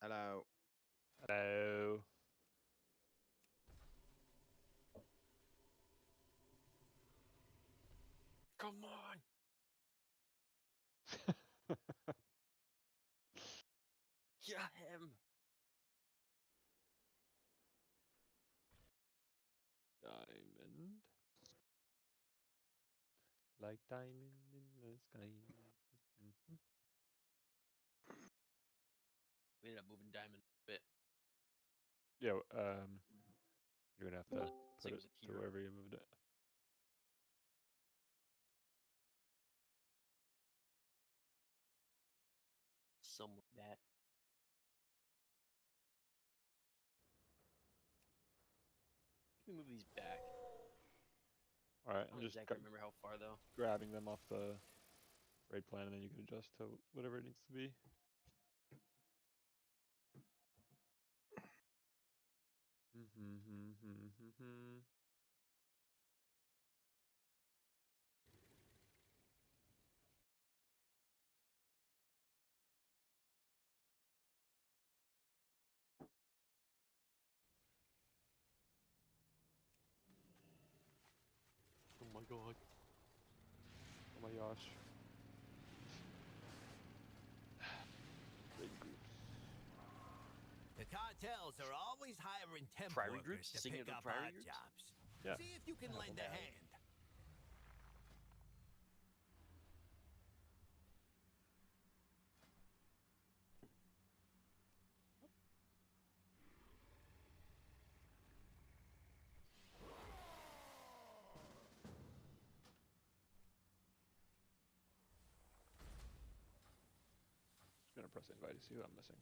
Hello. Hello. Come on. Get him. Diamond. Like diamond in the sky. We ended up moving Diamond a bit. Yeah, you're gonna have to So put it it was like to here. wherever you moved it. Somewhere like that. Let me move these back. Alright, I I'm don't just exactly remember how far though. grabbing them off the raid plan, and then you can adjust to whatever it needs to be. Oh my god. Oh my gosh. Raid groups. The cartels are always hiring temp Priory workers groups? to Singing pick of the up priory odd groups? jobs. Yeah. See if you can lend a hand. Just gonna press invite to see who I'm missing.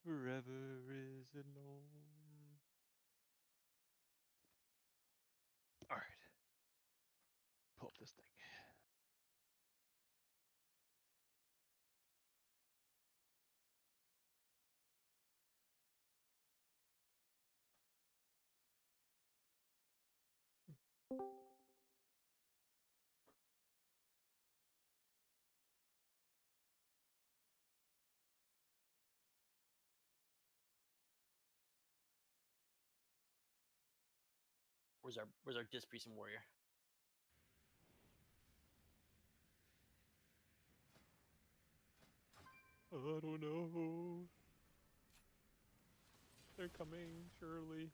Forever is alone. Alright. Pull up this thing. Where's our disc priest and warrior? I don't know. They're coming, surely.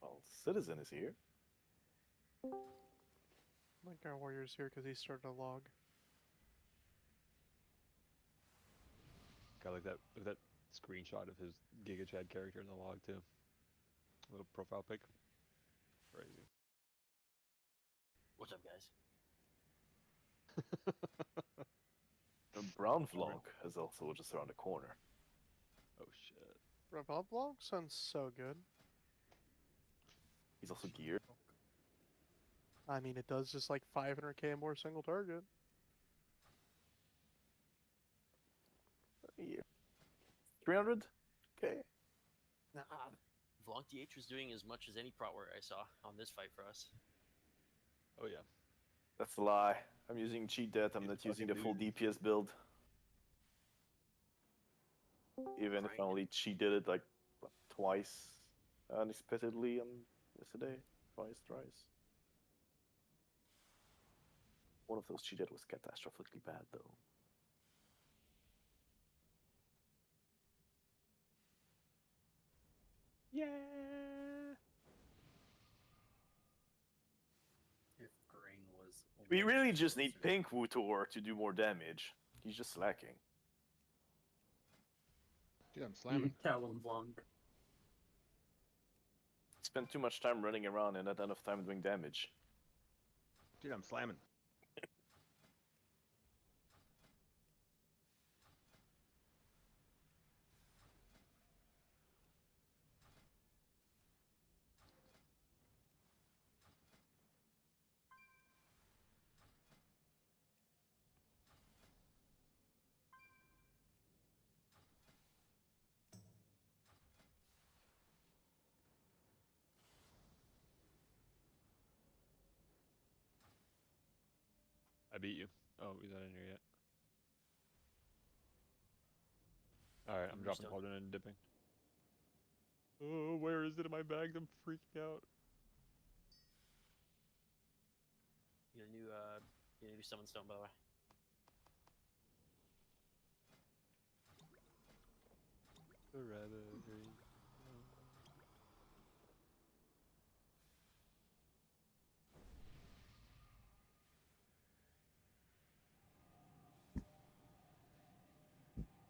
Well, Citizen is here. I think our warrior's here because he started a log. I like that. Look at that screenshot of his Giga Chad character in the log too. Little profile pic. Crazy. What's up, guys? The Brown vlog is also just around the corner. Oh shit. Revolve vlog sounds so good. He's also geared. I mean, it does just like 500k more single target. Yeah. 300? Okay. Nah. Vlog DH was doing as much as any prot work I saw on this fight for us. Oh yeah. That's a lie. I'm using cheat death. I'm He's not using the fucking full dude. DPS build. Even if I only cheated it like what, twice unexpectedly on yesterday. Twice, thrice. One of those cheated was catastrophically bad though. Yeah. If Grain was. We really just need Pink Wutor to do more damage. He's just slacking. Dude, I'm slamming. Talon Blanc. Spend too much time running around and not enough time doing damage. Dude, I'm slamming. I beat you. Oh, he's not in here yet. Alright, I'm dropping Pauldron and dipping. Oh, where is it in my bags? I'm freaking out. You gonna do summon stone, by the way. Forever.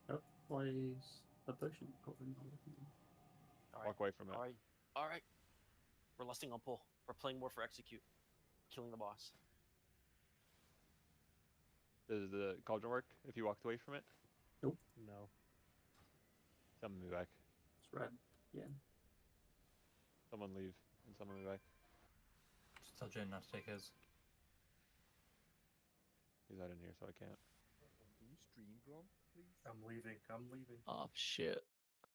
That plays a potion. All right. Walk away from it. All right. We're lusting on pull. We're playing more for execute. Killing the boss. Does the cauldron work if you walked away from it? Nope. No. Summon me back. It's red. Yeah. Someone leave and summon me back. Just tell Jin not to take his. He's not in here, so I can't. Can you stream from, please? I'm leaving. I'm leaving. Oh shit.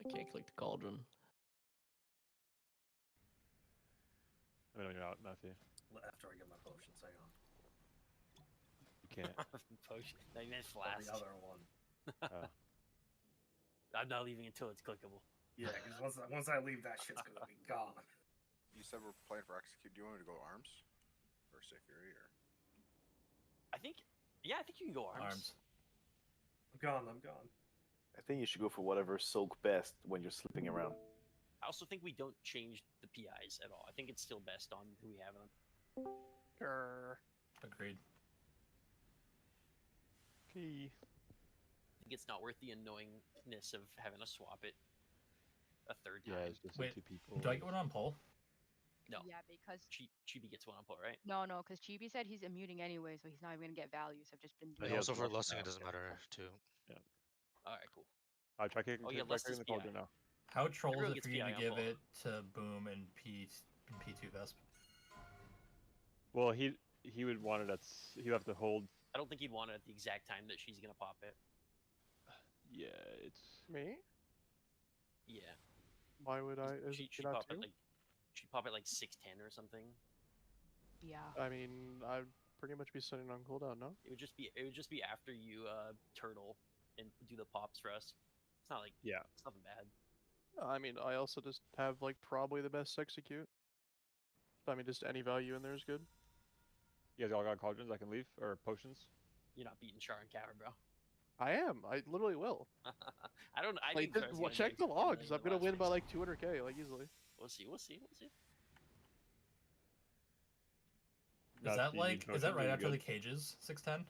I can't click the cauldron. I mean, you're out, Matthew. After I get my potions, hang on. You can't. Potion. No, you meant Well, flask. the other one. Oh. I'm not leaving until it's clickable. Yeah, because once I leave, that shit's gonna be gone. You said we're playing for execute. Do you want me to go arms? Or say fury or? I think you can go arms. I'm gone. I'm gone. I think you should go for whatever soak best when you're slipping around. I also think we don't change the PIs at all. I think it's still best on who we have on. Grr. Agreed. Okay. I think it's not worth the annoyingness of having to swap it a third time. Yeah, it's just Wait, two people. Do I get one on pull? No. Yeah, because Chibi gets one on pull, right? no, because Chibi said he's immuting anyway, so he's not even gonna get values. I've just been But doing. he Also has for lusting lusting, now, it doesn't yeah. matter too. All right, cool. Try kicking, Oh, yeah, try Lust kicking is the cauldron PI. now. How troll is Everyone it for gets you PI to on give pull. it to Boom and P2 Vesp? Well, he would want it at. He'd have to hold. I don't think he'd want it at the exact time that she's gonna pop it. Yeah, it's. Me? Yeah. Why would I? Is She it not pop two? at like she'd pop at like 6:10 or something. Yeah. I mean, I'd pretty much be sitting on cooldown, no? It would just be after you turtle and do the pops for us. It's not like Yeah. it's nothing bad. I mean, I also just have like probably the best execute. I mean, just any value in there is good. You guys all got cauldrons I can leave? Or potions? You're not beating Char and Cavern, bro. I am. I literally will. I don't. I Like, think Char's gonna check do the like 10 logs. million I'm gonna last win by race. like 200k, like easily. We'll see. We'll see. We'll see. Is that you like need is that potions, right you're after the good. cages? 610?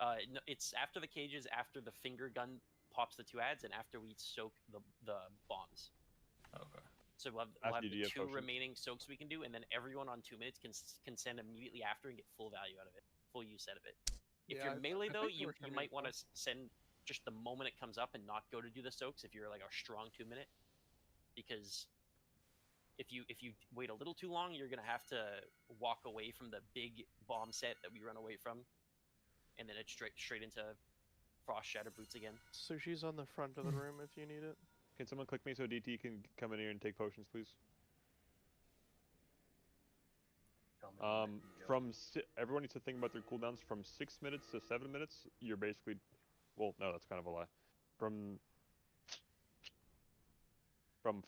No, it's after the cages, after the finger gun pops the 2 ads, and after we soak the bombs. Okay. So we'll have After the you have 2 potions. remaining soaks we can do, and then everyone on 2 minutes can send immediately after and get full value out of it, full use out of it. If Yeah, you're I melee though, think they you were you coming might want to from- send just the moment it comes up and not go to do the soaks if you're like a strong 2 minute, because if you wait a little too long, you're gonna have to walk away from the big bomb set that we run away from, and then it's straight into frost shatter boots again. Sushi's on the front of the room if you need it. Can someone click me so DT can come in here and take potions, please? Tell me when I can go. Everyone needs to think about their cooldowns. From 6 minutes to 7 minutes, you're basically, well, no, that's kind of a lie. From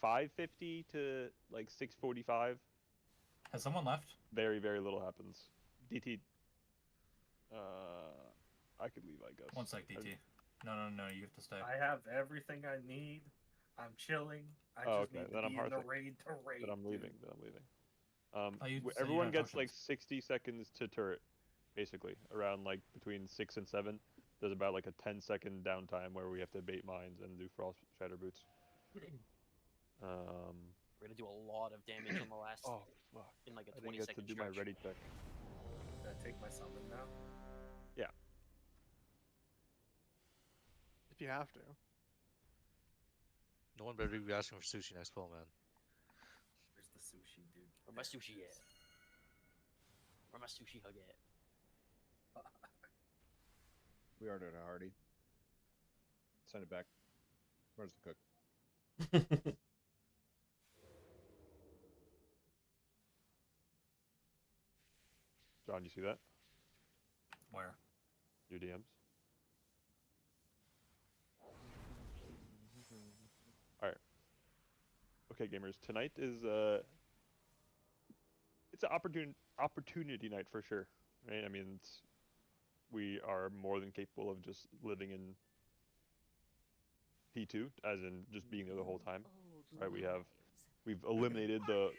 5:50 to like 6:45, Has someone left? very little happens. DT, I could leave, I guess. One sec, DT. No, you have to stay. I have everything I need. I'm chilling. I Oh, just okay, need then to I'm be in the Hearthing. raid to raid. Then I'm dude. leaving. Oh, you said you Everyone had gets like potions. 60 seconds to turret, basically. Around like between 6 and 7, there's about like a 10-second downtime where we have to bait mines and do frost shatter boots. We're gonna do a lot of damage on the last Oh fuck! in like a I 20 didn't get to second do my stretch. ready check. Can I take my summon now? If you have to. No one better be asking for sushi next fall, man. Where's the sushi, dude? Where my There it sushi at? is. Where my sushi hug at? We ordered a hearty. Send it back. Where's the cook? John, you see that? Where? Your DMs. Alright. Okay, gamers. Tonight is it's an opportunity night for sure, right? I mean, we are more than capable of just living in P2, as in just being there the whole time. Right? We've eliminated the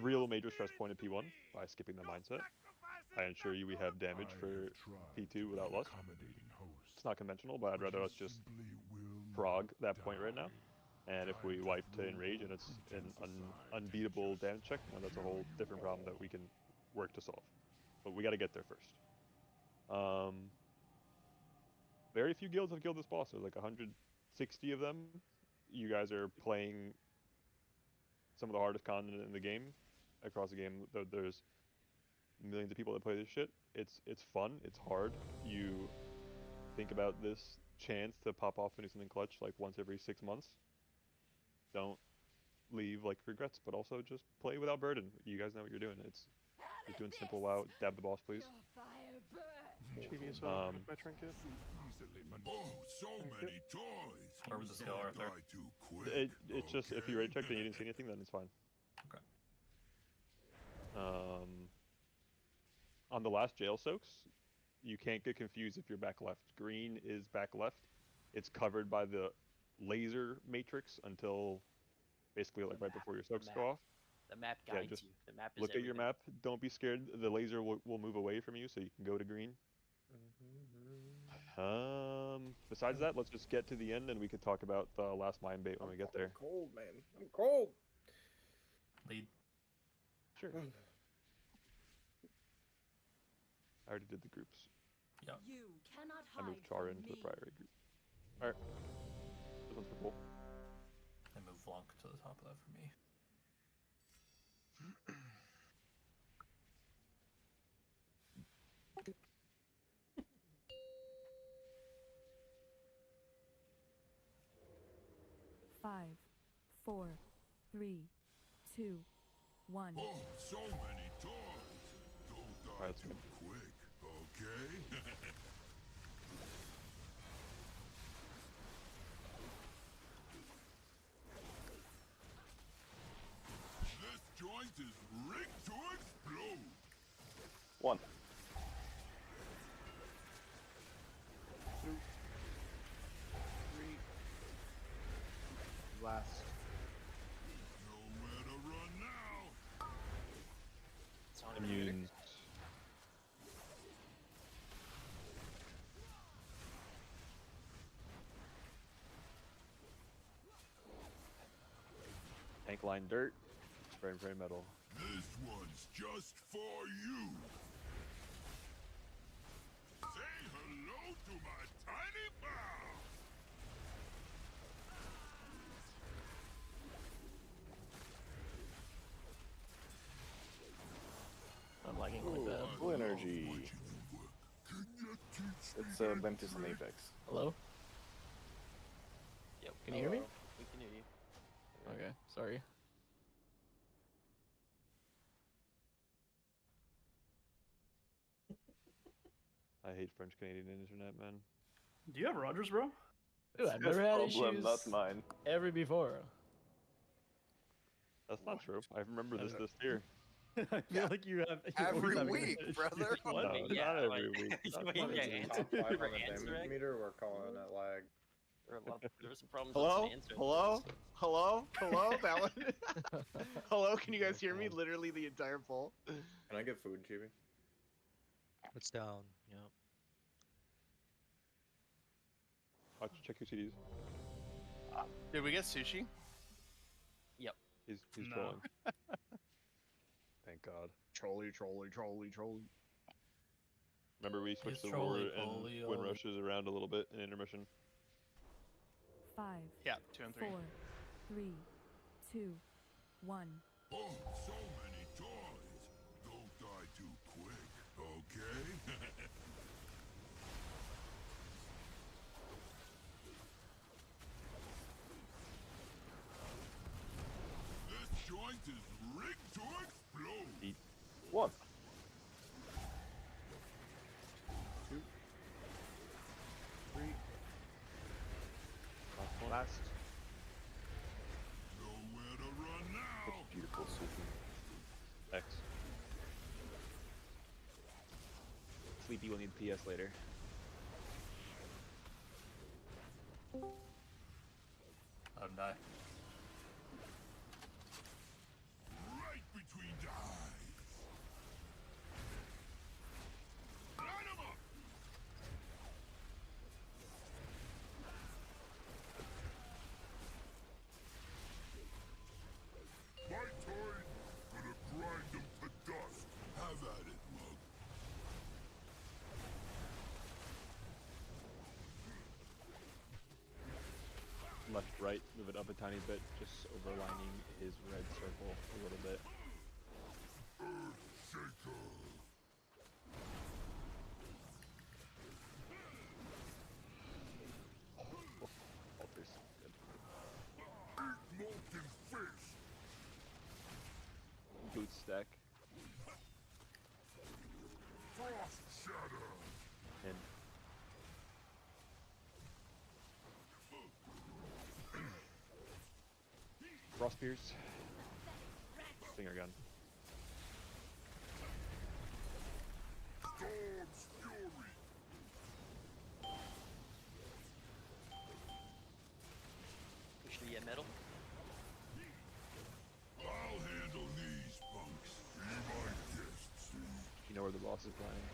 real major stress point of P1 by skipping the mindset. I ensure you we have damage for P2 without lust. It's not conventional, but I'd rather us just frog that point right now. And if we wipe to enrage and it's an unbeatable damage check, now that's a whole different problem that we can work to solve. But we got to get there first. Very few guilds have killed this boss. There's like 160 of them. You guys are playing some of the hardest content in the game. Across the game, there's millions of people that play this shit. It's fun. It's hard. You think about this chance to pop off into something clutch like once every 6 months. Don't leave like regrets, but also just play without burden. You guys know what you're doing. It's just doing simple WoW. Dab the boss, please. Chibi, so my trinket. Oh, so many toys. Where was the skill, Arthur? It's just if you rage checked and you didn't see anything, then it's fine. Okay. On the last jail soaks, you can't get confused if you're back left. Green is back left. It's covered by the laser matrix until basically like right before your soaks go off. The map Yeah, guides just you. The map is Look at your everything. map. Don't be scared. The laser will move away from you so you can go to green. Besides that, let's just get to the end and we could talk about the last mine bait when we get there. I'm cold, man. I'm cold. Lead. Sure. I already did the groups. Yeah. You cannot I hide moved Char from into the me. priority group. Alright. This one's for Bull. I move Blanc to the top of that for me. Five, 4, 3, 2, 1. Oh, so many toys. Don't die Alright, too quick, okay? This joint is rigged to explode. 1. 2, 3. Last. Nowhere to run now. It's on Immune. Blind dirt. Spray and pray metal. This one's just for you. Say hello to my tiny bow. I'm lagging like that. Full energy. It's Ventus and Apex. Hello? Yep. Can you hear me? We can hear you. Okay, sorry. I hate French Canadian internet, man. Do you have Rogers, bro? Dude, I've never had issues not mine. ever before. That's not true. I remember this year. I feel like you have Every week, brother. No, Yeah, not every like- week. Not Wait, every yeah, week. answer- Top 5 on Remember the answer damage it? meter, we're calling it lag. There were some problems Hello? with answering. Hello? Hello? Hello? Balin? Hello? Can you guys hear me? Literally the entire poll. Can I get food, Chibi? It's down. Yep. Watch, check your CDs. Did we get sushi? He's No. trolling. Thank God. Trolly, trolly, trolly, trolly. Remember we switched the trolly, roar and poly, win olly. rushes around a little bit in intermission. 5, Yeah, 2 and 3. 4, 3, 2, 1. Oh, so many toys. Don't die too quick, okay? This joint is rigged to explode. One. 2. 3. Last. Nowhere to run now. Beautiful sushi. X. Sleepy will need PS later. Oh, die. Right between the eyes. Line 'em up. My toy gonna grind them to dust. Have at it, Mug. Left, right, move it up a tiny bit, just overlining his red circle a little bit. Shaker. Altars. Good. Eat molten fish. Boot stack. Frost shatter. And Frost Pierce. Stinger gun. Storm's fury. Push the metal. I'll handle these punks. Be my guest, see? You know where the boss is playing.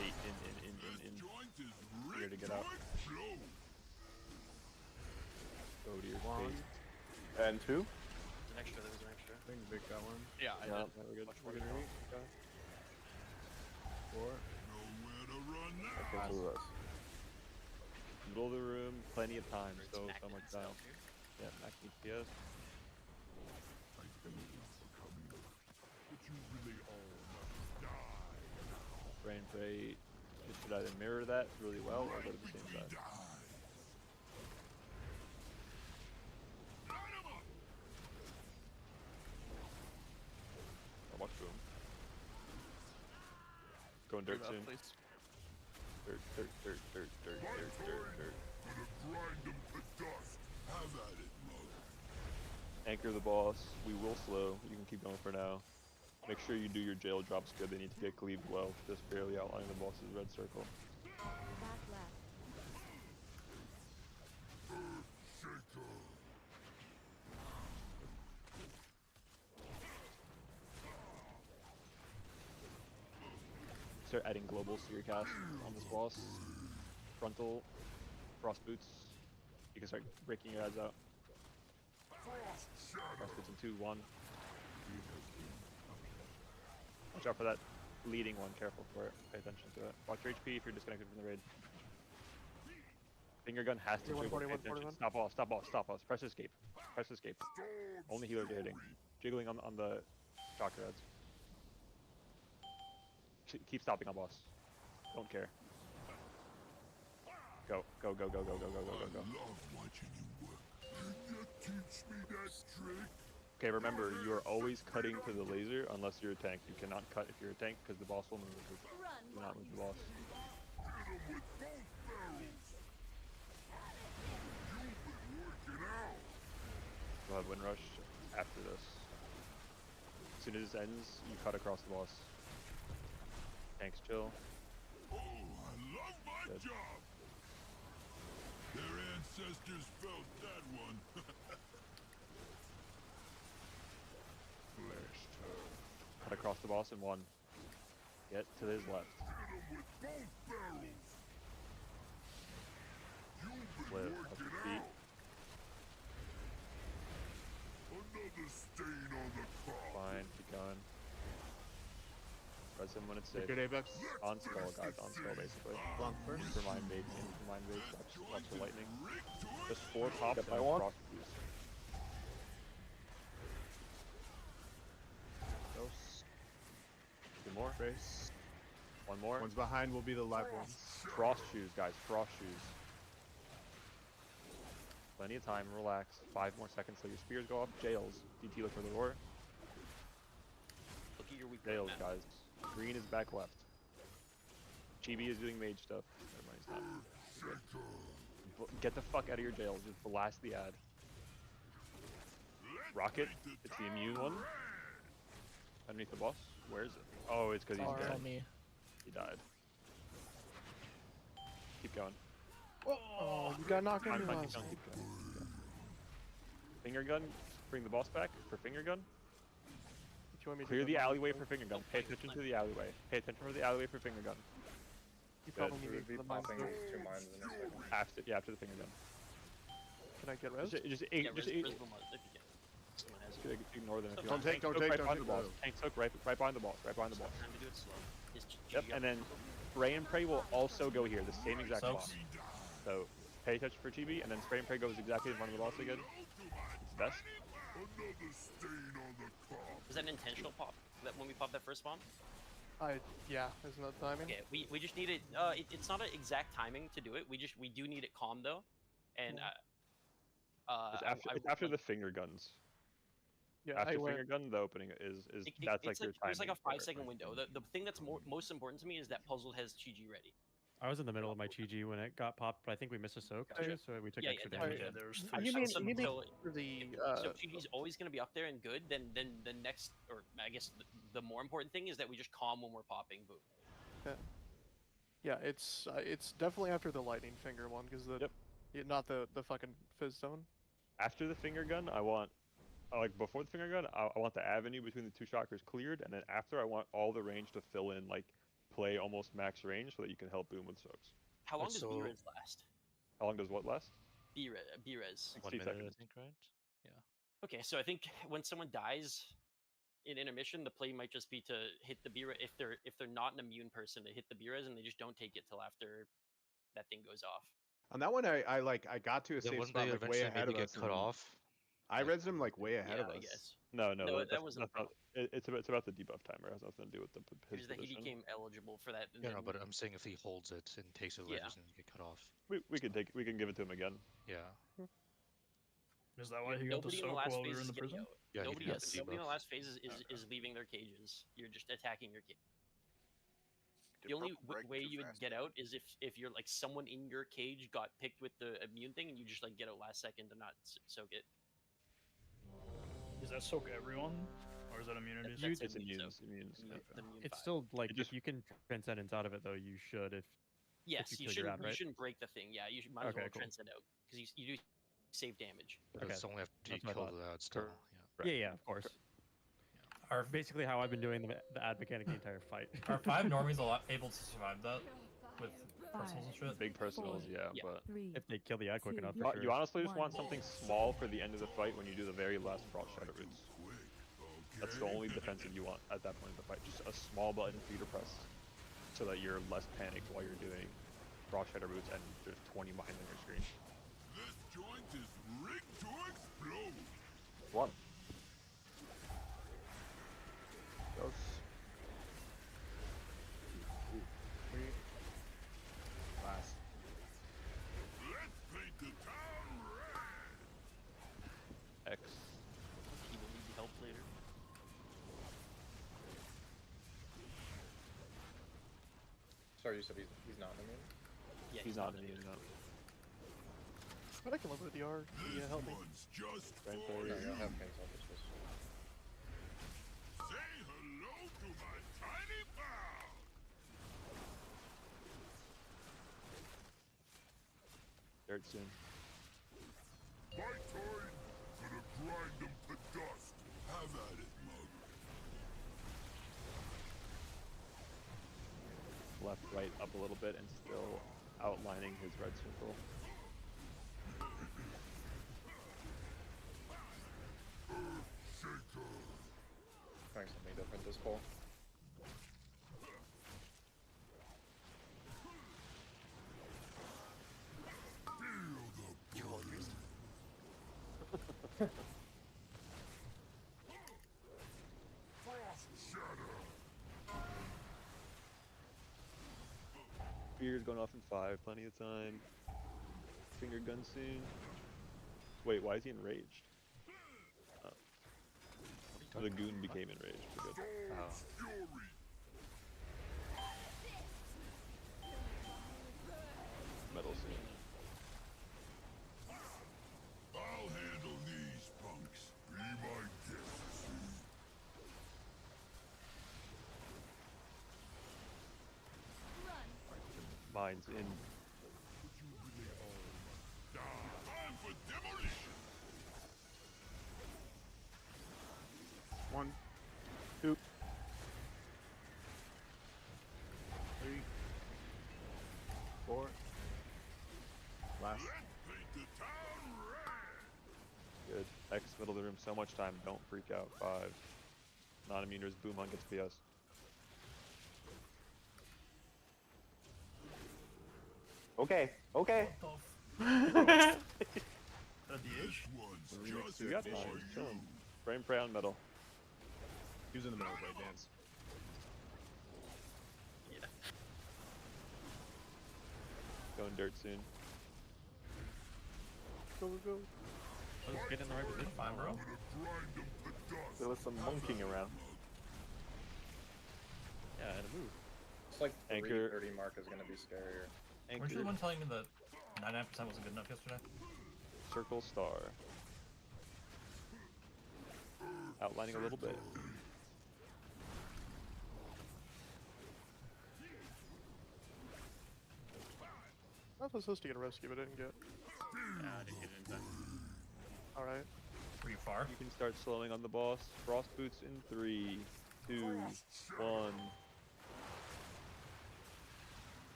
Eight in. This joint is Here to rigged get to out. explode. Go to your One. face. And 2. There's an extra. There was an extra. I think Vic got one. Yeah, I Yeah. did. Yeah, we're good. We're gonna read. Okay. 4. Nowhere to run Okay, now. 2 of us. Middle of the room, plenty of time. It's So Mac much itself time. here. Yeah, Mac needs PS. I thank you for coming, but you really all must die. Brain Freight. It should either mirror that really well or go to the same Between side. the eyes. Line 'em up. I'll watch boom. Going dirt Rebuff, soon. please. Dirt. My toy gonna grind them to dust. Have at it, Mug. Anchor the boss. We will slow. You can keep going for now. Make sure you do your jail drops good. They need to get cleaved well. Just barely outlining the boss's red circle. Back left. Shaker. start adding globals to your cast on this boss. Frontal, frost boots. You can start breaking your ads out. Frost boots in 2, 1. Watch out for that leading one. Careful for it. Pay attention to it. Watch your HP if you're disconnected from the raid. Finger gun has to jiggle. Pay attention. Stop boss. Stop boss. Stop boss. Press escape. Press escape. Only healers are hitting. Jiggling on the chakra ads. Keep stopping on boss. Don't care. Go, go, go, go, go, go, go, go, go, go. Love watching you work. Can you teach me that trick? Okay, remember, you are always cutting to the laser unless you're a tank. You cannot cut if you're a tank because the boss will move. Do not move the boss. Hit him with both barrels. You've been working out. We'll have Wind Rush after this. As soon as this ends, you cut across the boss. Tanks chill. Oh, I love my job. Their ancestors felt that one. Blessed her. Cut across the boss in 1. Get to his left. Hit him with both barrels. You've been Live. working Feet. out. Another stain on the car. Fine, keep going. Press him when it's safe. Good Apex. On skull, guys. On skull, basically. Long first. Remind bait. Remind bait. Watch the lightning. Just 4 pops and I a want. frost fuse. Ghost. 2 more. Trace. 1 more. One's behind will be the live ones. Frost shoes, guys. Frost shoes. Plenty of time. Relax. 5 more seconds till your spears go up. Jails. DT look for the roar. Look at your weak Jails, map. guys. Green is back left. Chibi is doing mage stuff. Never mind, he's not. Get the fuck out of your jails. Just blast the ad. Rocket. It's the immune one. Underneath the boss. Where is it? Oh, it's because he's Sorry. dead. On me. He died. Keep going. Oh, you got knocked into Keep us. going, keep going. Finger gun. Bring the boss back for finger gun. If you want me to Clear do the that, alleyway for finger gun. Pay attention to the alleyway. Pay attention for the alleyway for finger gun. You Good. probably need Be the mines popping too. 2 mines in a second. After the finger gun. Can I get res? Yeah, res Boom if you can. Someone has it. Ignore them if you Don't want. take, don't Tank take, soak don't right take. behind the boss. Tank soak right behind the boss. Right behind the boss. Time to do it slow. Is Yep, GG up? and then spray and pray will also go here. The same exact Soaks. boss. So pay attention for Chibi, and then spray and pray goes exactly in front of the boss again. It's best. Another stain on the car. Was that an intentional pop? That when we popped that first bomb? Yeah, isn't that timing? Okay, we just need it. It's not an exact timing to do it. We do need it calm though, and It's after the finger guns. Yeah, After finger gun, the opening is that's like your timing. There's like a for 5-second it. window. The thing that's most important to me is that puzzle has GG ready. I was in the middle of my GG when it got popped, but I think we missed a soak too, so we took extra damage. Yeah, there was You three mean shots. you mean So- for the So GG's always going to be up there and good. Then the next, or I guess the more important thing is that we just calm when we're popping. Boom. yeah, it's definitely after the lightning finger one because the not the fucking fizz zone. After the finger gun, I want like before the finger gun, I want the avenue between the 2 chakras cleared, and then after I want all the range to fill in, like play almost max range so that you can help boom with soaks. How long does So- B-Res last? How long does what last? B-Res. 1 60 minute, seconds. I think, right? Yeah. Okay, so I think when someone dies in intermission, the play might just be to hit the B-Res if they're not an immune person, to hit the B-Res and they just don't take it till after that thing goes off. On that one, I got to a Then safe wouldn't spot they like way eventually ahead maybe of get us. cut and off? I read them like way ahead Yeah, of I us. guess. No, that wasn't a problem. It's about the debuff timer. It has nothing to do with his Here's that he position. became eligible for that. and Yeah, no, then- but I'm saying if he holds it and takes it, Yeah. doesn't get cut off. We can give it to him again. Yeah. Is that why he got the Nobody in the soak last while we phase were in is the getting prison? out. Yeah, he Nobody, got else, the nobody in the debuff. last phase is leaving their cages. You're just attacking your cage. The only way you would get out is if you're like someone in your cage got picked with the immune thing and you just like get out last second to not soak it. Does that soak everyone? Or is that immunities? That's It's immune immunes. soak. Immunes. Immune- the immune It's 5. still like just- if you can transcendence out of it though, you should if Yes, if you kill your shouldn't. ad, You right? shouldn't break the thing. Yeah, you should, might as Okay, well cool. transcend out because you do save damage. But it's only after you That's what I kill thought. the ad still. Correct. Yeah. Yeah, of course. Are Basically, how I've been doing the ad mechanic the entire fight. are 5 normies able to survive that with personals and shit? Big personals, yeah, Yeah. but If they kill the ad quick enough, for sure. you honestly just want something small for the end of the fight when you do the very last Frost Shatter Roots. That's the only defensive you want at that point in the fight. Just a small button for you to press, so that you're less panicked while you're doing Frost Shatter Roots and there's 20 behind on your screen. This joint is rigged to explode. One. Goes. 2, 3. Last. Let's paint the town red. X. He will need help later. Sorry, you said he's not immune? Yeah, He's not immune, no. But I can live with the R. Yeah, help me. Just Right No, there. you don't have pain, so I'll just say hello to my tiny pal. Dirt soon. Pathogen, gonna grind them to dust. Have at it, Mug. Left, right, up a little bit, and still outlining his red circle. Shaker. trying something different this fall. Spear's going off in 5, plenty of time. Finger gun soon. Wait, why is he enraged? Oh. The goon became enraged. We're good. Metal soon. I'll handle these punks. Be my guest. Mine's in. Time for demolition. 1, 2, 3, 4. Last. Paint the town red. Good. X middle of the room, so much time. Don't freak out. 5. Non-immuners, boom on gets PS. Okay, okay. What the f- a DH? One's just You got for time. you. Chillin'. Frame prey on metal. He was in the middle of right dance. Yeah. Going dirt soon. Go, go, go. Let's get in the right position. Fine, bro. Gonna grind them to dust. There was some monkeying around. Yeah, and a move. It's like the Anchor. 30 mark is gonna be scarier. Weren't you the Anchor. one telling me that 99% wasn't good enough yesterday? Circle star. Outlining a little bit. I was supposed to get a rescue, but I didn't get. Yeah, I didn't get it in time. Alright. Were you far? You can start slowing on the boss. Frost boots in 3, 2, 1.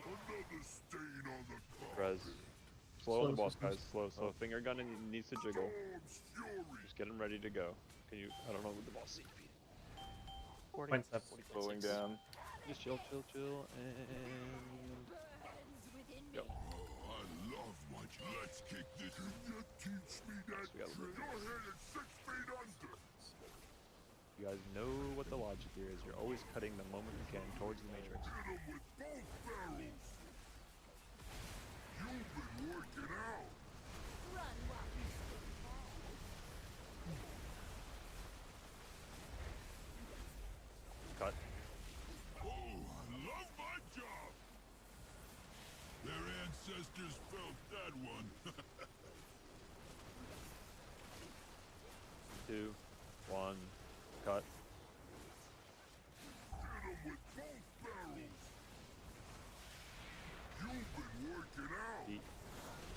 Another stain on the carpet. Res. Slow on the Slow boss, guys. systems. Slow. Finger gun and he needs to jiggle. Storm's fury. Just get him ready to go. Can you? I don't know what the boss CP. 40. Slowing down. Just chill, and go. Oh, I love what you. Let's kick this. Can you teach me that we got a trick? little Your head is 6 feet under. You guys know what the logic here is. You're always cutting the moment you can towards the matrix. Hit him with both barrels. You've been working out. Cut. Oh, I love my job. Their ancestors felt that one. 2, 1, cut. Hit him with both barrels. You've been working out. Beat.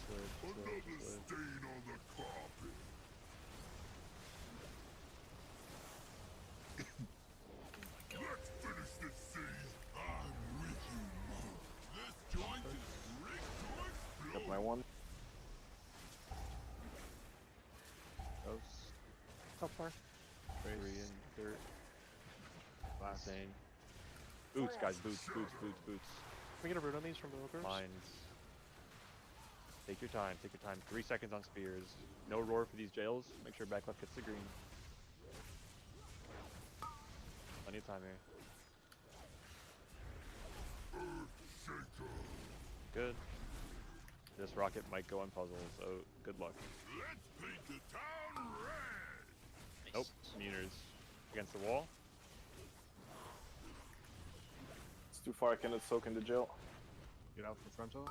Switch. How far? 3 in dirt. Insane. Boots, guys, boots. Can we get a root on these from the ogres? Mines. Take your time. 3 seconds on spears. No roar for these jails. Make sure back left gets the green. Plenty of time here. Good. This rocket might go on puzzles, so good luck. Let's paint the town red. Nope. Meters against the wall. It's too far. I cannot soak in the jail. Get out from frontal.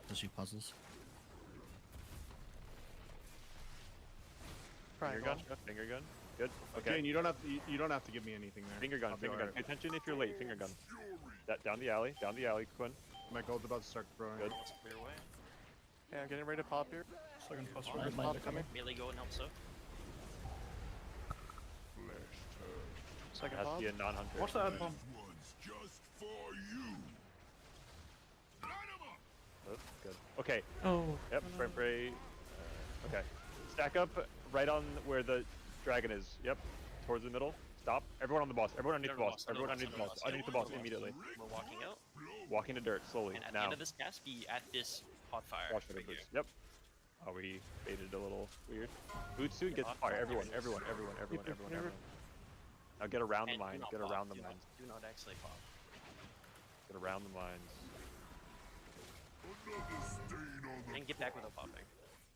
Does she puzzles? Finger gun. Finger gun. Good. Okay. Jane, you don't have to give me anything there. Finger gun. I'll be Finger gun. alright. Pay attention if you're late. Finger gun. Down the alley. Quinn. My gold's about to start throwing. Good. Clear away. Yeah, I'm getting ready to pop here. Second plus There's one. pop coming. Melee go and help soak. Second Has to pop. be a non-hunter. What's that bomb? One's just for you. Line 'em up. Oh, good. Okay. Oh. Yep. Spray. Okay. Stack up right on where the dragon is. Yep. Towards the middle. Stop. Everyone on the boss. Everyone underneath the boss. Everyone underneath the boss. Underneath the boss immediately. We're walking out. Walking to dirt slowly. And at the Now. end of this cast, be at this hot fire. Watch for the right here. boots. Yep. Oh, we baited a little weird. Boots soon gets fire. Everyone. Now get around the And do mines. not Get pop. around the Do not- mines. Do not actually pop. Get around the mines. Another stain on the And get back without popping.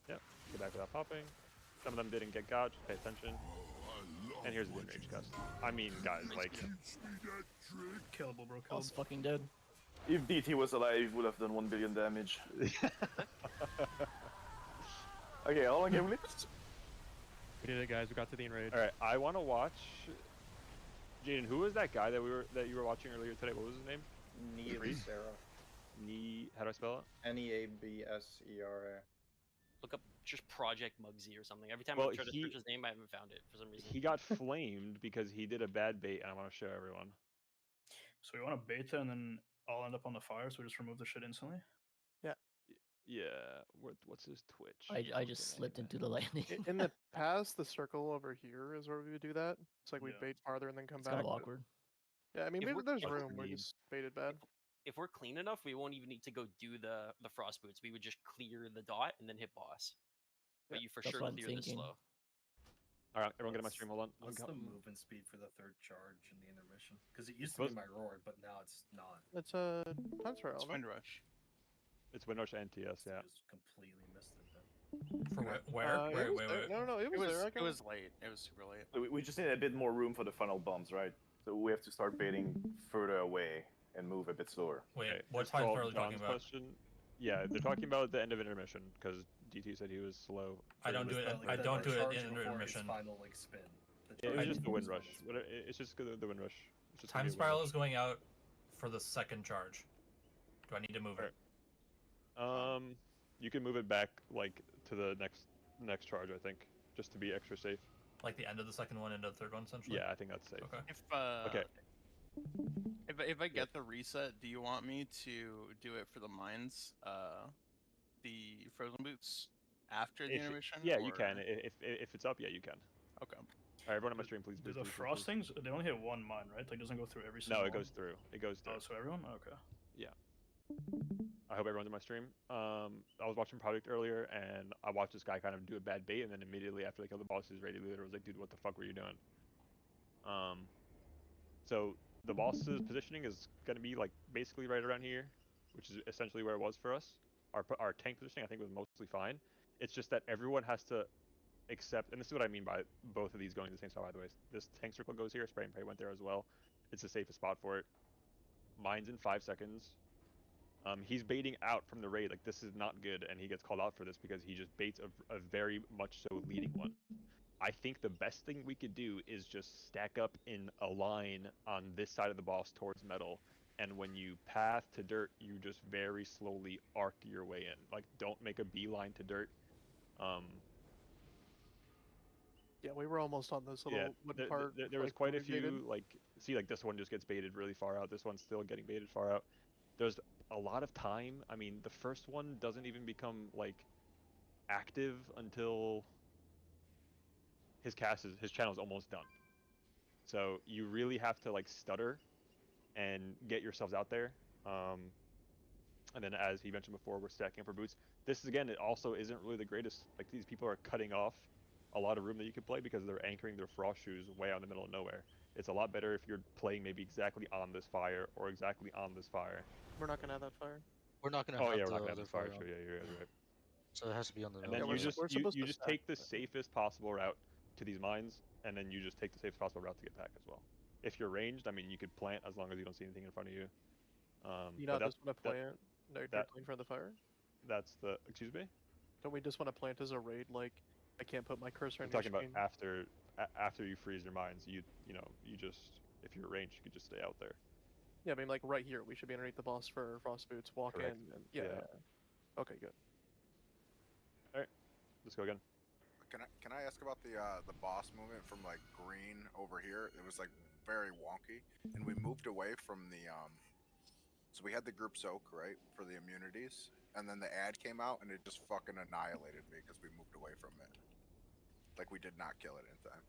Yep. Get back without popping. Some of them didn't get got. Just pay attention. And here's the rage cast. I mean, guys, like. teach me that trick. Killable, bro. I was Killable. fucking dead. If DT was alive, he would have done 1 billion damage. Okay, how long have we lived? We did it, guys. We got to the enrage. All right. I want to watch. Jaden, who was that guy that you were watching earlier today? What was his name? Neabsera. How do I spell it? Neabsera. Look up just Project Mugzee or something. Every time Well, I try to search his name, I haven't found it for some reason. He got flamed because he did a bad bait, and I want to show everyone. So we want to bait it and then I'll end up on the fire, so we just remove the shit instantly. Yeah. What's his Twitch? I just slipped into the landing. In the past, the circle over here is where we would do that. It's like we'd Yeah. bait farther and then come It's back. kind of but- awkward. Yeah, I mean, If maybe we're- there's if we're room. We need- just baited bad. If we're clean enough, we won't even need to go do the frost boots. We would just clear the dot and then hit boss. But you for that's sure what I'm clear this thinking. slow. All right, everyone get on my stream. Hold on. What's I'm the coming. movement speed for the third charge in the intermission? Because it used to be my roar, but now it's not. It's a time trial. It's no? Wind Rush. It's Windrush and TS, yeah. I just completely missed it then. For where? It was there. No, it was there. I It can- was late. It was super late. We just need a bit more room for the final bombs, right? So we have to start baiting further away and move a bit slower. Wait, Okay, what to time solve are we talking John's about? question, yeah, they're talking about the end of intermission because DT said he was slow. I don't do it. I don't do it in intermission. Final like spin. It was just the Wind Rush. It's just the Wind Rush. It's just gonna Time be a Wind spiral Rush. is going out for the second charge. Do I need to move it? You can move it back like to the next charge, I think, just to be extra safe. Like the end of the second one into the third one, essentially. Yeah, I think that's safe. Okay. Okay. If I get the reset, do you want me to do it for the mines, the frozen boots after the intermission? Yeah, you or- can. If it's up, yeah, you can. Okay. All right, everyone on my stream, please. Do please, the please, please, frost please. things, they only hit one mine, right? Like, it doesn't go through every single No, it one? goes through. It goes through. Oh, so everyone? Okay. Yeah. I hope everyone's on my stream. I was watching Project earlier, and I watched this guy kind of do a bad bait, and then immediately after they killed the boss, his raid leader was like, "Dude, what the fuck were you doing?" So the boss's positioning is gonna be like basically right around here, which is essentially where it was for us. Our tank positioning, I think, was mostly fine. It's just that everyone has to accept, and this is what I mean by both of these going to the same spot. By the way, this tank circle goes here. Spray and pray went there as well. It's the safest spot for it. Mine's in 5 seconds. He's baiting out from the raid. Like, this is not good, and he gets called out for this because he just baits a very much so leading one. I think the best thing we could do is just stack up in a line on this side of the boss towards metal, and when you path to dirt, you just very slowly arc your way in. Like, don't make a beeline to dirt. Yeah, we were almost on this little wooden part. There was like, quite a when we baited. few, like, see, like, this one just gets baited really far out. This one's still getting baited far out. There's a lot of time. I mean, the first one doesn't even become, like, active until his channel is almost done. So you really have to like stutter and get yourselves out there. And then as he mentioned before, we're stacking up for boots. This is, again, it also isn't really the greatest. Like these people are cutting off a lot of room that you could play because they're anchoring their frost shoes way out in the middle of nowhere. It's a lot better if you're playing maybe exactly on this fire or exactly on this fire. We're not gonna have that fire. We're not gonna Oh have yeah, we're the not gonna have other this fire. fire Sure, on. yeah, you're right. So it has to be on the And middle. then you fire. just you just take the safest possible route to these mines, and then you just take the safest possible route to get back as well. If you're ranged, I mean, you could plant as long as you don't see anything in front of you. You but not just want to plant directly that- in front of the fire? That's the excuse me. Don't we just want to plant as a raid? Like, I can't put my cursor I'm on your talking about screen. after you freeze your mines, you just if you're ranged, you could just stay out there. Yeah, I mean, like right here, we should be underneath the boss for frost boots. Walk Correct. in. And, yeah. Okay, good. All right, let's go again. Can I ask about the boss movement from like green over here? It was like very wonky, and we moved away from the So we had the group soak right for the immunities, and then the ad came out, and it just fucking annihilated me because we moved away from it. Like we did not kill it in time,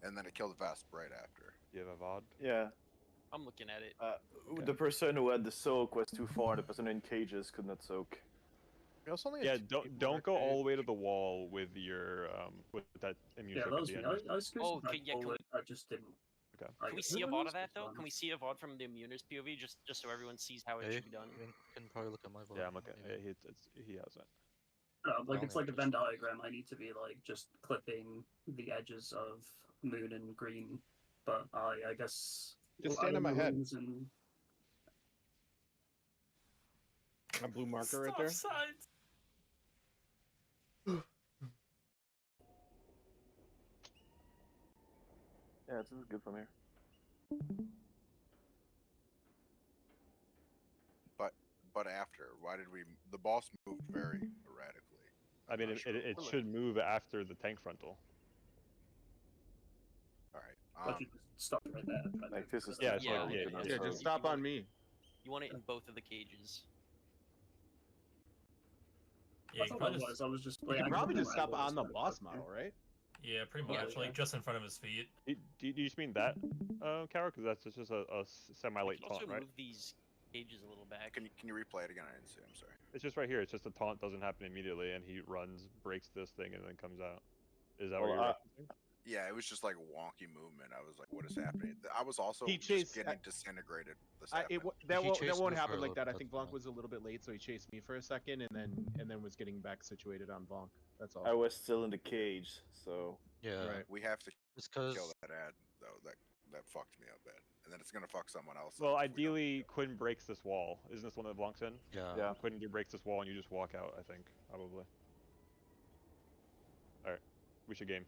and then it killed Vesp right after. You have a VOD? Yeah. I'm looking at it. The person who had the soak was too far. The person in cages could not soak. We also only Yeah, had two people don't in go our all the way to cage. the wall with your with that immune Yeah, soak that at was the me. end. I was Oh, crucified can forward, I just didn't. Okay. Can we see a VOD of that though? Can we see a VOD from the Immuners POV just so everyone sees how it Yeah, should be done? you can probably look at my VOD. Yeah, I'm looking. Yeah, he has it. Like it's like a Venn diagram. I need to be like just clipping the edges of moon and green, but I guess Just stand on my head. And... A blue marker right there. Signs. Yeah, this is good from here. But after, why did we? The boss moved very erratically. I mean, it should move after the tank frontal. All right. But you just stop right there. Like this is Yeah, Yeah, just stop on me. You want it in both of the cages. Yeah, I was just. You can probably just stop on the boss model, right? Yeah, pretty much. Like just in front of his feet. Do you just mean that, Kara? Because that's just a semi-late You can taunt, also right? move these cages a little back. Can you replay it again? I didn't see. I'm sorry. It's just right here. It's just the taunt doesn't happen immediately, and he runs, breaks this thing, and then comes out. Is that what you're referencing? Yeah, it was just like wonky movement. I was like, "What is happening?" I was also He just chased- getting disintegrated. This That He won't chased me happen for like a that. I little think bit, Blanc was a little bit late, so he chased me for a second, and then was getting back situated on Blanc. That's all. I was still in the cage, so Yeah. Right. We have to It's because kill that ad though. That fucked me up bad, and then it's gonna fuck someone else. Well, up if we don't. ideally, Quinn breaks this wall. Isn't this one that Blanc's in? yeah. Quinn breaks this wall, and you just walk out. I think probably. All right, we should game.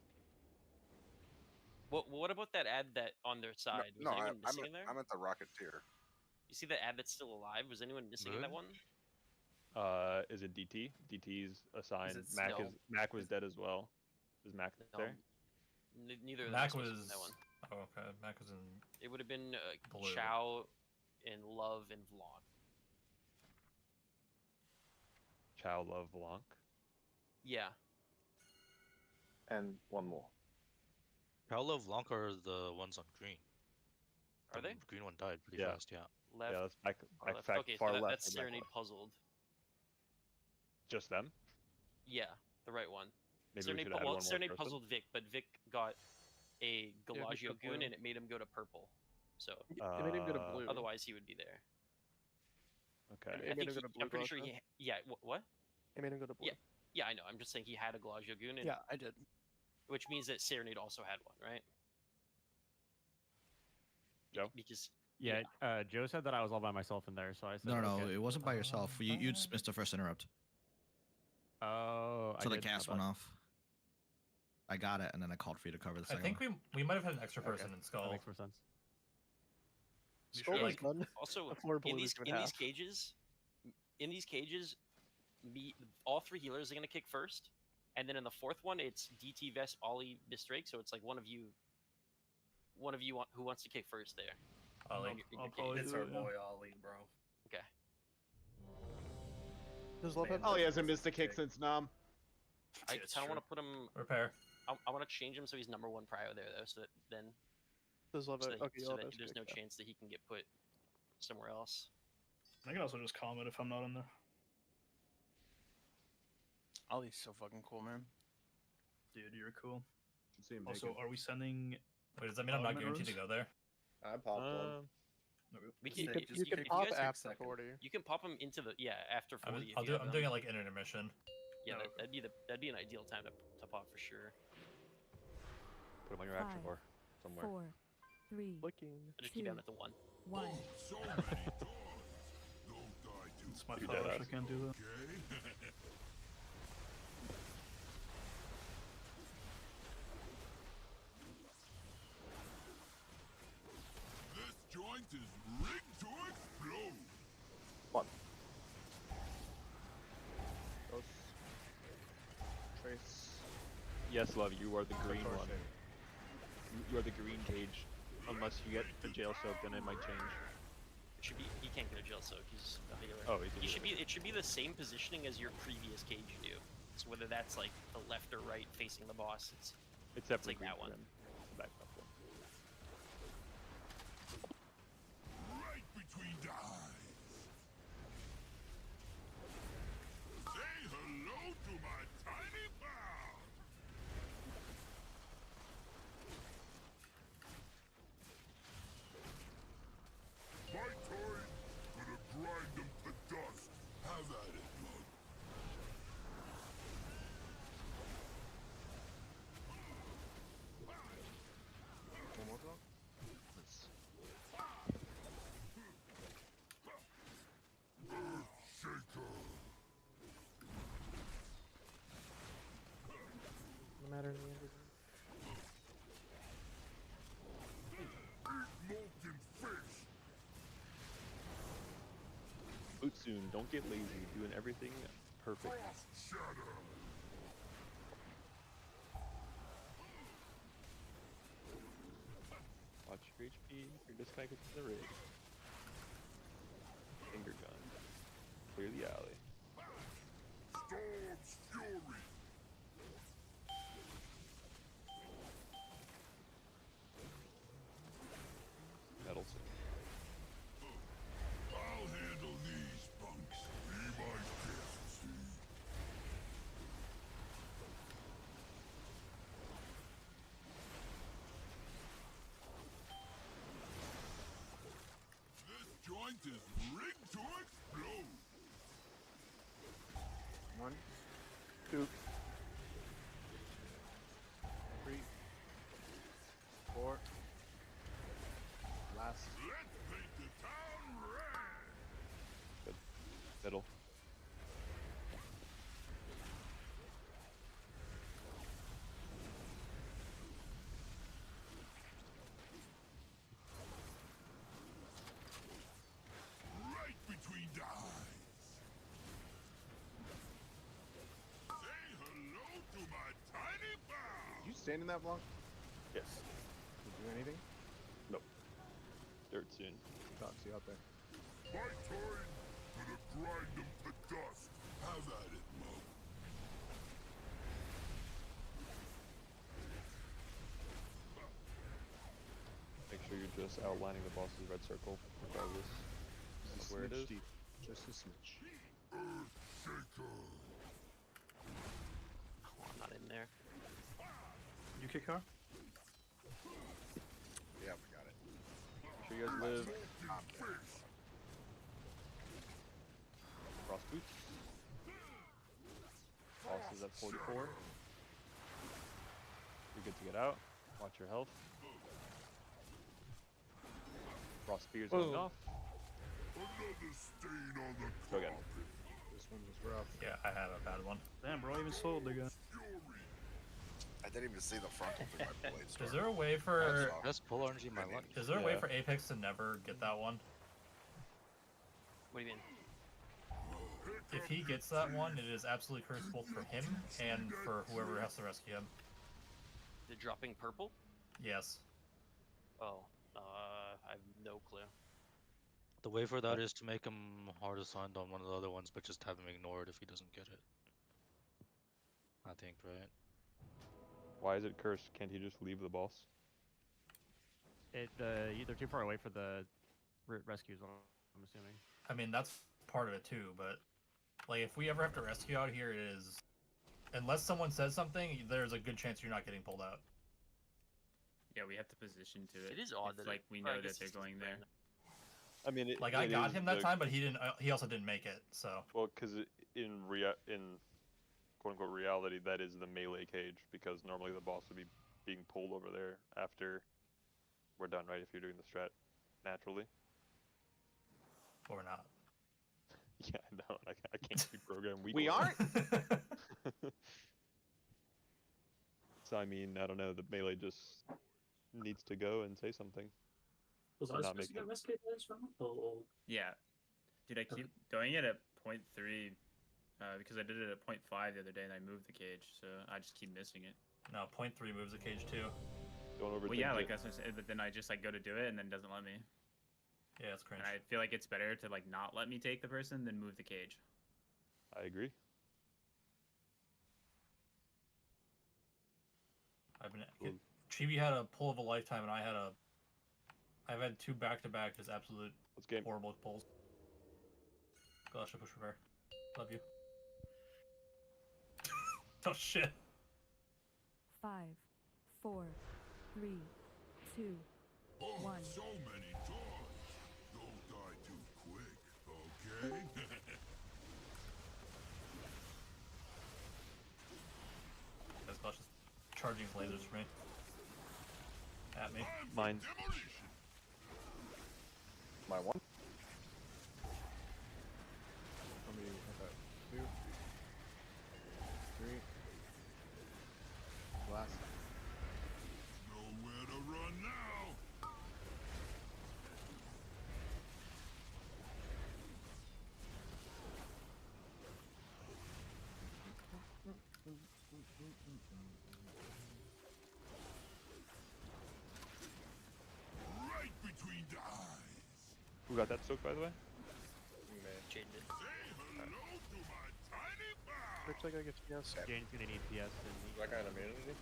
What about that ad that on their side? Was anyone missing in there? I'm at the Rocketeer. You see the ad that's still alive? Was anyone missing in that one? Is it DT? DT's assigned. it Mac still? Mac was dead as well. Is Mac No. there? Neither of them Mac was was. in that one. Oh, okay. Mac was in. It would have been Blue. Chow and Love and Vlog. Chow Love Blanc. Yeah. and one more. Paolo Blanc are the ones on green. Are The they? green one died pretty Yeah. fast, yeah. Left. Yeah, that's back or left. fact, Okay, far so left. that's and back Serenade left. Puzzled. Just them? Yeah, the right one. Maybe we Serenade, should add well, one more Serenade person. Puzzled Vic, but Vic got a Vic Galagio got Goon blue. and it made him go to purple. So It made him go to blue. otherwise he would be there. Okay. It I made think him go to blue. I'm pretty sure he. Yeah. What? It made him go to blue. Yeah, I know. I'm just saying he had a Galagio Goon, and, Yeah, I did. which means that Serenade also had one, right? Joe? Because Yeah, Joe said that I was all by myself in there, so I said No, okay. it wasn't by yourself. You just missed the first interrupt. Oh, So I the did, cast my went bad. off. I got it, and then I called for you to cover the I second think one. we might have had an extra person in That Skull. makes more sense. Skull Yeah, was like, done. also The floor blue in was these given half. cages, all three healers are gonna kick first, and then in the fourth one it's DT Vest, Ollie, Bistrake. So it's like one of you who wants to kick first there. Ollie. On your I'll cage. probably It's do our it, yeah. boy Ollie, bro. Okay. Does Love have Oh, he hasn't missed a kick since Nom. I It's kind of want true. to put him. Repair. I want to change him so he's number 1 prio there though, so that then Does love so it. that, Okay, so you'll that have there's no yeah. chance that he can get put somewhere else. I can also just comment if I'm not in there. Ollie's so fucking cool, man. Dude, you're cool. Should see him Also, naked. are we sending? Wait, does that mean I'm not augment guaranteed runes? to go there? I popped one. We You can, could- if you could if pop guys after can, 40. You can pop them into the after 40. If you have I'm them. doing it like in intermission. Yeah, that'd be an ideal time to pop for sure. Put him on your action 5, bar somewhere. 4, 3, Clicking. Just 2, keep him at the 1. 1. So many doors. Don't die too It's my You fault. deadass. I can't do that. okay? This joint is rigged to explode. What? Ghost. Trace. Yes, love, you are the green Torch one. You are the green cage. Unless you get a jail soak, then it might change. It should be. He can't get a jail soak. He's a healer. Oh, he's a He should healer. be. It should be the same positioning as your previous cage you do. So whether that's like the left or right facing the boss, It's definitely like green that for one. him. Back up one. Right between the eyes. Say hello to my tiny pal. My toy, gonna grind them to dust. Have at it, bud. One more drop? Shaker. No matter the end. Molten fish. Boot soon. Don't get lazy. Doing everything perfect. Frost shatter. Watch your HP. You're disconnected from the rig. Finger gun. Clear the alley. Storm's fury. Meddlesome. I'll handle these punks. Be my guest, see? This joint is rigged to explode. 1, 2, 3, 4. Last. Let's paint the town red. Good. Middle. Right between the eyes. Say hello to my tiny pal. Did you stand in that block? Yes. Did you do anything? Nope. Dirt soon. Can't see out there. My turn. Gonna grind them to dust. Have at it, Mug. Make sure you're just outlining the boss's red circle, regardless Just of where it smidge is. deep. Just a smidge. Earth shaker. Oh, I'm not in there. You kick her? Yeah, we got it. Make sure you guys live. Molten fish. Cross boots. Boss is at 44. You're good to get out. Watch your health. Frost spears going off. Another stain on the Go again. This one was rough. Yeah, I have a bad one. Damn, bro, I even sold the guy. fury. I didn't even see the frontal through my blade. Is there a way for That's pull RNG my luck. Is there a way Yeah. for Apex to never get that one? What do you mean? If he gets that one, it is absolutely cursed both for him and for whoever has to rescue him. The dropping purple? Yes. Oh, I have no clue. The way for that is to make him hard assigned on one of the other ones, but just have him ignored if he doesn't get it. I think, right? Why is it cursed? Can't he just leave the boss? They're too far away for the rescues. I'm assuming. I mean, that's part of it too, but like if we ever have to rescue out here, it is unless someone says something, there's a good chance you're not getting pulled out. Yeah, we have to position to it. It is odd it's that like we know that they're going there. I mean, Like I got him that time, but he didn't. He also didn't make it. So well, because in quote unquote reality, that is the melee cage, because normally the boss would be being pulled over there after we're done, right? If you're doing the strat naturally. or not. Yeah, no, I can't be programmed weak. We aren't. So I mean, I don't know. The melee just needs to go and say something. Was I Not supposed make to get it. rescued this round? Or... Yeah. Dude, I keep doing it at 0.3 because I did it at 0.5 the other day and I moved the cage, so I just keep missing it. No, 0.3 moves the cage too. Don't overthink Well, yeah, like it. that's what I'm saying, but then I just like go to do it and then it doesn't let me. Yeah, it's cringe. And I feel like it's better to like not let me take the person than move the cage. I agree. Chibi had a pull of a lifetime, and I've had two back to back just absolute horrible pulls. Gosh, I push repair. Love you. Oh shit. 5, 4, 3, 2, 1. So many toys. Don't die too quick, okay? That's Gosh is charging his lasers for me. At me. Mine. My one. How many? About 2, 3. Last. Nowhere to run now. Right between the eyes. Who got that soak, by the way? Chained it. Looks like I get PS. Jane's gonna need PS. Is that guy an immunity?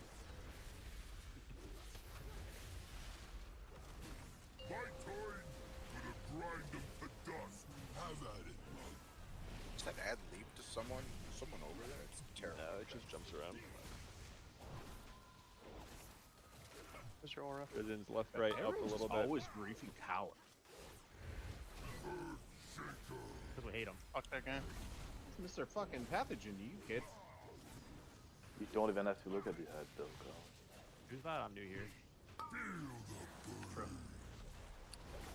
My turn. Gonna grind them to dust. Have at it. Does that add leap to someone? Someone over there? It's terrible. No, it just jumps around. Where's your aura? Resident's left, right, up a Everyone's little just bit. always griefing tower. Because we hate him. Fuck that guy. It's Mr. fucking Pathogen, you kids. You don't even have to look at the head though, Carl. Who's that? I'm new here.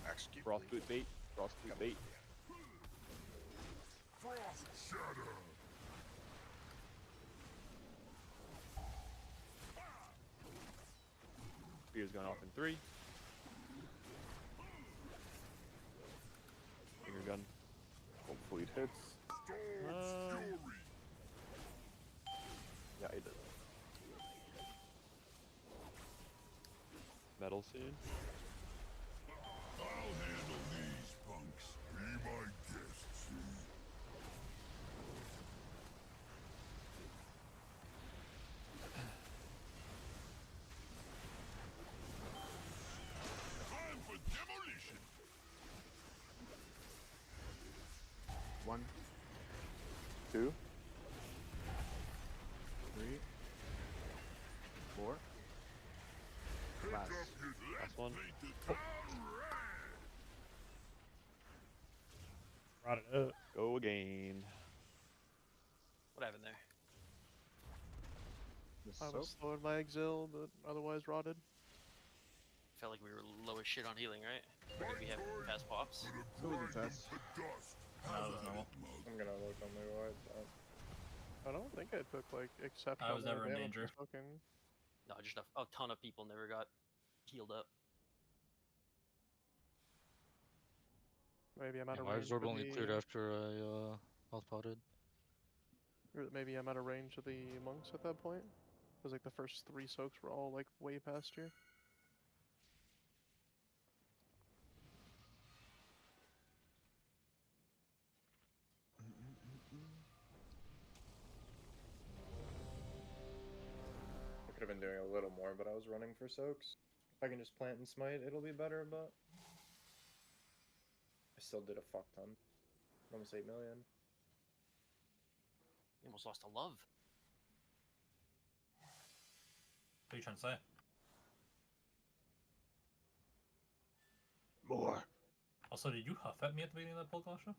Execute. Frostboot bait. Frostboot bait. Frost shatter. Spear's going off in 3. Finger gun. Hopefully it hits. Yeah, it did. Metal soon. I'll handle these punks. Be my guests. Time for demolition. 1, 2. 3, 4. Last. Last one. Brought it up. Go again. What happened there? I was slowed by Exil, but otherwise rotted. Felt like we were low as shit on healing, right? Or did we have fast pops? It was a test. No, it was normal. I'm gonna look on my right side. I don't think I took like exceptional I was never in damage danger. for fucking. No, just a ton of people never got healed up. Maybe I'm out Yeah, of my range. absorb of only the- cleared after I health potted. Or maybe I'm out of range of the monks at that point. Because like the first 3 soaks were all like way past here. It could have been doing a little more, but I was running for soaks. If I can just plant and smite, it'll be better, but I still did a fuck ton. Almost 8 million. You almost lost a love. What are you trying to say? More. Also, did you huff at me at the beginning of that poll, Galasha?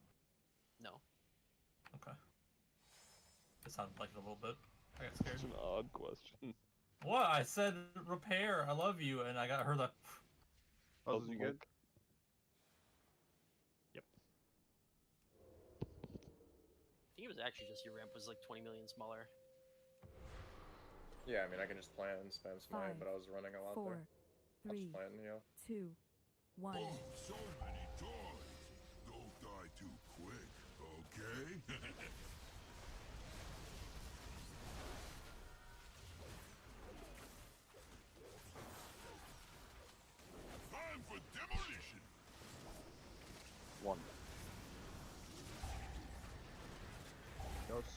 No. Okay. It sounded like it a little bit. I got scared. It's an odd question. What? I said repair. I love you, and I got her the. Oh, is you good? I think it was actually just your ramp was like 20 million smaller. Yeah, I mean, I can just plant and spam smite, but I was running a lot 4, there. I'll 3, just plant and heal. 2, 1. Oh, so many toys. Don't die too quick, okay? Time for demolition. 1. Dos.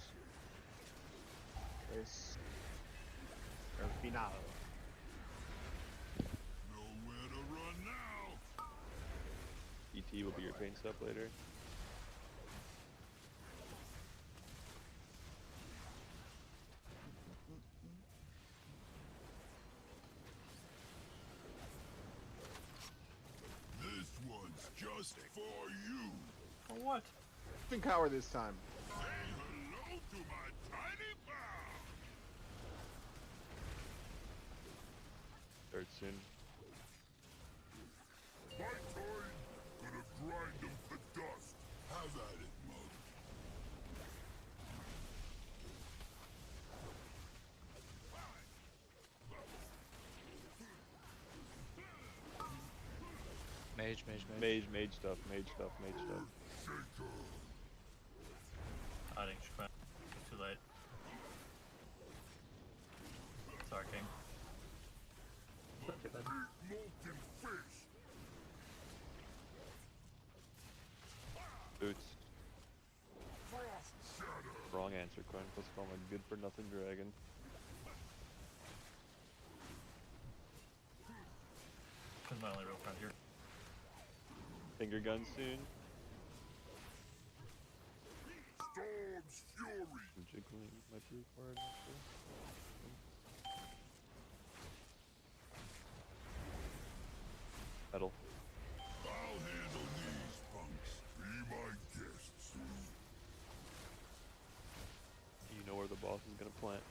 Tres. El final. Nowhere to run now. ET will be your paint step later. This one's just for you. For what? Think power this time. Say hello to my tiny pal. Dirt soon. My toy gonna grind them to dust. Have at it, Mug. Mage. Mage stuff. I think she went. It's too late. Sorry, King. Not too bad. Molten fish. Boots. Frost shatter. Wrong answer, Coin. Let's call him a good for nothing dragon. This is my only real friend here. Finger gun soon. Storm's fury. Jiggling might be required. Metal. I'll handle these punks. Be my guests. You know where the boss is gonna plant.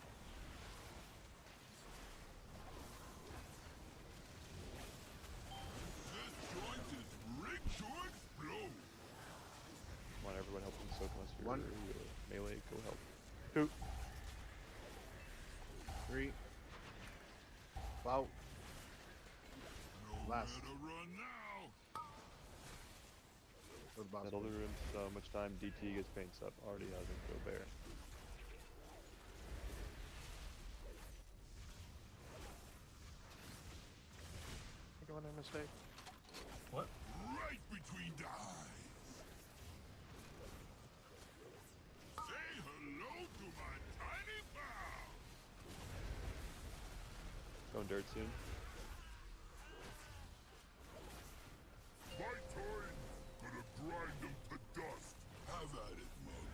This joint is rigged to explode. Come on, everyone help him soak unless you're 1. melee. Go help. 2. 3. Wow. Last. Nowhere to run now. Go to the boss. Metal the room so much time DT gets paints up. Already hasn't. Go bear. I think I made a mistake. What? Right between the eyes. Say hello to my tiny pal. Going dirt soon. My toy gonna grind them to dust. Have at it, Mug.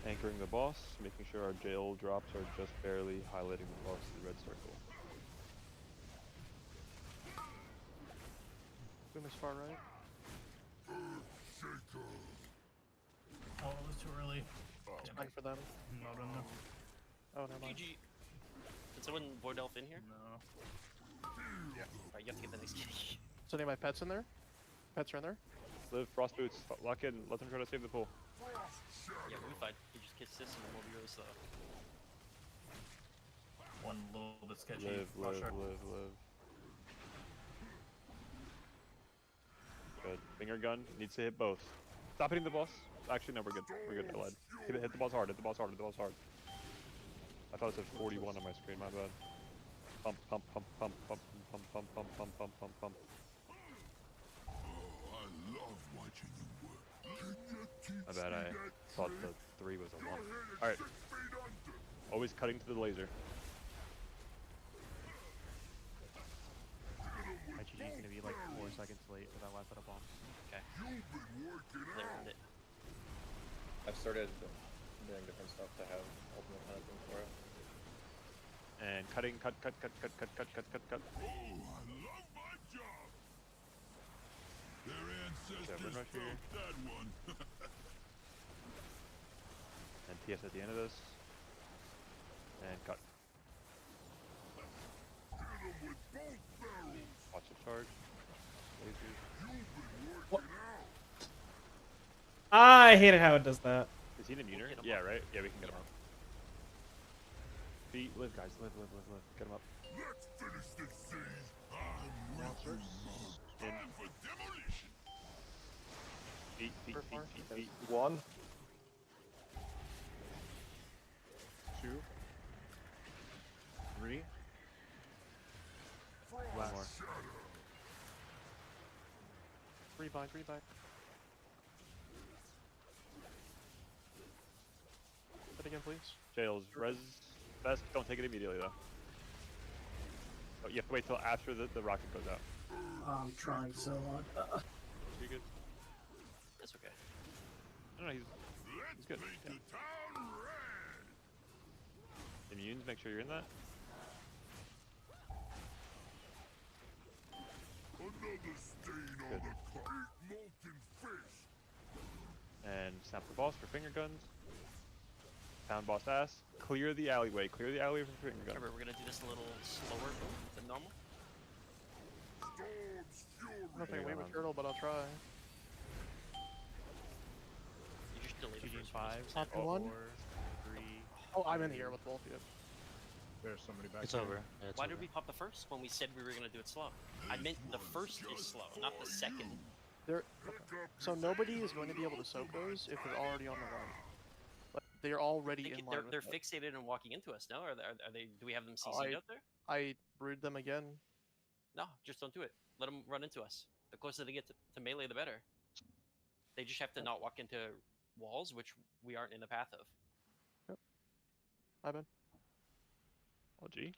Anchoring the boss, making sure our jail drops are just barely highlighting the boss in the red circle. Boom is far right. Shaker. Oh, it was too early. Damn Fine it. for them. Not in there. Oh, never mind. GG. Can someone Void Elf in here? No. Yeah. Alright, you have to get the next kitty. So any of my pets in there? Pets are in there? Live, frost boots, lock in, let them try to save the pool. Yeah, we'll be fine. You just kiss this and then we'll be really slow. One little bit sketchy. Live. Rusher. Good. Finger gun needs to hit both. Stop hitting the boss. Actually, no, we're good. We're good. I lied. Hit the boss hard. Hit the boss hard. I thought it said 41 on my screen. My bad. Pump. Oh, I love watching you work. My bad. I thought the 3 was a 1. All right. Always cutting to the laser. is gonna be like 4 seconds late for that last set of bombs. Okay. Cleared it. I've started doing different stuff to have ultimate kind of thing for it. And cutting, cut. Oh, I love my job. Their ancestors rush here. built that one. And TS at the end of this. And cut. Hit 'em with both barrels. Watch it charge. Lasers. You've been working out. I hated how it does that. Is he an immuner? Yeah, right? Yeah, we can get him up. Live, guys. Live. Get him up. Let's finish this siege. I'm with you, Mug. Time for demolition. Feet. 1. 2. 3. One more. Rebind. Hit again, please. Jails, res best. Don't take it immediately though. Oh, you have to wait till after the rocket goes out. I'm trying so hard. You good? That's okay. No, he's good. Make the town red. Immunes, make sure you're in that. Another stain on the carpet. Molten fish. And snap the boss for finger guns. Pound boss ass. Clear the alleyway. Clear the alleyway for finger guns. Remember, we're gonna do this a little slower than normal. Storm's fury. Nothing way with turtle, but I'll try. You just delete the first 5, Pop 4, one. 3. Oh, I'm in here with both of you. There's somebody back It's there. over. Yeah, it's Why over. did we pop the first when we said we were gonna do it slow? I meant the first is slow, not the second. So nobody is going to be able to soak those if they're already on the run. Like, they're already in line. They're with it. fixated and walking into us. No, are they? Do we have them CC'd out there? I brewed them again. No, just don't do it. Let them run into us. The closer they get to melee, the better. They just have to not walk into walls, which we aren't in the path of. Yep. I've been. Oh, gee.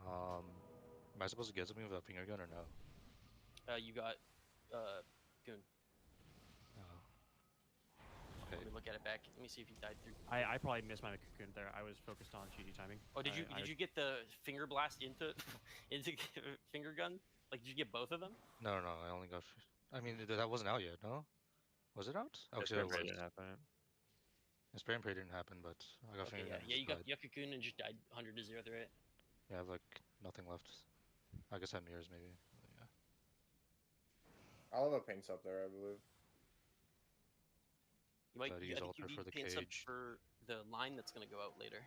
Am I supposed to get something with a finger gun or no? You got Goon. Oh. Let me look at it back. Let me see if you died through. I probably missed my cocoon there. I was focused on GG timing. Oh, did you get the finger blast into into finger gun? Like, did you get both of them? No, I only got. I mean, that wasn't out yet, no? Was it out? Oh, Spray it and pray was. didn't happen. The spray and pray didn't happen, but I got Okay, finger gun. yeah, you got died. cocoon and just died 100 to 0 through it. Yeah, I have like nothing left. I guess I have mirrors maybe. But yeah. I'll have a paints up there, I believe. You might Try to you use gotta altar QB for the paints up cage. for the line that's gonna go out later.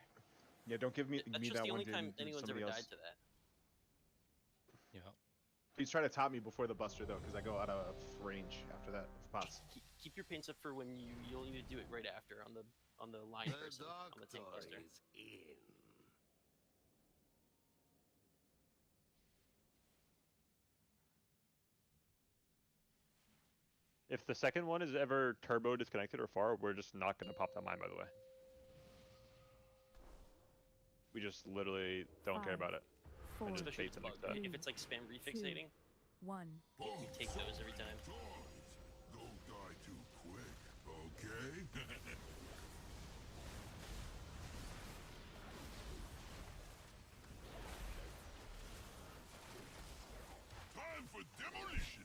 Yeah, don't give me That's just that the one. only time dude, anyone's ever somebody died else. to that. Yeah. Please try to top me before the buster though, because I go out of range after that. If pots. Keep your paints up for when you'll need to do it right after on the line person on the tank buster. If the second one is ever turbo disconnected or far, we're just not going to pop that mine, by the way. We just literally don't care about it. And just Especially bait them like that. if it's like spam refixating, 1. we take those every time. Don't die too quick, okay? Time for demolition.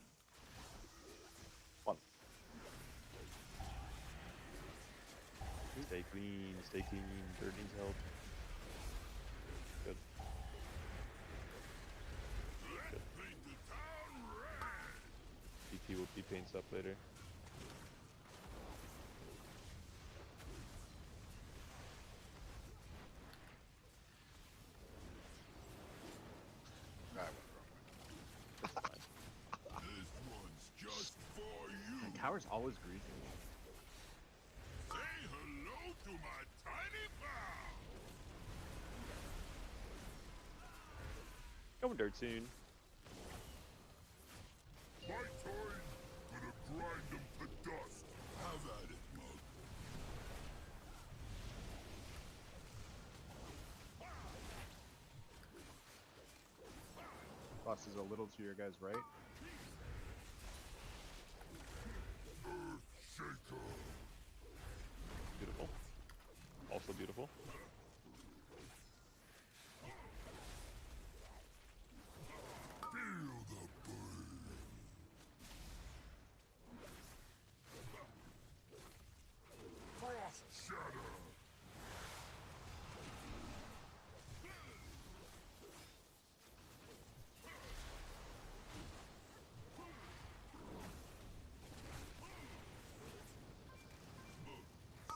Stay clean, stay clean. Dirt needs help. Good. Good. PT will be paints up later. This one's just for you. The tower's always greasy. Say hello to my tiny pal. Going dirt soon. My turn. Gonna grind them to dust. Have at it, Mug. boss is a little to your guys' right. Beautiful. Also beautiful.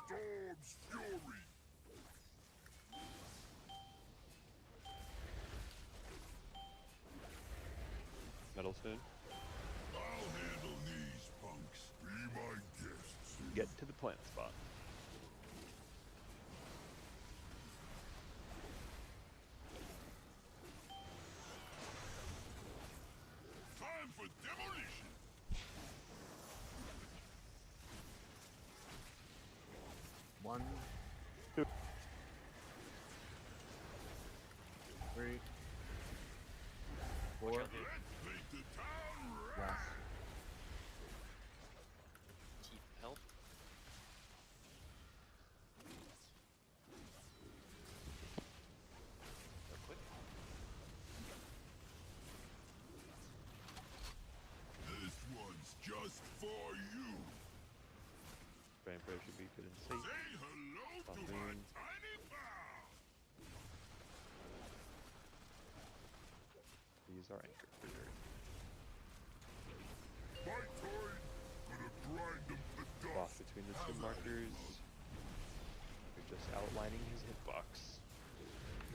Storm's fury. Metal soon. I'll handle these punks. Be my guests. Get to the plant spot. Time for demolition. One, two, 3, 4. Let's make the town red. Last. Keep help. Real quick. This one's just for you. Vampire should be good and safe. Say hello to my Moon. tiny pal. These are anchored for dirt. My turn. Gonna grind them to Boss dust. between the two markers. We're just outlining his hitbox.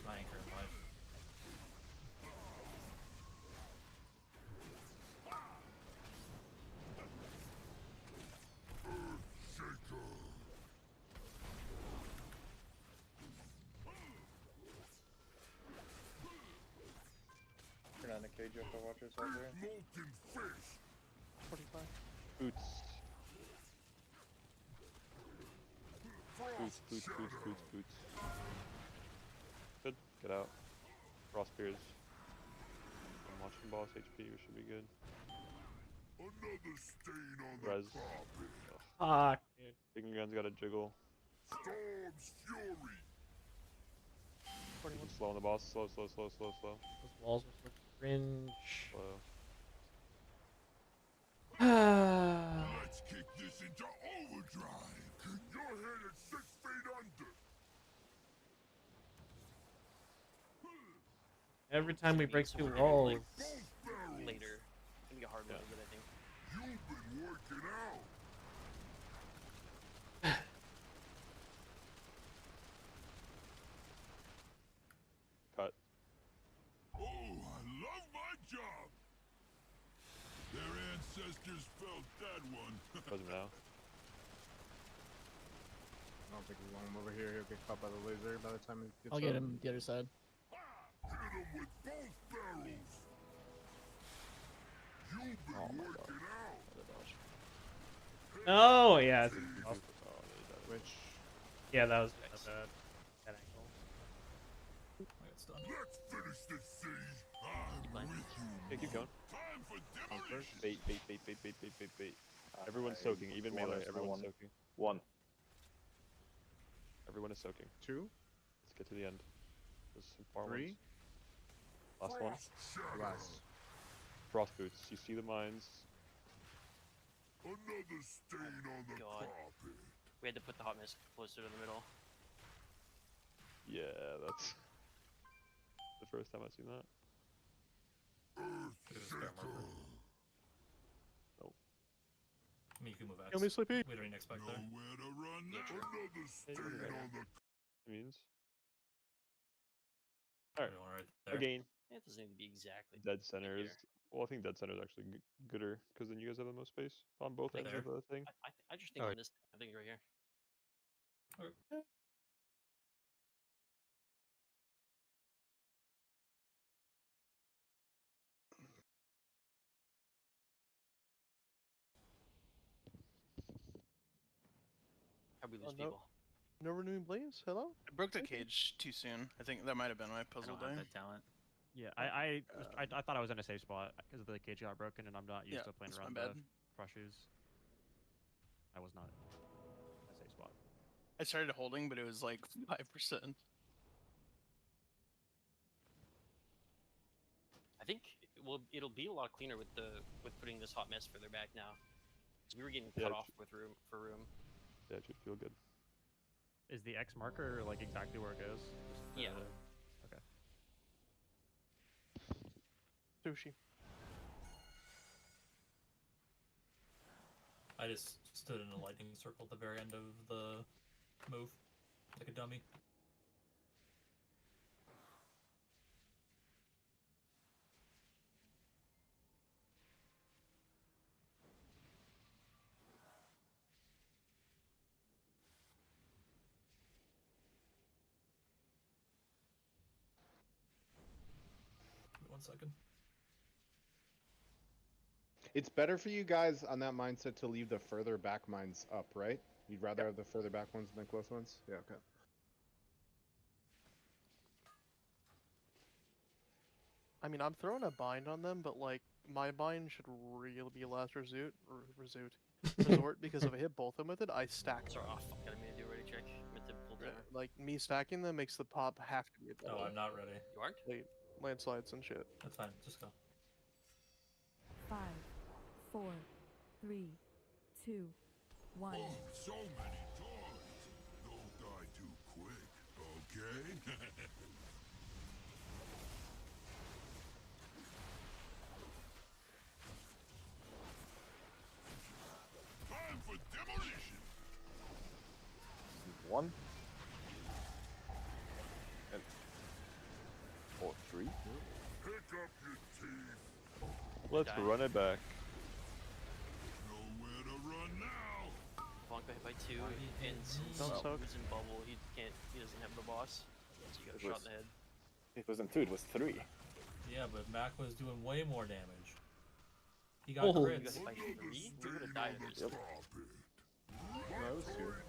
My anchor in life. Shaker. Turn on the cage up to watchers out there. Molten fish. 45. Boots. Boots, boots, boots, boots, boots. Good. Get out. Frost spears. I'm watching boss HP, we should be good. Another stain on the Res. carpet. Fuck, dude. Big gun's gotta jiggle. Storm's fury. Slow on the boss. Slow, slow, slow, slow, slow. Those walls are so cringe. Slow. Let's kick this into overdrive. You're headed 6 feet under. Every time we break through Both walls. barrels. Later. It's gonna be a hard one, but I think. You've been working out. Cut. Oh, I love my job. Their ancestors felt that one. Doesn't now. I don't think we want him over here. He'll get caught by the laser by the time he gets I'll get up. him the other side. Hit him with both barrels. You've been working out. Oh, yeah. It's off. Which? Yeah, that was bad. That angle. Let's finish this siege. I'm with you. Okay, keep going. Time for demolition. Bait, bait, bait, bait, bait, bait, bait, bait. Everyone's soaking, even one melee, is everyone's one. soaking. 1. Everyone is soaking. 2, Let's get to the end. There's some far 3, ones. Last one. last. Frost boots. You see the mines. Another stain on the God. carpet. We had to put the hot mist closer to the middle. Yeah, that's the first time I've seen that. Nope. I mean, you can move X. Kill me, Sleepy. We don't need X back there. Nowhere to run now. Another stain on the Means. Alright. Right there. Again. It doesn't need to be exactly. Dead center is. Well, I think dead center is actually gooder because then you guys have the most space on both ends There. of the thing. I just think Alright. on this. I think right here. How we lose no. people. No renewing blaze? Hello? I broke the cage too soon. I think that might have been my I puzzle don't have day. that talent. Yeah, I thought I was in a safe spot because the cage got broken, and I'm not used Yeah, to playing that's around my bad. the crushes. I was not in a safe spot. I started holding, but it was like 5%. I think it'll be a lot cleaner with putting this hot mess further back now. 'Cause we were getting cut off with room. Yeah, it should feel good. Is the X marker like exactly where it goes? Just, Yeah. Okay. Sushi. I just stood in a lightning circle at the very end of the move, like a dummy. Give me 1 second. It's better for you guys on that mindset to leave the further back mines up, right? You'd rather have the further back ones than the close ones? Yeah, okay. I mean, I'm throwing a bind on them, but like my bind should really be last resort because if I hit both of them with it, I stack. Sorry, oh fuck! I meant to do a ready check. I meant to pull down. Like me stacking them makes the pop have to be a double. No, I'm not ready. You aren't? Like landslides and shit. That's fine. Just go. 5, 4, 3, 2, 1. Oh, so many toys. Don't die too quick, okay? Time for demolition. One. And... Or 3. Pick up your teeth. Let's run it back. Nowhere to run now. Bonk got hit by 2, and since he's in bubble, he doesn't have the boss, so you got a shot in the head. It wasn't 2, it was 3. Yeah, but Mac was doing way more damage. He got You got crits. hit by 3? We would have died instantly.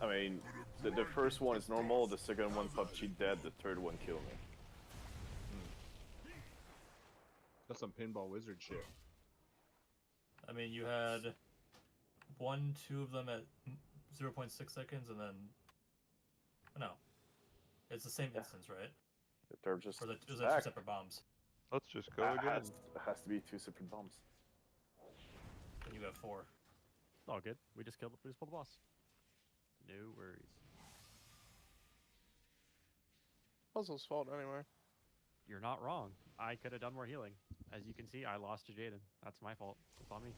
I mean, the first one is normal, the second one PUBG dead, the third one killed me. That's some pinball wizard shit. I mean, you had 1, 2 of them at 0.6 seconds, and then no, it's the same instance, right? They're just or those are 2 stacked. separate bombs. Let's just go It again. has to be 2 separate bombs. And you got 4. It's all good. We just pulled the boss. No worries. Puzzle's fault anyway. You're not wrong. I could have done more healing. As you can see, I lost to Jaden. That's my fault. It's on me.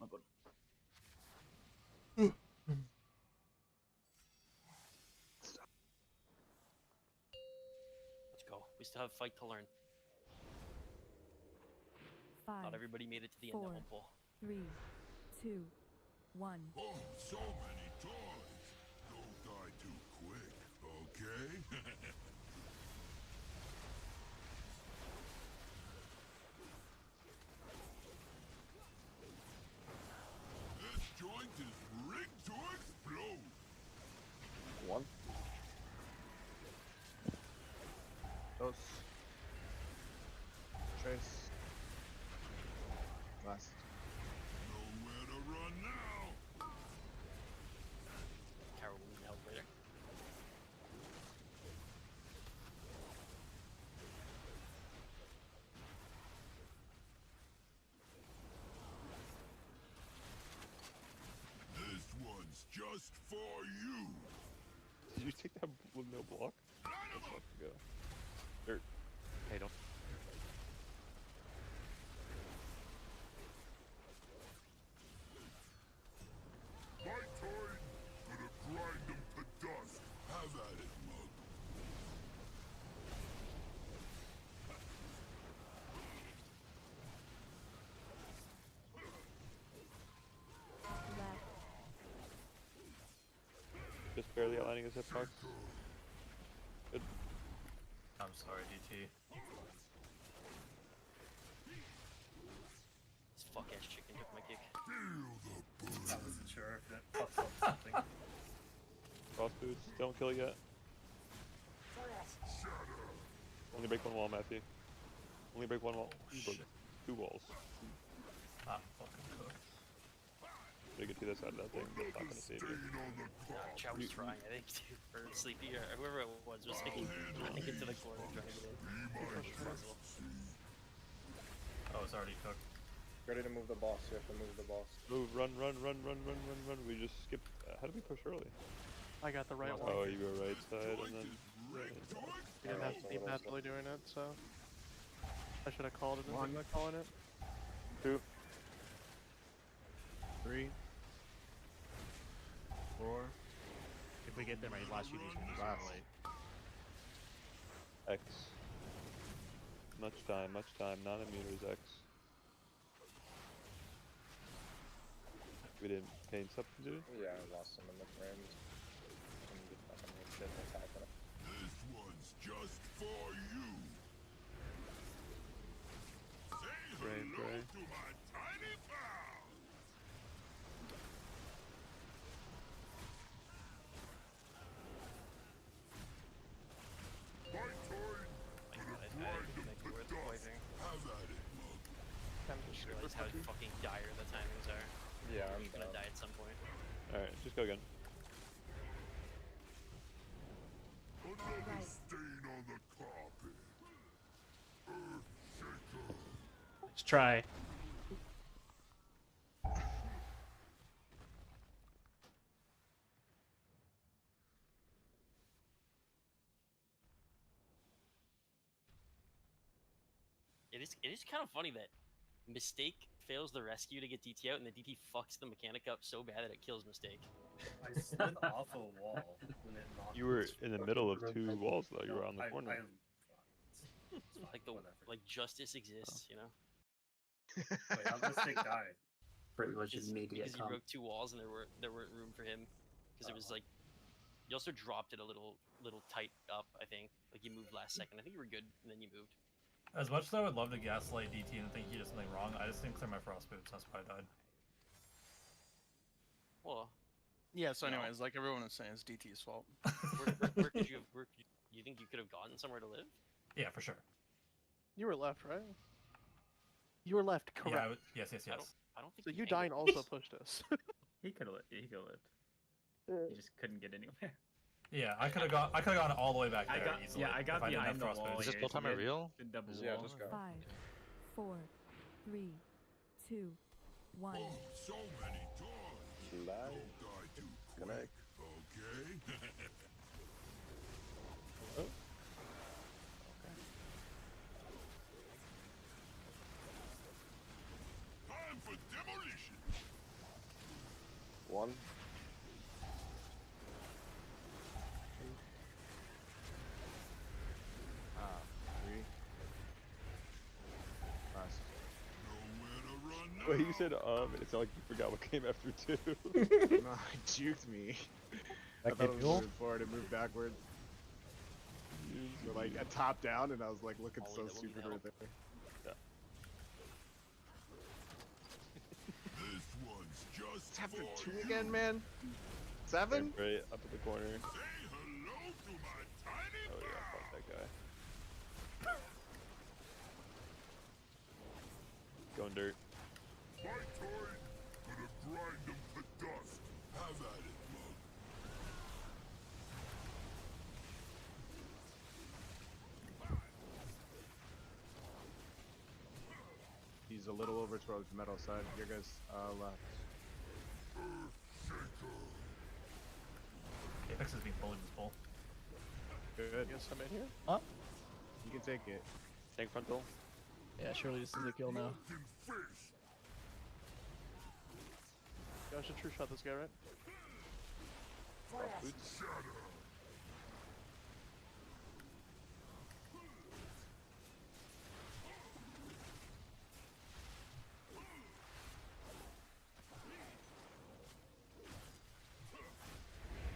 My bad. Let's go. We still have a fight to learn. 5, Not everybody made it to the 4, end of one pull. 3, 2, 1. Oh, so many toys. Don't die too quick, okay? This joint is rigged to explode. 1. Dos. Trace. Last. Nowhere to run now. Carol will need help later. This one's just for you. Did you take that with no block? Let's fucking go. Dirt. Hey, don't. My toy, gonna grind them to dust. Have at it, Mug. Just barely aligning his hip marks. I'm sorry, DT. This fuck ass chicken took my kick. I wasn't sure if it pops up something. Cross boots, don't kill yet. Only break one wall, Matthew. Only break one wall. You broke 2 walls. I'm fucking cooked. Gotta get to the side of that thing. That's not gonna save you. Chow was trying, I think, too, or Sleepy, or whoever it was like, trying to get to the corner, trying to get in. Oh, it's already cooked. Ready to move the boss. You have to move the boss. Move, run. We just skipped. How did we push early? I got the right one. Oh, you go right side and then. You didn't have to be naturally doing it, so I should have called it instead of calling it. 2, 3, 4. If we get them right last few days, we're just Last. late. X. Much time. Non-immuners X. We didn't paint something, did we? Yeah, I lost some in the frames. Couldn't get fucking weird shit that's happening. This one's just for you. Say Pray. to my tiny pal. My turn. Have at it, Mug. I just realized how fucking dire the timings are. Yeah, I'm He's gonna die at some point. Alright, just go again. Another stain on the carpet. Earthshaker. Let's try. It is kind of funny that Mistake fails the rescue to get DT out, and the DT fucks the mechanic up so bad that it kills Mistake. I slid off a wall when it knocked. You were in the middle of 2 walls though. You were on the corner. Like justice exists, you know? Wait, how did Mistake die? Pretty much immediate. Because you broke 2 walls and there weren't room for him. Because it was like you also dropped it a little tight up. I think like you moved last second. I think you were good, and then you moved. As much as I would love to gaslight DT and think he did something wrong, I just didn't clear my frost boots. That's why I died. Well, Yeah, so anyways, like everyone was saying, it's DT's fault. where could you have? You think you could have gotten somewhere to live? Yeah, for sure. You were left, right? You were left, correct. Yeah, yes. I don't think So you dying also pushed us. He could have lived. He just couldn't get anywhere. Yeah, I could have gone all the way back there easily. Yeah, I got if behind the didn't have wall. Is this full time real? Double Yeah, wall. just go. 5, 4, 3, 2, 1. So many doors. Slide. Don't die too quick. Connect. Okay. Time for demolition. 1. 3. Last. Wait, you said and it sounded like you forgot what came after 2. No, it juked me. I That thought it get was fuel? moving forward and moved backwards. So like a top down, and I was like looking so stupid right there. This one's just It's after for 2 you. again, man. 7? Right up at the corner. Say hello to my tiny Oh yeah, fuck that guy. Going dirt. My turn. Gonna grind them to dust. Have at it, Mug. He's a little over towards the metal side. Your guys left. Apex is being bullied this bowl. Good. Guess I'm in here. Huh? You can take it. Tank frontal. Yeah, surely this is a kill now. Yeah, I should true shot this guy, right? Boots.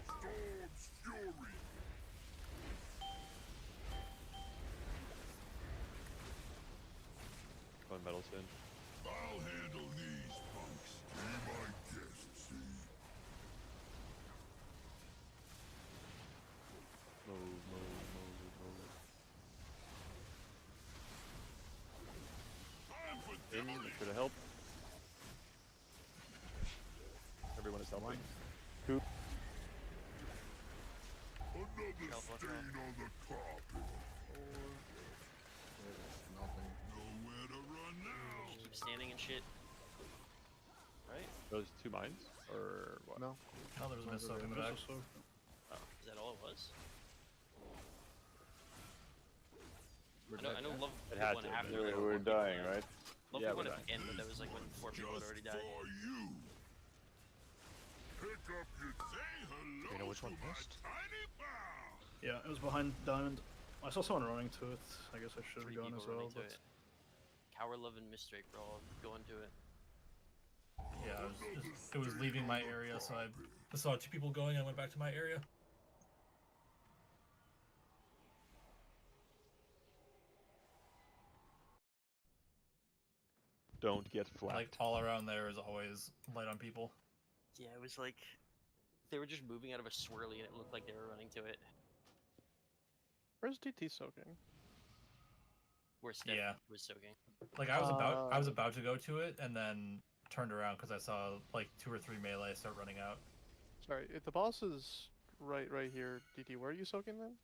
Storm's fury. soon. I'll handle these punks. Be my guest, see? Move, move, move, move. In, for the help. Everyone is helping. 2. Another stain on the carpet. Nothing. Nowhere to run now. Keep standing and shit. Right? Those 2 mines? Or what? No. Oh, there was a miss soak in the back. Oh, is that all it was? We're I know dead. Love It had went to. after We it. were dying, right? Love Yeah, went we're at the end, but that was like when 4 people had already died. For you. Pick up your say hello. You know which one to my missed? tiny bow. Yeah, it was behind Diamond. I saw someone running to it. I guess I should 3 have gone people as well, running to but it. Cower, Love, and Mistrake were all going to it. Yeah, it was leaving my area, so I saw 2 people going. I went back to my area. Don't get flapped. Like all around there is always light on people. Yeah, it was like they were just moving out of a swirly, and it looked like they were running to it. Where's DT soaking? Where Steph Yeah. was soaking. Like I was about to go to it, and then turned around because I saw like 2 or 3 melee start running out. Sorry, if the boss is right here, DT, where are you soaking then?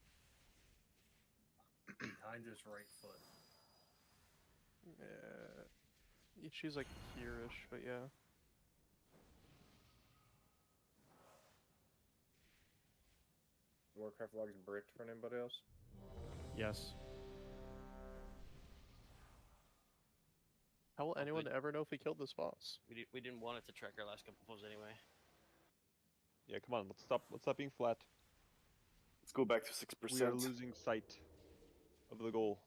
Behind his right foot. Yeah, she's like here-ish, but yeah. Warcraft logs bricked for anybody else? Yes. How will anyone ever know if we killed this boss? We didn't want it to track our last couple pulls anyway. Yeah, come on, let's stop being flat. Let's go back to 6%. We are losing sight of the goal.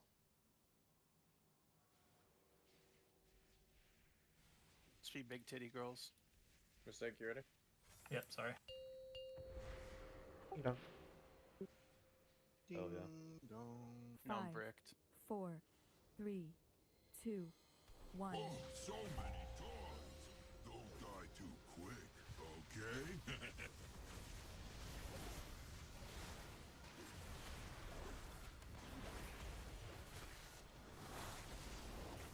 Let's be big titty girls. Mistake, you ready? Yep, sorry. Yeah. Hell yeah. No, I'm 5, bricked. 4, 3, 2, 1. Oh, so many toys. Don't die too quick, okay?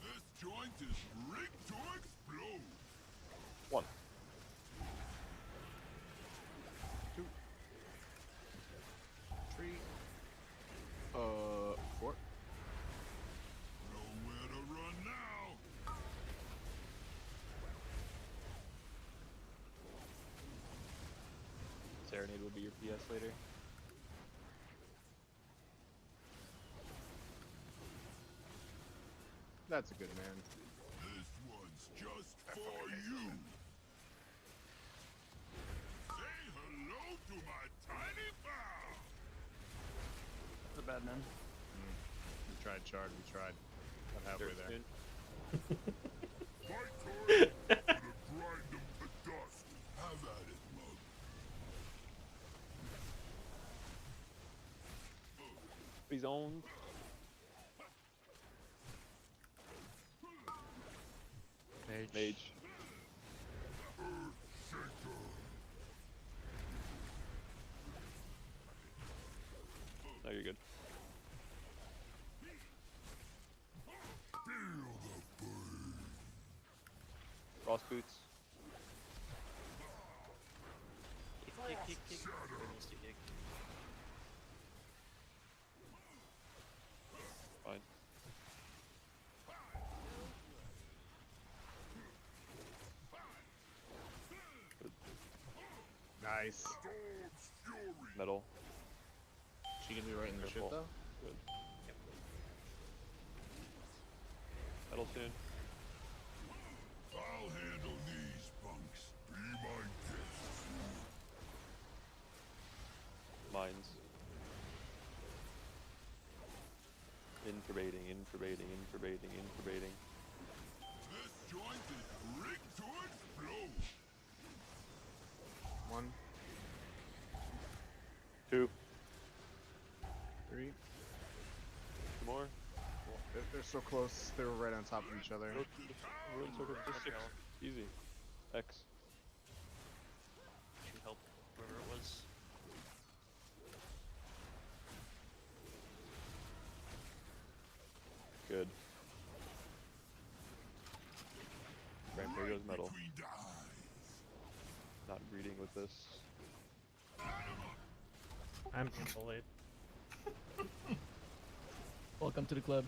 This joint is rigged to explode. 1. 3. 4. Nowhere to run now. Serenade will be your PS later. That's a good man. This one's just for you. Say hello to my tiny bow. the bad man. We tried, Chard. We tried. Got halfway Dirt there. spoon. Fight toys. Gonna grind them to dust. Have at it, Mug. His own. Mage. No, you're good. Frost boots. Kick. Missed a kick. Fine. Good. Nice. Metal. She gonna be right in the ship Careful. though? Good. Metal soon. I'll handle these punks. Be my guest. Mines. Incubating. This joint is rigged to explode. 1. 2. 3. 2 more. They're so close. They were right on top of each other. We're in circle. Just 6. Easy. X. Should help whoever it was. Good. Rampage goes metal. Not breeding with this. I'm bullied. Welcome to the club.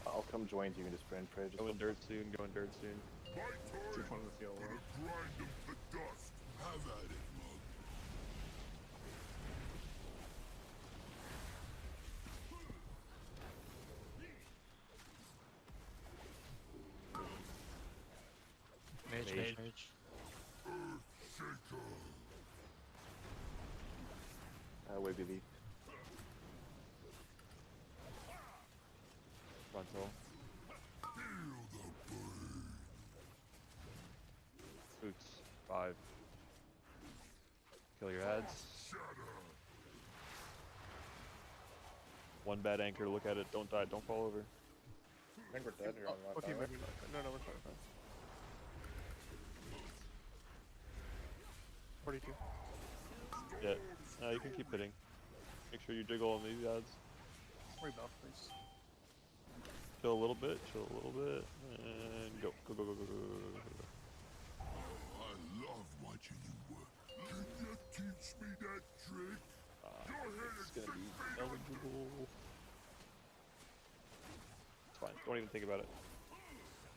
I'll come join you in this Rampage. Going dirt soon. Going dirt soon. Too fun to feel. Right? Grind them to dust. Have at it, Mug. Mage. We believe. Frontal. Boots. 5. Kill your heads. One bad anchor. Look at it. Don't die. Don't fall over. I think we're dead here on that. Okay, right? maybe not. No, we're fine. 42. Yeah. No, you can keep hitting. Make sure you jiggle on these odds. Rebuff, please. Chill a little bit. And go. Go. I love watching you work. Can you teach me that trick? Go ahead It's and gonna be fix me up. eligible. It's fine. Don't even think about it.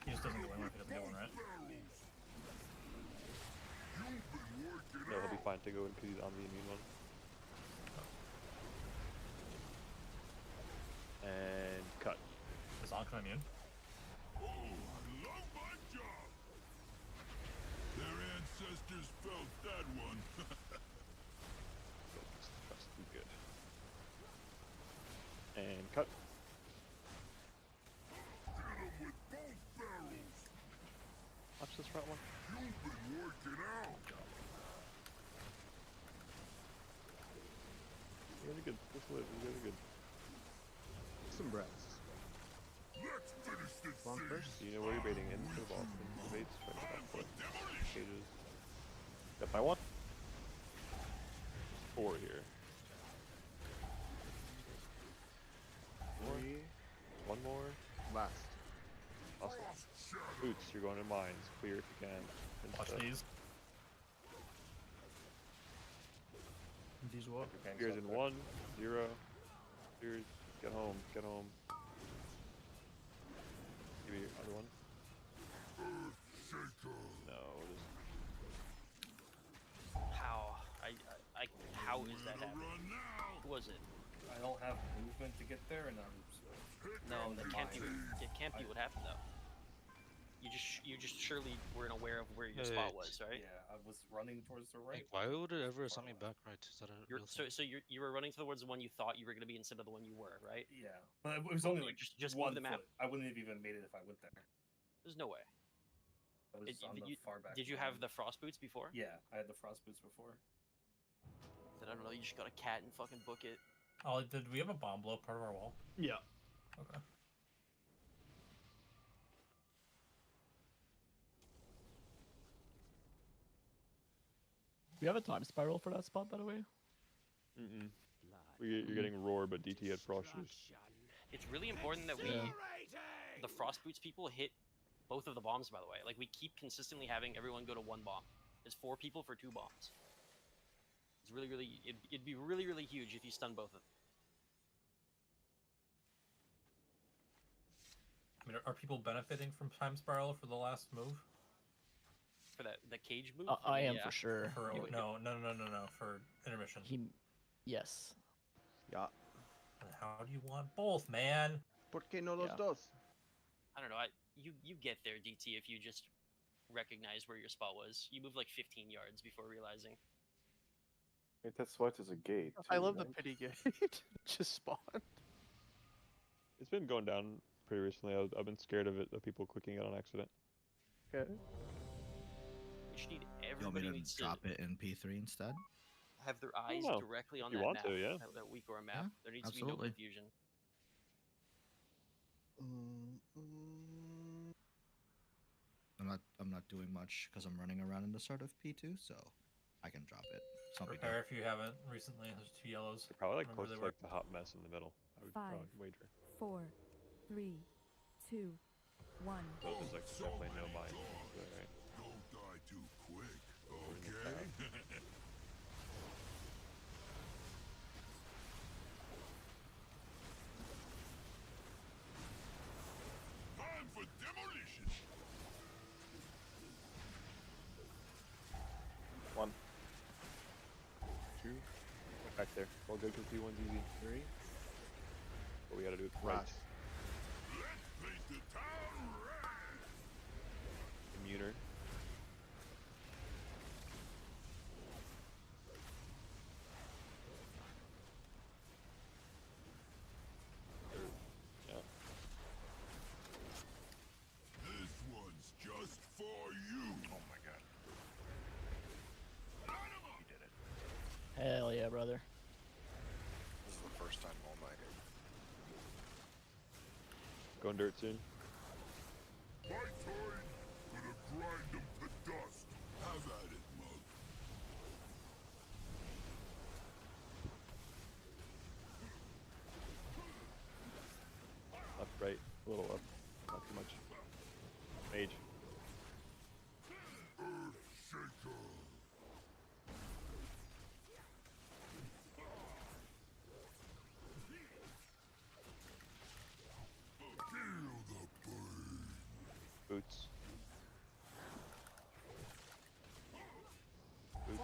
He just doesn't go in if he doesn't go in, right? No, he'll be fine to go in because he's on the immune one. And cut. Is Anka immune? Oh, I love my job. Their ancestors felt that one. That's too good. And cut. Hit 'em with both barrels. Watch this front one. You've been working out. Really good. Just live. Really good. Some breaths. Let's finish this Long thing. first. Do you know where you're baiting? Into the ball. Into the baits. Try to stop foot. Cages. Got my one. 4 here. 3. 1 more. Last. Awesome. Boots, you're going in mines. Clear if you can. Watch these. These what? Spears in 1, 0. Spears. Get home. Give me your other one. No, How is that happening? Who was it? I don't have movement to get there, and I'm. No, that can't be. It can't be what happened though. You just surely weren't aware of where your spot was, right? Yeah, I was running towards the right. Why would it ever assign me back right? Is that a real thing? So you were running towards the one you thought you were going to be instead of the one you were, right? Yeah, but it was only like just one move the map. foot. I wouldn't have even made it if I went there. There's no way. I was on the far back. Did you have the frost boots before? Yeah, I had the frost boots before. Then I don't know. You just got a cat and fucking book it. Oh, did we have a bomb blow part of our wall? Yeah. Okay. We have a time spiral for that spot, by the way. Mm-mm. You're getting roar, but DT had frost shoes. It's really important that the frost boots people hit both of the bombs. By the way, like we keep consistently having everyone go to 1 bomb. There's 4 people for 2 bombs. It's really it'd be really huge if you stun both of them. I mean, are people benefiting from time spiral for the last move? For the cage move? I am for sure. No. For intermission. Yes. Yeah. How do you want both, man? ¿Por qué no los dos? I don't know. You get there, DT, if you just recognize where your spot was. You move like 15 yards before realizing. Wait, that's why there's a gate. I too, love the right? pity gate. Just spawned. It's been going down pretty recently. I've been scared of it, of people clicking it on accident. Okay. You should need You want everybody me needs to drop it in P3 instead? have their eyes know. directly on If you that want map. to, yeah. That weak or map. Yeah, There needs to be absolutely. no confusion. I'm not doing much because I'm running around in the start of P2, so I can drop it. It's not big deal. Repair if you haven't recently. There's 2 yellows. They're probably like Remember close they to were. like the hot mess in the middle. I would 5, probably wager. 4, 3, 2, 1. So there's like definitely no mine. Right? Don't die too quick, okay? Time for demolition. 1, 2, back there. All good because P1's easy. 3. But we gotta do it right. Let's paint the town red. Immuner. Yeah. This one's just for you. Oh my god. You did it. Hell yeah, brother. This is the first time all night. Going dirt soon. My turn. Gonna grind them to dust. Have at it, Mug. Left, right, a little up. Not too much. Mage. Earth Shaker. Feel the burn. Boots. Boots.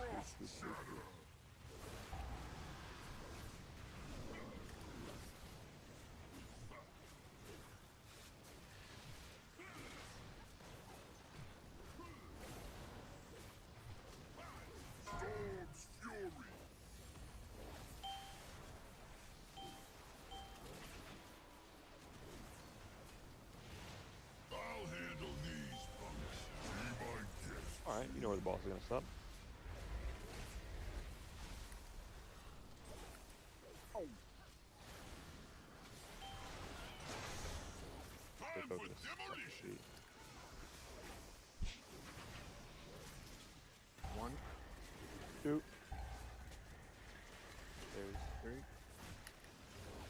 Storm's fury. I'll handle these punks. Be my guest. Alright, you know where the boss is gonna stop. Stay Time for focused. demolition. 1, 2. There's 3.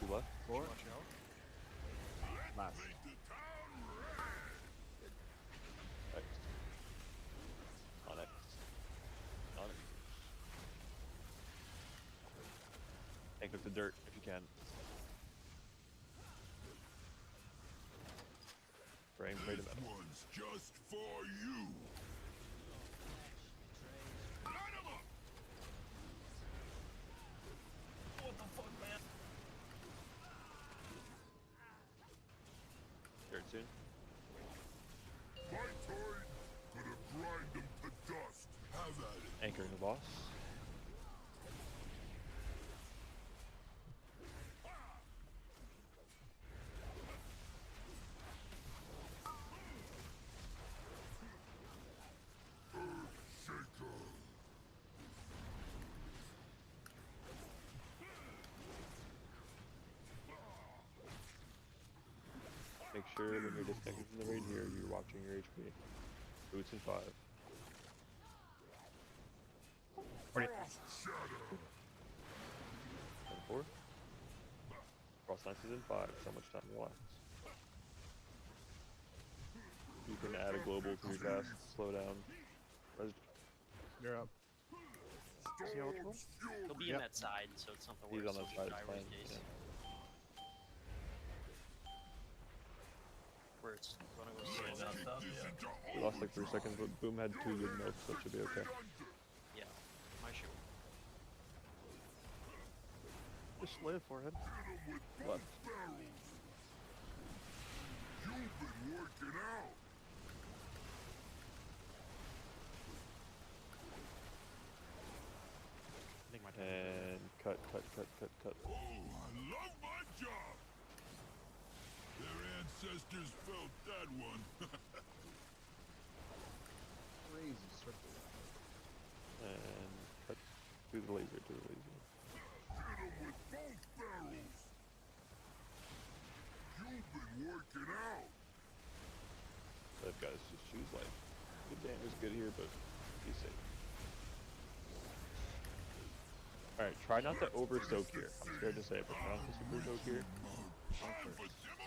2 left. 4. Let's Last. paint the town red. Next. On it. On it. Take up the dirt if you can. Frame, pray to This metal. one's just for you. Line 'em up. What the fuck, man? Dirt soon. My turn. Gonna grind them to dust. Have at it. Anchoring the boss. Earth Shaker. Make sure when you're disconnected from the raid here, you're watching your HP. Boots in 5. Shadow. And 4. Cross lines is in 5. So much time to relax. You can add a global to your cast, slow down. You're up. Storm's fury. He'll be in that side, so it's something He's worse. on that so side, die it's worst fine. case. Yeah. Where it's gonna go Yeah, slow. that's up, yeah. We lost like 3 seconds, but Boom had 2 good milks, so it should be okay. Yeah, my shoe. Just live for it. Left. You've been working out. I think my turn. And cut. Oh, I love my job. Their ancestors felt that one. Crazy circle. And cut to the laser, Hit 'em with both barrels. You've been working damage is good here, but be safe. Alright, try not to over soak here. I'm scared to say it, but try not to super soak here.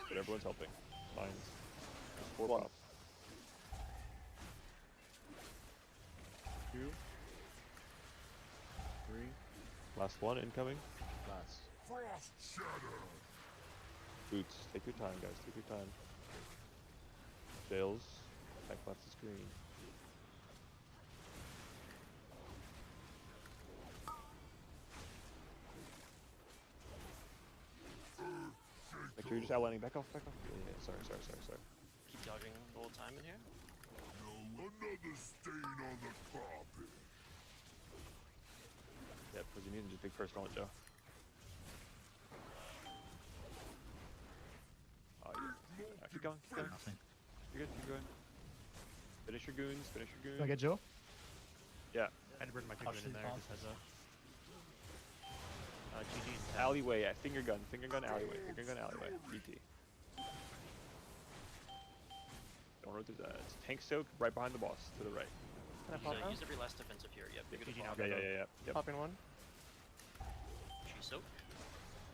But everyone's helping. Mines. 4 pops. 2. 3. Last one incoming. Last. Frost shatter. Boots. Take your time, guys. Take your time. Jails. Attack left the screen. Make sure you're just outlining. Back off, back off. Yeah, sorry. Keep dodging the whole time in here. No, another stain on the carpet. Yep, because you need to just big first roll it, Joe. Oh, yeah. Keep going, keep going. Nothing. You're good, keep going. Finish your goons, finish your goons. Do I get Joe? Yeah. I had to bring my Pathogen in there, just heads up. GG. Alleyway, finger gun alleyway, BT. Don't rotate that. It's tank soak right behind the boss, to the right. Can I pop out? Use every last defensive here. Yep, you're good to Yeah, pop. yeah. Yep. Popping 1. She soak.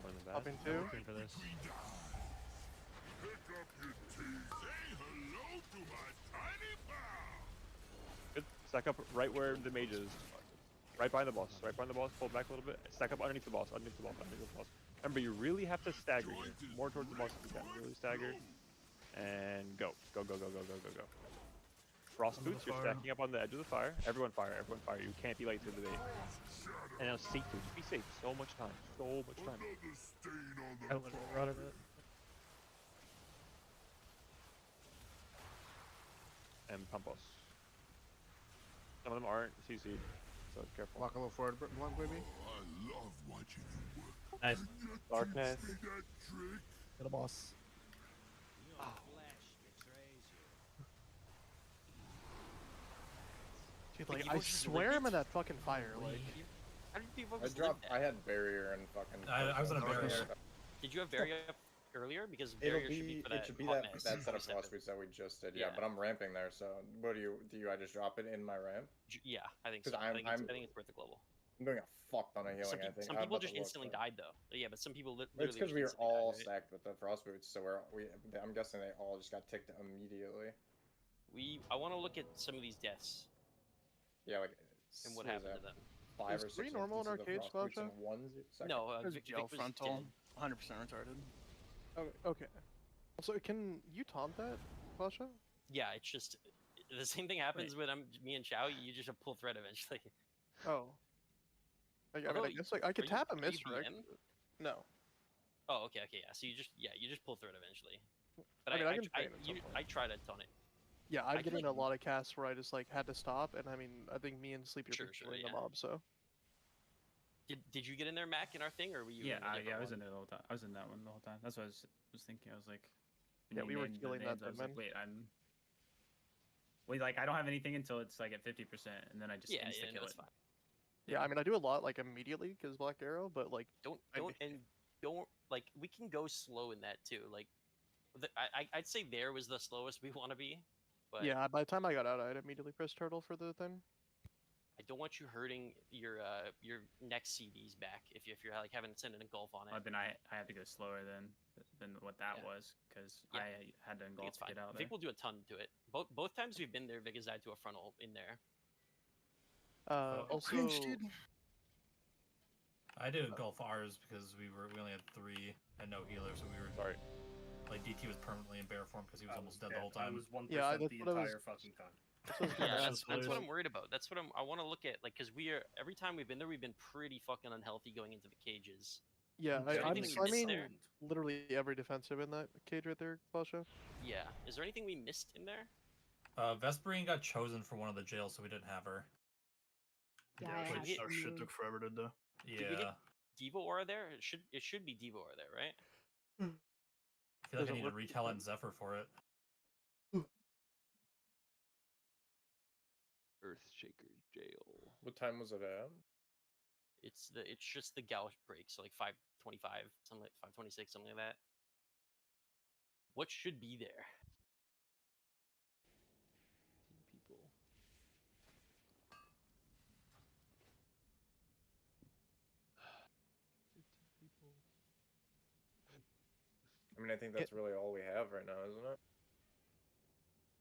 One in the back. Popping 2. Looking for this. Pick up your teeth. Say hello to my tiny pal. Good. Stack up right where the mage is. Right behind the boss. Right behind the boss. Pull back a little bit. Stack up underneath the boss. Underneath the boss. Remember, you really have to stagger here. More towards the boss if you can. Really stagger. And go. Go. Frost boots. You're stacking up on the edge of the fire. Everyone fire. You can't be late to the bait. And now safe. Just be safe. So much time. Another stain on the I literally rotted it. And Pampos. Some of them aren't CC'd, so careful. Walk a little forward, Blunt baby. Oh, I love watching you work. Nice. Darkness. See that trick? Get a boss. Dude, like, I swear I'm in that fucking fire, like... How did people I just dropped. live I that? had barrier and fucking. I was in a barrier. Did you have barrier up earlier? Because It'll barrier should be for it that should be hot that mess. that set of 27. frost boots that we just did. Yeah, Yeah. but I'm ramping there. So what do I just drop it in my ramp? Yeah, I think 'Cause so. I think I'm it's worth the global. I'm doing a fuck ton of healing. I think Some I'd people have to just look, instantly but- died though. Yeah, but some people It's literally. because we were just instantly all died, right? stacked with the frost boots, so I'm guessing they all just got ticked immediately. I want to look at some of these deaths Yeah, like. and what is happened that, to them. 5 Is or 6 3 normal in instances of arcade, frost boots in Slasher? 1 second? No, There's Vic gel was frontal. dead. 100% retarded. Okay. Also, can you taunt that, Pasha? Yeah, it's just the same thing happens when me and Chow. You just pull thread eventually. Oh. I mean, Although, I guess like I could are you- tap a are you misdirect. BM? No. Oh, okay, yeah. So you just pull thread eventually. But I mean, I can train at some point. I try to taunt it. Yeah, I I'm can, getting like- a lot of casts where I just like had to stop, and I mean, I think me and Sleepy Sure, are sure, killing the yeah. mob, so. Did you get in there, Mac, in our thing, or were you? Yeah, in a different I was one? in there the whole time. I was in that one the whole time. That's what I was thinking. I was like, when Yeah, you we were named the killing that names, I was like, then. wait, like I don't have anything until it's like at 50%, and then I just Yeah, insta yeah, kill that's it. fine. Yeah, I mean, I do a lot like immediately because Black Arrow, but like Don't like we can go slow in that too. Like, I'd say there was the slowest we want to be, but yeah, by the time I got out, I'd immediately press turtle for the thing. I don't want you hurting your next CDs back if you're like having to send an engulf on it. Then I had to go slower than what that Yeah. was because Yeah. I had to I think engulf it's to fine. get out there. Vic will do a ton to it. Both times we've been there, Vic has died to a frontal in there. Also, I did engulf ours because we only had 3 and no healer, so we were sorry. Like DT was permanently in bear form because he was almost dead the dead. whole I time. was 1% Yeah, that's the what I was- entire fucking time. Yeah, that's That's what I'm worried about. That's what I want to look at, like, because every time we've been there, we've been pretty fucking unhealthy going into the cages. yeah, Is there anything we missed mean, there? literally every defensive in that cage right there, Pasha. Yeah. Is there anything we missed in there? Vesperine got chosen for one of the jails, so we didn't have her. Yeah, I Which have our to shit move. took forever to do. Did we Yeah. get Devo Aura there? It should be Devo Aura there, right? I feel like I Doesn't need to work. retalent Zephyr for it. Earthshaker Jail. What time was it at? It's just the gouge break, so like 5:25, something like 5:26, something like that. What should be there? People. I mean, I think that's really all we have right now, isn't it?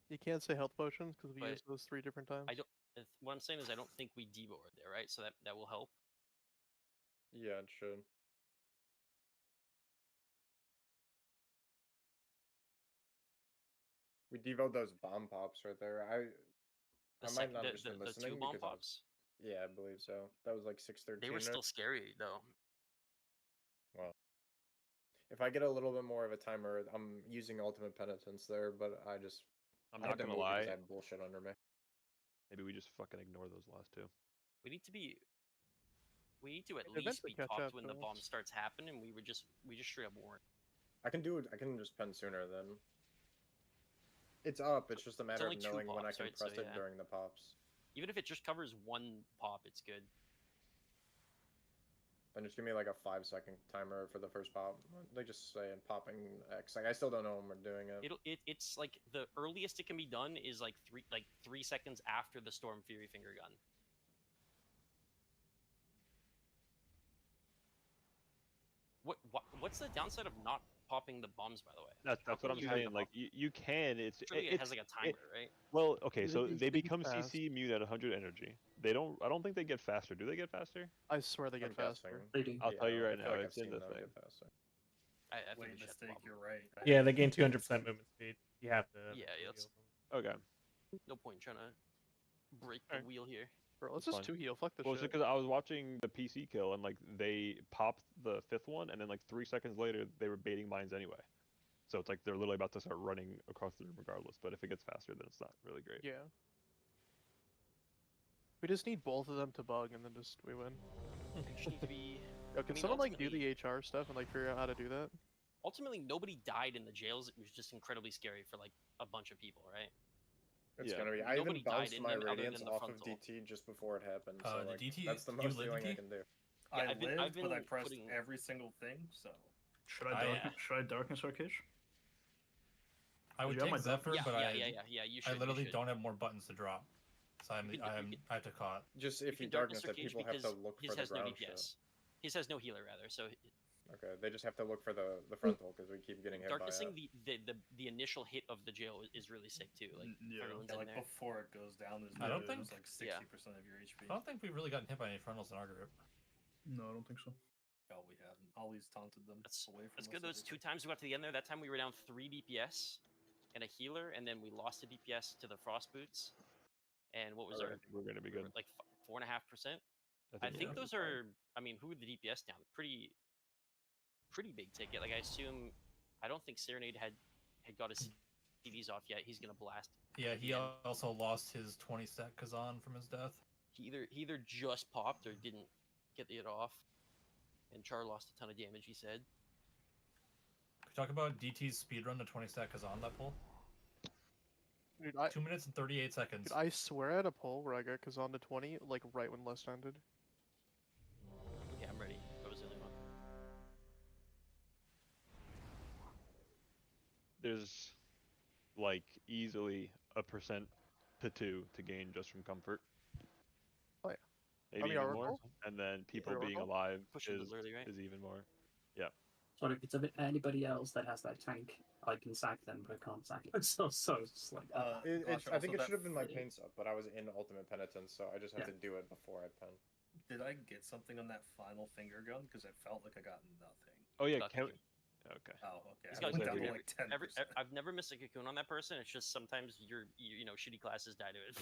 You can't say health potions because we But used those 3 different times. I don't. What I'm saying is I don't think we devoted there, right? So that will help. Yeah, it should. We devoted those bomb pops right there. I might not have just been The listening 2 bomb because pops. Yeah, I believe so. That was like 613. They were still scary though. Well, if I get a little bit more of a timer, I'm using Ultimate Penitence there, but I I'm had not to gonna move because lie. I had bullshit under me. Maybe we just fucking ignore those last 2. We need to be. We need to at They least eventually be catch topped up when to the us. bomb starts happening. We just straight up weren't. I can do it. I can just pen sooner then. It's up. It's just a matter of only 2 knowing when I pops, can right? So, press it yeah. during the pops. Even if it just covers 1 pop, it's good. Then just give me like a 5-second timer for the first pop. They just say popping X. Like I still don't know when we're doing it. It's like the earliest it can be done is like 3 seconds after the Storm Fury finger gun. What's the downside of not popping the bombs, by the way? That's what I'm saying. Like you can. Surely it has like a timer, right? Well, okay, so They they get become fast. CC immune at 100 energy. They don't. I don't think they get faster. Do they get faster? I swear they I'm get faster. guessing. They do. I'll tell you I right feel now. like I've It's in seen the them thing. get faster. I think Wait, we should have mistake, bomb. you're right. Yeah, they gain 200% movement speed. You have to. Yeah, it's Okay. no point trying to break the wheel here. Bro, let's That's just fine. 2 heal. Fuck this Well, shit. it's because I was watching the PC kill and like they popped the 5th one, and then like 3 seconds later they were baiting mines anyway. So it's like they're literally about to start running across the room regardless. But if it gets faster, then it's not really great. Yeah. We just need both of them to bug and then we win. They just need to be. Yo, can someone like do the HR stuff and like figure out how to do that? Ultimately, nobody died in the jails. It was just incredibly scary for like a bunch of people, right? It's Yeah. gonna be. I Nobody even died bounced in my them other radiance than the off of frontal. DT just before it happened. So the like, DT that's the you most live healing I DT? can do. Yeah, I I've been- lived, I've been but I pressed putting- every single thing, so. Should I darkness our cage? I would You have take my Zephyr, Yeah, but yeah. You should. I literally you should. don't have more buttons to drop. So I have to caught. Just if you can darkness our it, cage people have to because look his for the has no ground DPS. shit. His has no healer rather, so Okay, they just have to look for the frontal because we keep getting hit darknessing by it. the initial hit of the jail is really sick too. Like everyone's in like there. before it goes down, there's I don't think- like 60% of your HP. I don't think we've really gotten hit by any frontals in our group. No, I don't think so. No, we haven't. Ollie's taunted them away from That's us good. Those every 2 times we got to the end there. That time we were down 3 DPS and a healer, and then we lost a DPS to the frost boots. And what was Alright, our? we're gonna be good. Like 4.5%. I I think we'll be those are. I mean, who would the DPS down? Pretty big ticket. Like I assume. I don't think Serenade had got his CDs off yet. He's gonna blast. Yeah, he also lost his 20 stat Kazan from his death. He either just popped or didn't get it off. And Char lost a ton of damage. He said. Could we talk about DT's speedrun to 20 stat Kazan that pull? Dude, 2 minutes and 38 seconds. Dude, I swear I had a poll where I got Kazan to 20, like right when Lust ended. Okay, I'm ready. That was the only one. There's like easily 1% to 2 to gain just from comfort. Oh yeah. Maybe even more. And then people being Oracle? alive Pushing is, the literally, right? is even more. Yeah. So if it's anybody else that has that tank, I can sack them, but I can't sack them. So it's just like. I think it should have been my paints up, but I was in Ultimate Penitence, so I just have to do it before I pen. Did I get something on that final finger gun? Because it felt like I got nothing. Oh yeah, Nothing. Okay. Oh, okay. He's I got went down cocoon to like 10%. I've never missed a cocoon on that person. It's just sometimes you know shitty classes die to it.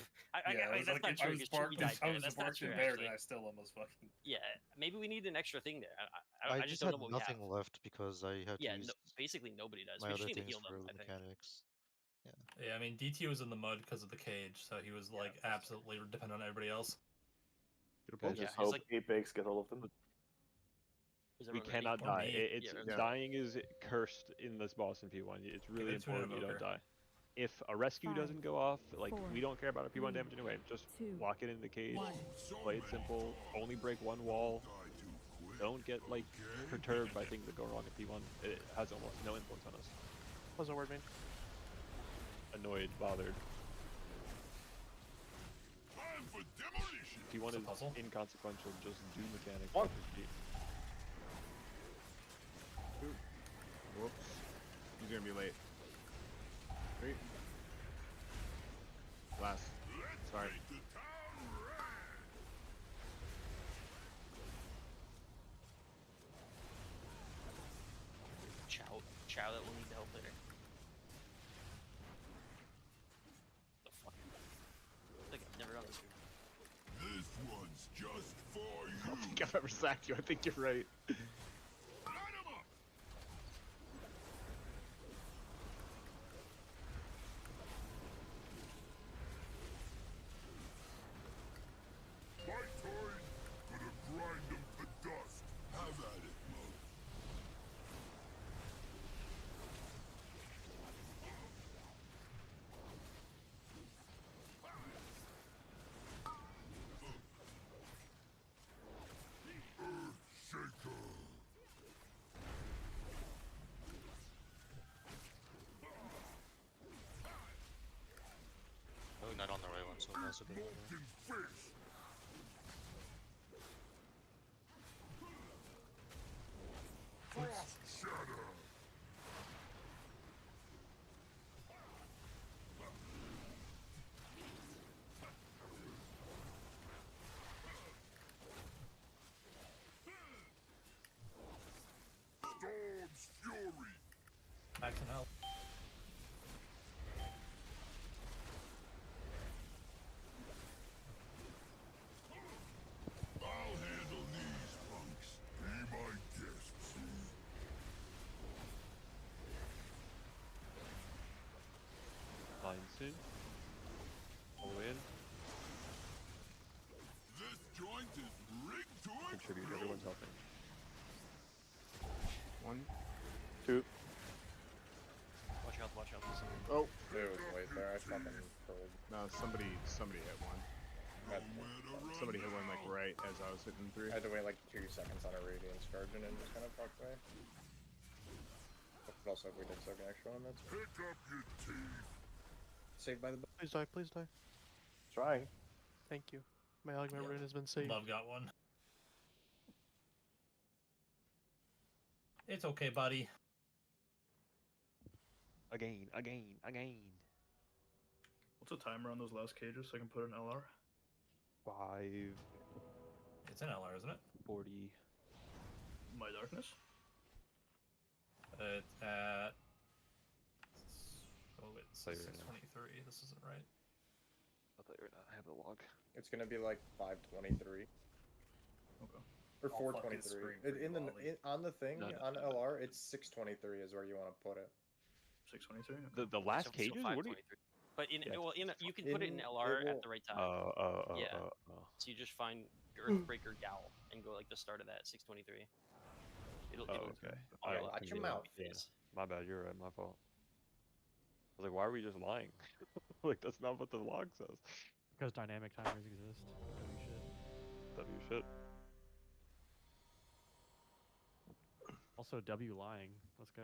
Yeah, I, that's not true. because Chibi died to it. That's not true. there, Actually. and I still almost fucking. Yeah, maybe we need an extra thing there. I just just don't had know what we nothing have. left because I had Yeah, to use basically nobody does. my We just other need to things heal for them. the I think. mechanics. Yeah, I mean, DT was in the mud because of the cage, so he was like absolutely dependent on everybody else. I just hope Apex get all of them. We cannot Or die. me. Dying is cursed in this boss in P1. It's really it to an important you don't invoker. die. If a rescue 5, doesn't go off, like 4, we don't care about our P1 damage anyway. Just lock it in the cage. Play it simple. Only break one wall. Don't get like perturbed by things that go wrong in P1. It has almost no influence on us. What does that word mean? Annoyed, bothered. P1 is inconsequential. Just do mechanics. What? Whoops. be late. 3. Last. Sorry. Chow that will need help later. The fuck? I think I've never done this before. This one's just for you. I don't think I've ever sacked you. I think you're right. My turn. Gonna grind them to dust. Have at it, Mug. Earthshaker. Oh, not on the right one, so that's a bit. Molten fish. Frost shatter. Storm's fury. Max and health. I'll handle these punks. Be my guests. Line soon. All the way in. This joint is rigged to Contribute. Everyone's helping. 1, 2. Watch out, watch out. Oh, it was late there. I fucking pulled. No, somebody hit one. Somebody hit one like right as I was hitting 3. I had to wait like 2 seconds on a radiance charge and it just kind of fucked me. But also, if we did soak an extra one, that's Pick up your teeth. saved by the. Please die, please die. Trying. Thank you. My augment rune has been saved. Love got one. It's okay, buddy. Again. What's the timer on those last cages so I can put an LR? 5. It's an LR, isn't it? 40. My darkness? It's at. Oh, it's Play right now. 623. This isn't right. I'll tell you right now. I have the log. It's gonna be like 523. Okay. Or I'll fucking 423. scream for In you, the Ollie. on the thing No, no, on no, no. LR, it's 623 is where you want to put it. 623? The last cages? What do you? 523. But you can put it in It LR will- at the right time. Yeah. So you just find Earthbreaker Gal and go like the start of that 623. It'll okay. auto- Watch your mouth. Yeah. My bad. You're right. My fault. I was like, why are we just lying? Like, that's not what the log says. Because dynamic timers exist. W shit. Also, W lying. Let's go.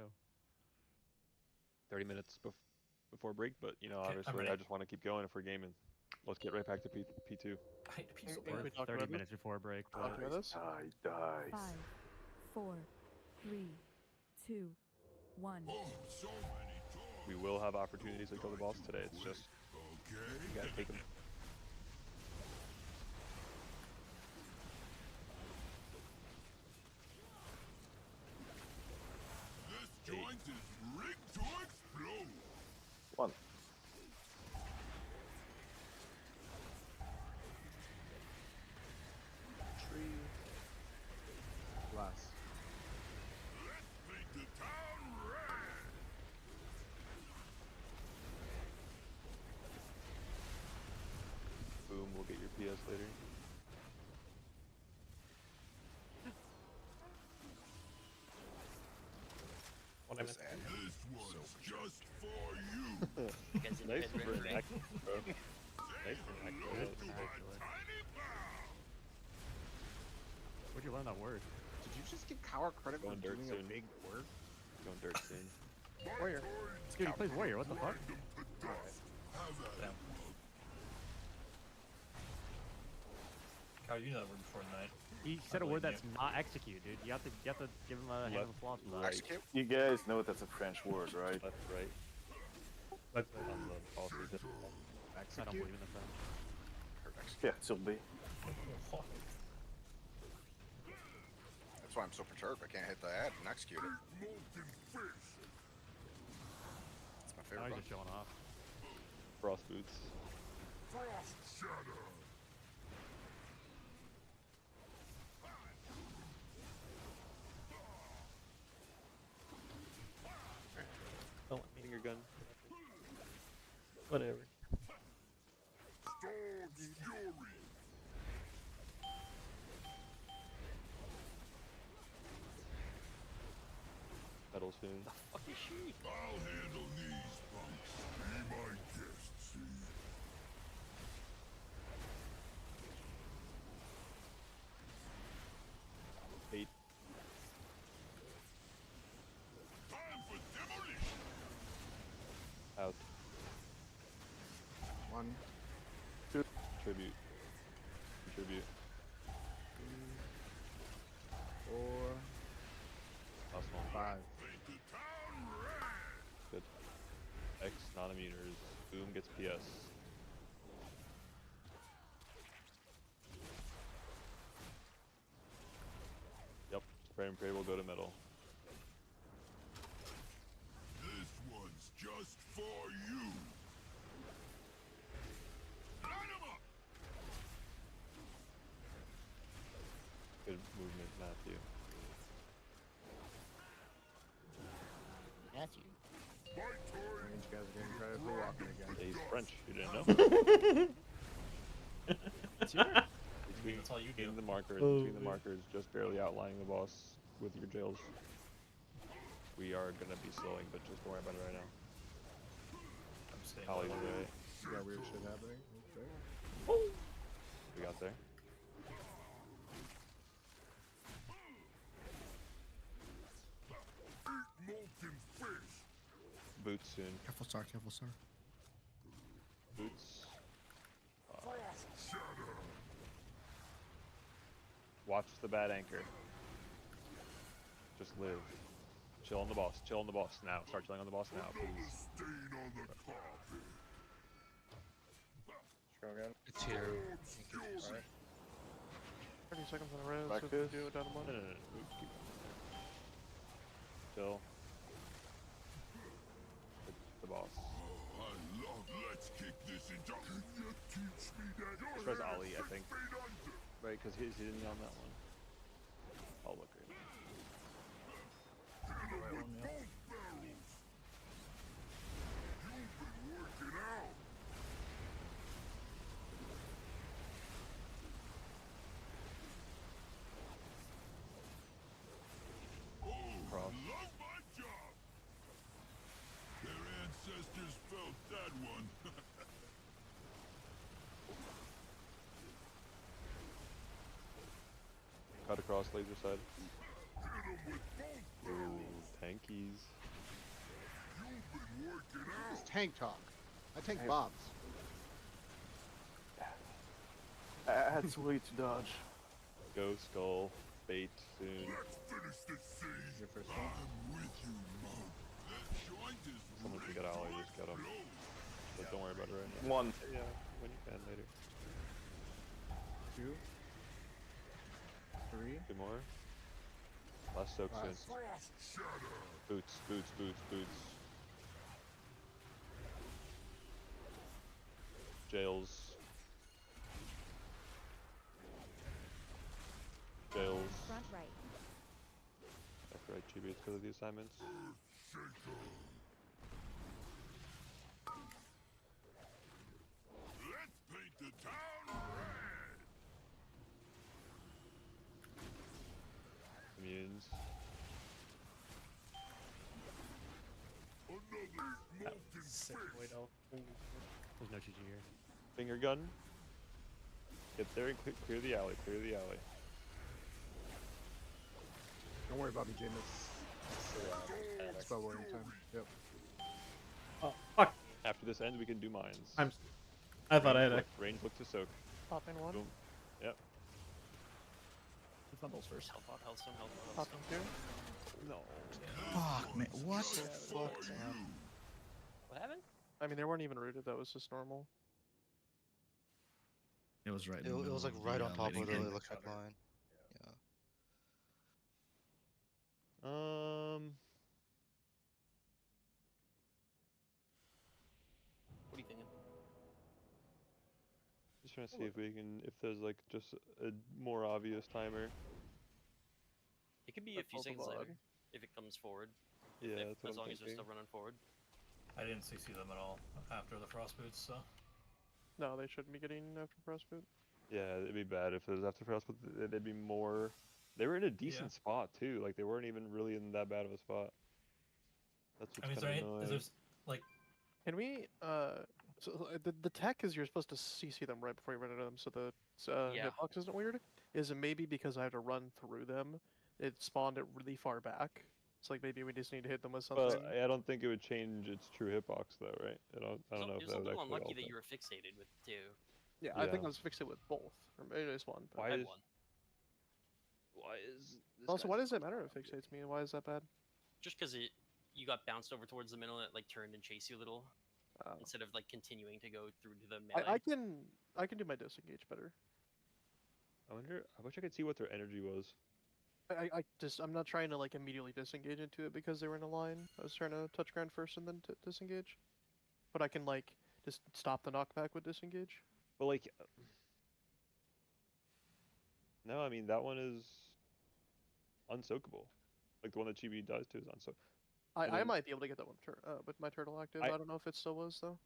30 minutes before break, but you know, Okay, I'm obviously, ready. I just want to keep going if we're gaming. Let's get right back to P2. I hate to pee so Can we bad. talk 30 about minutes before break. this? Talk about this? Dice. 5, 4, 3, 2, 1. Oh, so many dogs. We will have opportunities to kill the boss today. It's just Okay. you gotta take them. This joint is rigged to explode. 1. Last. Let's paint the town red. Boom, we'll get your PS later. This ad This one's just for you. Nice for an action, bro. Nice for an action. Look to my tiny bow. Where'd you learn that word? Did you just give Cower credit for Going dirt doing soon. a big work? Going dirt soon. Warrior. Dude, he plays Warrior. What the fuck? Grind 'em to dust. Have at it. Kyle, you know that word before tonight. He said a word that's not execute, dude. You have to give him a hand of applause for that. Execute? You guys know that's a French word, right? Left, right. Let's On the policy. I don't believe in the French. Yeah, survey. That's why I'm so perturbed. I can't hit the ad and execute it. That's my Now favorite he's one. just showing off. Frost boots. Frost shadow. Don't let me. Finger gun. Whatever. Storm's fury. Metal soon. Fuck is she? I'll handle these punks. Be my guest, see? Eight. Time for demolition. Out. 1, Tribute. Contribute. 4, Last one. 5. Paint the town red. Good. X non-immuners. Boom gets PS. Yep. Spray and pray will go to metal. This one's just for you. Line 'em up. Good movement, Matthew. Matthew. These guys are getting credit for walking again. Yeah, he's French. You didn't know? between, That's all you do. between the markers, Oh, between the man. markers, just barely outlining the boss with your jails. We are gonna be slowing, but just don't worry about it right now. I'm staying Ollie's low. right. You got weird shit happening. Okay. We got there. Molten fish. Boots soon. Careful, star. Careful, star. Boots. Frost shadow. Watch the bad anchor. Just live. Chill on the boss. Chill on the boss now. Start chilling on the boss now, Another please. stain on the carpet. Shogun. It's here. Storm's fury. 30 seconds on a res. Back So if this. you do it down a No, month. no, no, no. Oops, keep- Chill. The boss. I love. Let's kick this into. Can you teach me that? This was Ollie, I think. Right, because he didn't on that one. I'll look right now. Hit 'em with both barrels. You've been working out. Oh, Cross. love my job. Their ancestors felt that one. Cut across laser side. Hit 'em with both Ooh, barrels. tankies. You've been working out. It's tank talk. I tank bombs. That's way to dodge. Go skull. Bait soon. Let's finish this scene. Your first one. I'm with you, Mug. That joint is Someone can get Ollie, just get him. But don't worry about it right now. One. Yeah, when you can later. 2, 3, Two more. Last soak soon. Last. Frost shadow. Boots, boots, boots, boots. Jails. Jails. Front right. Left, right, Chibi, it's because of the assignments. Shaker. Let's paint the town red. Immunes. Another molten Sick fish. boy, though. There's no GG here. Finger gun. Get there and clear the alley, clear the alley. Don't worry about me, Jameis. It's spell warning time. Yep. Oh, fuck. After this ends, we can do mines. I thought I had a. Range look to soak. Pop in one. Boom. Yep. Bundles first. Health pot, healthstone, health pot, Pop healthstone. them here. No. Fuck, man. What the Yeah, fuck, man? What happened? I mean, they weren't even rooted. That was just normal. It was right in It, the it middle was like of right the, on top late of the game. electric line. Yeah. What are you thinking? Just trying to see if we can, if there's like just a more obvious timer. It could be a few seconds later if it comes forward. Yeah, that's what as I'm long as they're thinking. still running forward. I didn't CC them at all after the frost boots, so. No, they shouldn't be getting after frost boot. Yeah, it'd be bad if it was after frost, but they'd be more. They were in a decent spot too. Like they weren't even really in that bad of a spot. That's what's I mean, kind of annoying. is there like? Can we so the tech is you're supposed to CC them right before you run into them, so the Yeah. hitbox isn't weird. Is it maybe because I have to run through them? It spawned it really far back. It's like maybe we just need to hit them with something. Well, I don't think it would change its true hitbox though, right? I don't know if It was that a would little actually unlucky alter. that you were fixated with two. Yeah, I think I was fixed it with both, or maybe just one. But Why I had is one. why is this also, guy's why does it matter if it fixates me? Why is that bad? Just because you got bounced over towards the middle and it like turned and chased you a little, instead of like continuing to go through to the melee. I can do my disengage better. I wonder. I wish I could see what their energy was. I'm not trying to like immediately disengage into it because they were in a line. I was trying to touch ground first and then disengage. But I can like just stop the knockback with disengage. But like, no, I mean that one is unsoakable. Like the one that Chibi dies to is unsoakable. I might be able to get that one with my turtle active. I don't know if it still was though.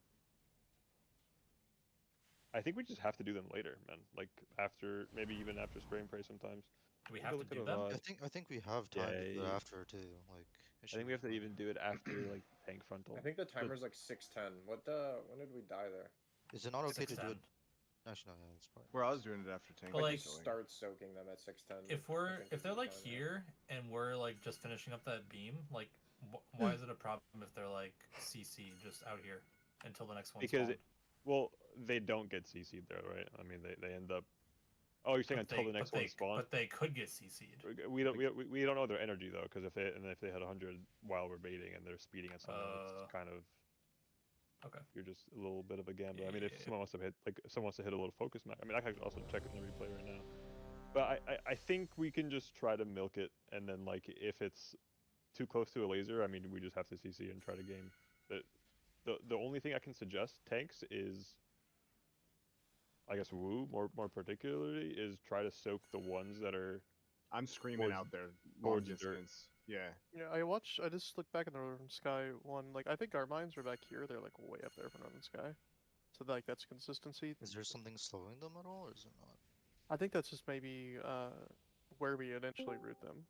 I think we just have to do them later, man. Like after, maybe even after spray and pray sometimes. Do we have to do them? I think we have time to do it after too. Like I think we have to even do it after like tank frontal. I think the timer's like 6:10. When did we die there? Is it not okay to do it? Actually, no, it's probably. Where I was doing it after tank. But like, start soaking them at 6:10. If they're like here and we're like just finishing up that beam, like why is it a problem if they're like CC just out here until the next one? Because well, they don't get CC'd there, right? I mean, they end up. Oh, you're saying until the next one spawns? But they could get CC'd. We don't know their energy though, because if they had 100 while we're baiting and they're speeding at someone, it's kind of. Okay. You're just a little bit of a gambler. I mean, if someone wants to hit a little focus match, I mean, I can also check it in the replay right now. But I think we can just try to milk it, and then like if it's too close to a laser, I mean, we just have to CC and try to game. The only thing I can suggest tanks is, I guess Woo more particularly, is try to soak the ones that are. I'm screaming out there long distance. Yeah. Yeah, I just looked back in the Northern Sky one. Like I think our mines are back here. They're like way up there for Northern Sky. So like that's consistency. Is there something slowing them at all, or is it not? I think that's just maybe where we eventually route them.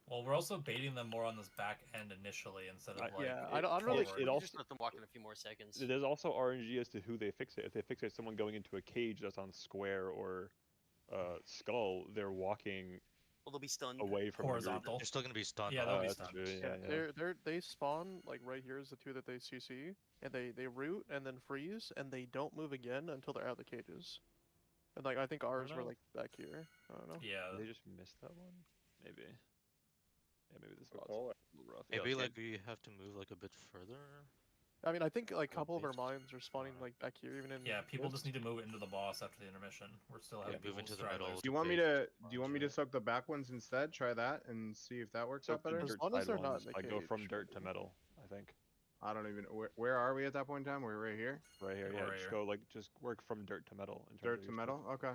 Well, we're also baiting them more on this back end initially instead of like. Yeah, I don't really. It also just let them walk in a few more seconds. There's also RNG as to who they fixate. If they fixate someone going into a cage that's on square or skull, they're walking. Well, they'll be stunned. Away from horizontal. They're still gonna be stunned. Yeah, they'll be stunned. True, Yeah, they spawn like right here is the two that they CC, and they root and then freeze, and they don't move again until they're out of the cages. And like I think ours were like back here. I don't know. Yeah. They just missed that one. Maybe. Yeah, maybe the spot's a little rough. Maybe like we have to move like a bit further. I mean, I think like a couple of our mines are spawning like back here, even in. Yeah, people just need to move it into the boss after the intermission. We're still having move into the stragglers. middle. Do you want me to soak the back ones instead? Try that and see if that works out better. As long as they're not in the I go from cage. dirt to metal. I think. I don't even. Where are we at that point in time? We're right here. Right here. Yeah. Just go just work from dirt to metal. Dirt to metal. Okay.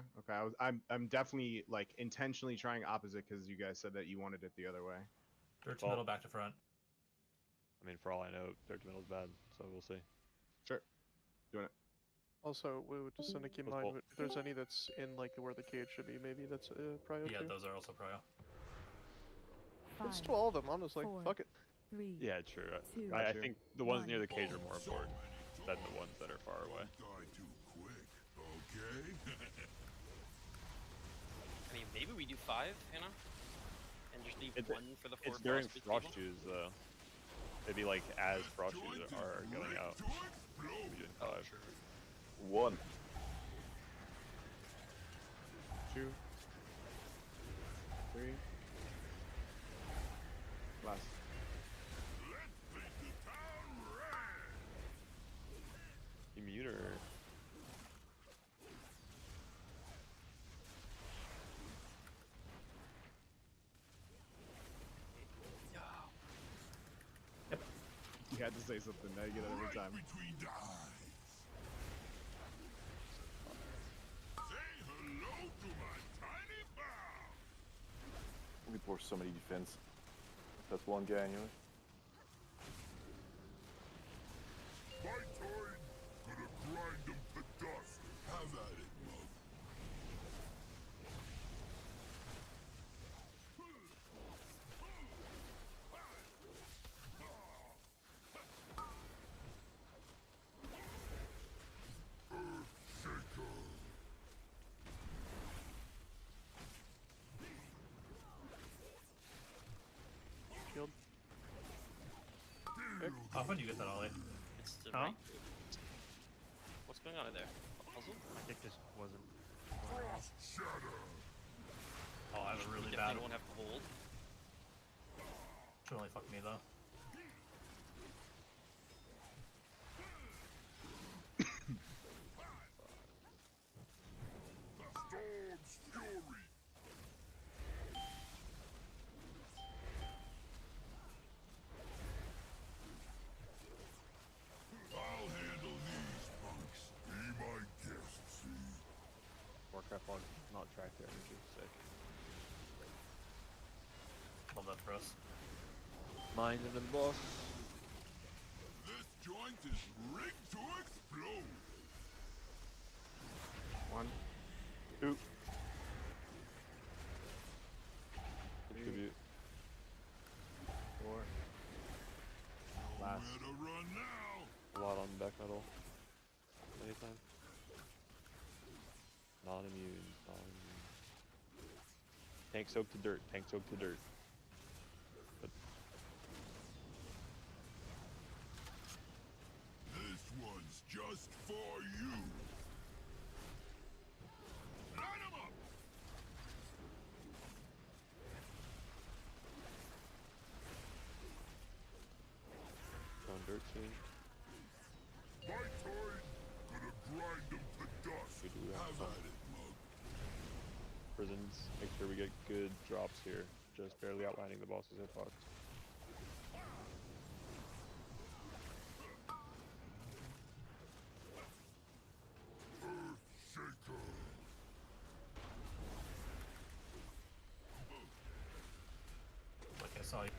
I'm definitely like intentionally trying opposite because you guys said that you wanted it the other way. Dirt to metal, back to front. I mean, for all I know, dirt to metal is bad, so we'll see. Sure. Doing it. Also, we would just keep in mind if there's any that's in like where the cage should be, maybe that's prio. Yeah, too. those are also prio. Let's do all of them, honestly. Fuck it. 3. Yeah, true. Two, I think the ones 1. near the cage are more important than the ones that are far away. Die too quick, okay? I mean, maybe we do 5, Hannah, and just leave one for the 4. It's during frost shoes though. It'd be like as frost shoes are going out. We'll be doing 5. 1. 2, 3. Last. Immuner. You had to say something. Now you get it every time. Between the eyes. Say hello to my tiny bow. We pour so many defense. That's one guy anyway. Pathogen, gonna grind them to dust. Have at it, Mug. Shield. How often do you get that, Ollie? It's the Huh? right. What's going on in there? A puzzle? My kick just wasn't. Oh, I have a really You bad definitely won't have to hold. Should only fuck me though. Storm's fury. I'll handle these punks. Be my guest, see? Warcraft log not track their energy. Sick. Love that for us. Mine and the boss. This joint is rigged to explode. 1. 2. Contribute. 4. Last. Better run now. A lot on back metal. Anytime. Non-immune. Non-immune. Tank soaked to dirt. Tank soaked to dirt. But This one's just for you. Line 'em up. on dirt soon. Pathogen, gonna grind them to dust. We do have Have some at it, Mug. prisons. Make sure we get good drops here. Just barely outlining the boss's hitbox. Shaker. Like I saw you.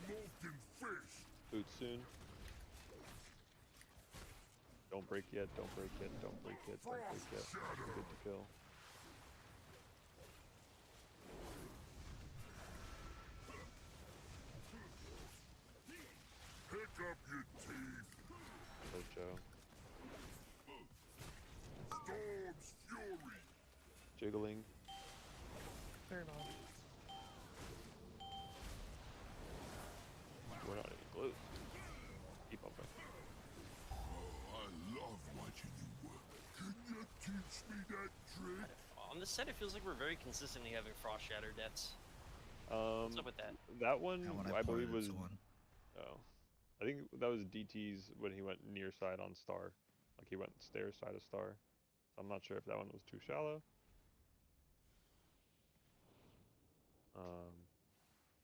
Molten fish. Boot soon. Don't break yet, don't break yet, don't break yet, don't break yet. We're good to kill. Pick up your teeth. Ocho. Storm's fury. Jiggling. Turn on. We're not even close. Keep bumping. Oh, I love watching you work. Can you teach me that trick? On this set, it feels like we're very consistently having frost shatter deaths. What's up with that? That one, That one I believe ported was. into one. Oh, I think that was DT's when he went near side on star, like he went stair side of star. I'm not sure if that one was too shallow.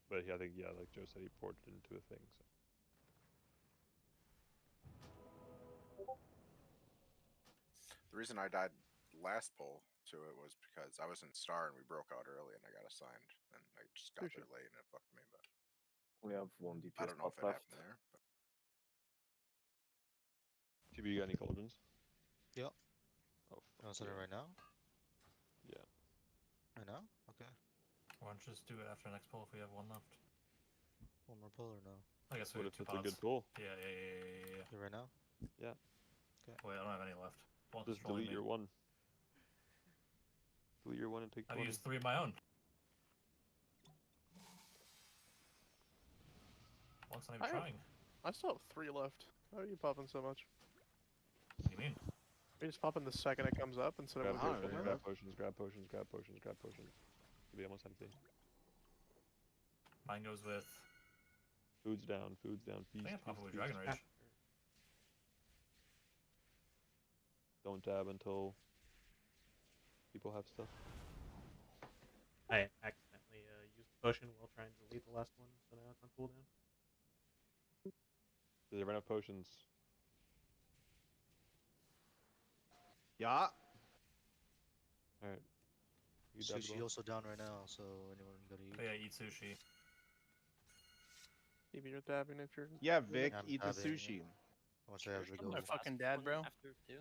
But yeah, I think like Joe said, he ported it into a thing. So. The reason I died last pull to it was because I was in star and we broke out early and I got assigned and I just got there late and it fucked me. But We have one DPS I don't know if it left. happened there. But TB, you got any cauldrons? Yep. Oh, You want to set it right now? Yeah. Right now? Okay. Why don't you just do it after next pull if we have one left? One more pull or no? I guess we What have if two it's a pods. good pull? Yeah. Do it right now? Yeah. Okay. Wait, I don't have any left. One's Just trolling delete me. your one. Delete your one and take I've 20. used 3 of my own. One's not even trying. I still have 3 left. How are you popping so much? What do you mean? We just pop in the second it comes up instead of Grab waiting potions, for grab it. potions, grab potions, grab potions, grab potions. It'll be almost empty. Mine goes with. Food's down, feast, I think I feast, probably feast. Dragon Rage. Don't dab until people have stuff. I accidentally used the potion while trying to delete the last one, so now it's on cooldown. Does everyone have potions? Yeah. Alright. You dab Sushi also down right now, so anyone gotta eat. Oh, yeah, eat sushi. Maybe you're dabbing if you're. Yeah, Vic, I'm eat the dabbing. sushi. How much I have to I'm go? my fucking dad, bro. After 2.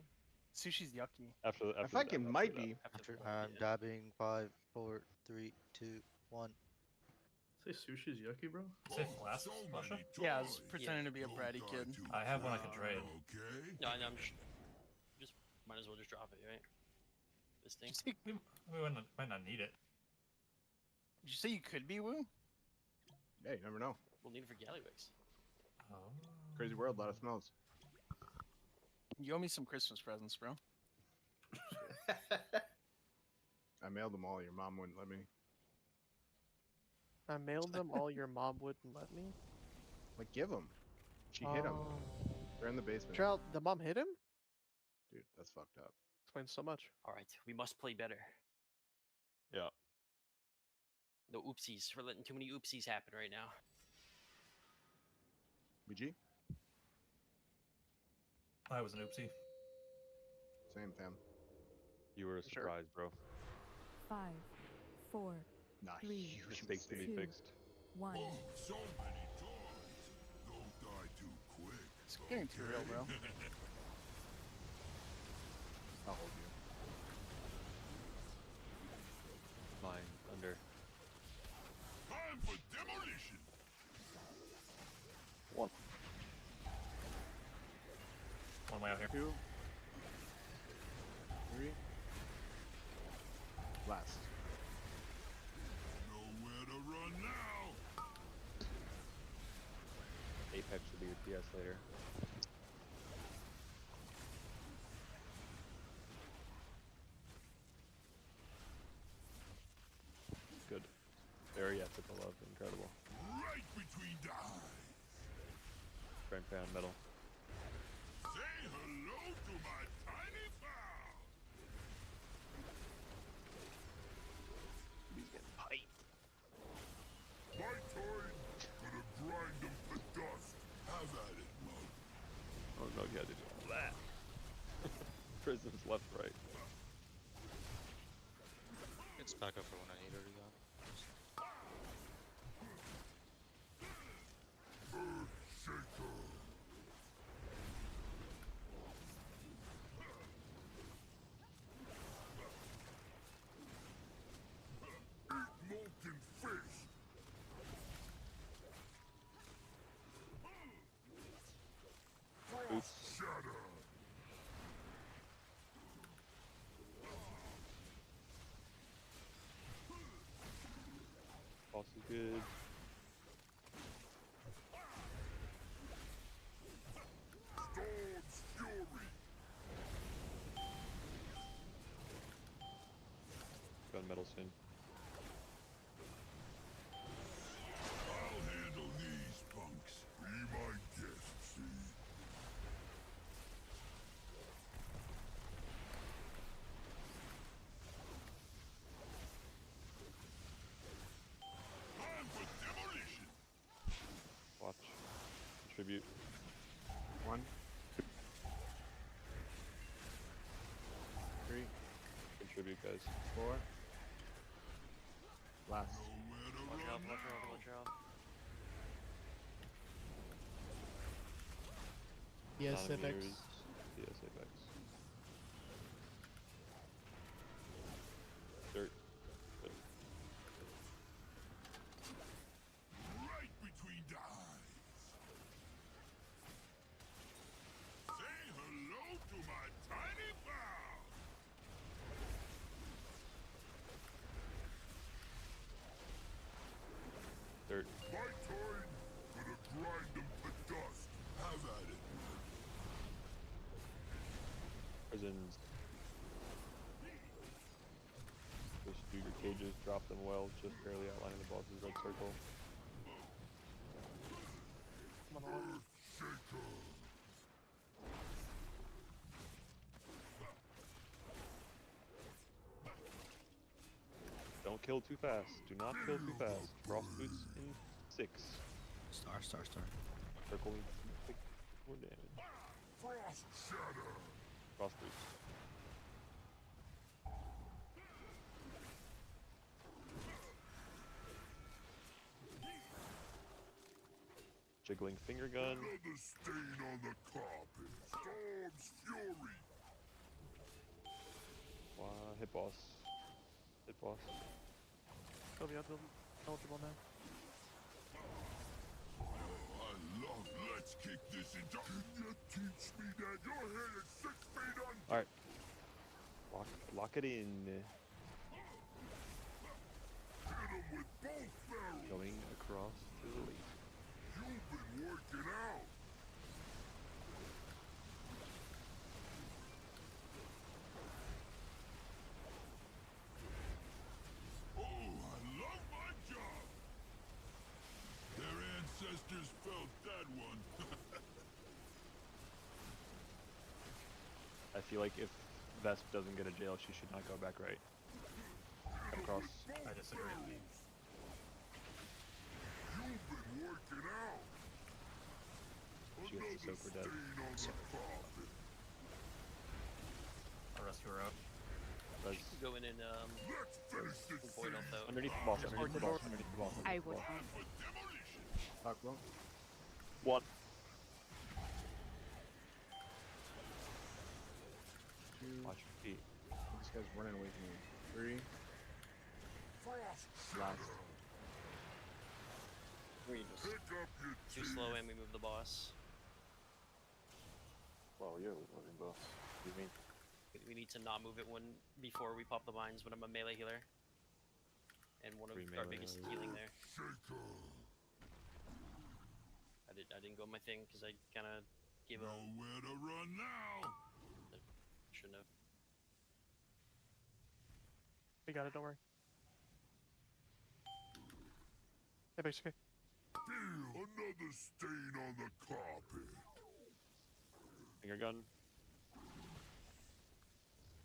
Sushi's yucky. After I feel like it might be. After I'm dabbing. 5, 4, 3, 2, 1. Say sushi's yucky, bro. Say flask, Sasha? Yeah, I was pretending to be a bratty kid. I have one I can trade. No, I'm just might as well just drop it, right? This thing. We might not need it. Did you say you could be Woo? Yeah, you never know. We'll need it for Gallywix. Oh. Crazy world, lot of smells. You owe me some Christmas presents, bro. I mailed them all. Your mom wouldn't let me. I mailed them all. Your mom wouldn't let me. Like, give them. She hit him. They're in the basement. Child, the mom hit him? Dude, that's fucked up. Explains so much. Alright, we must play better. Yeah. No oopsies. We're letting too many oopsies happen right now. BG? I was an oopsie. Same, fam. You were a surprise, bro. 5, 4, Nah, 3, Mistakes to be 2, fixed. 1. So many toys. Don't die too quick. It's getting too real, bro. I'll hold you. Mine, under. Time for demolition. One. One way out here. 2. 3. Last. Nowhere to run now. Apex will be your PS later. Good. Very ethical love. Incredible. Right between the eyes. Frame fan metal. Say hello to my tiny pal. He's getting piped. My turn. Gonna grind them to dust. Have at it, Mug. Oh no, yeah, did all that. Prison's left, right. It's back up for when I need it again. Earth shaker. Eat molten fish. Oops. Shatter. Boss is good. Storm's fury. Gunmetal soon. I'll handle these punks. Be my guest, see? Time for demolition. Watch. Contribute. 1. 3. Contribute, guys. 4. Last. Nowhere to Watch run out, watch now. out, watch out. Yes, Non-immuters. Apex. Yes, Apex. Dirt. Good. Right between the eyes. Say hello to my tiny pal. Dirt. My turn. Gonna grind them to dust. Have at it. poisons. Just do your cages, drop them well, just barely outlining the boss's red circle. Come on. Don't kill too fast. Do not kill too fast. Frost boots in 6. Star. Circle needs to take more damage. Frost shatter. Frost boots. Jiggling finger gun. Another stain on the carpet. Storm's fury. Hit boss. Hit boss. He'll be eligible now. I love. Let's kick this into. Can you teach me that your head is 6 feet under? All right. Lock it in. Hit him with both barrels. Going across to the lead. You've been working out. Oh, I love my job. Their ancestors felt that one. I feel like if Vesp doesn't get a jail, she should not go back right. Come across. I disagree. You've been working out. She gets to soak her dead. I'll rescue her out. Res. Go in and void off out. Underneath the boss, underneath the boss, underneath the boss. I would. Talk well. 1. Watch your feet. This guy's running away from me. 3. Last. We just too slow and we move the boss. Well, yeah, we're moving boss. What do you mean? We need to not move it before we pop the mines when I'm a melee healer. And one of our biggest healing there. I didn't go my thing because I kind of gave up. Nowhere to run now. Shouldn't have. We got it, don't worry. Hey, basically. Feel another stain on the carpet. Finger gun.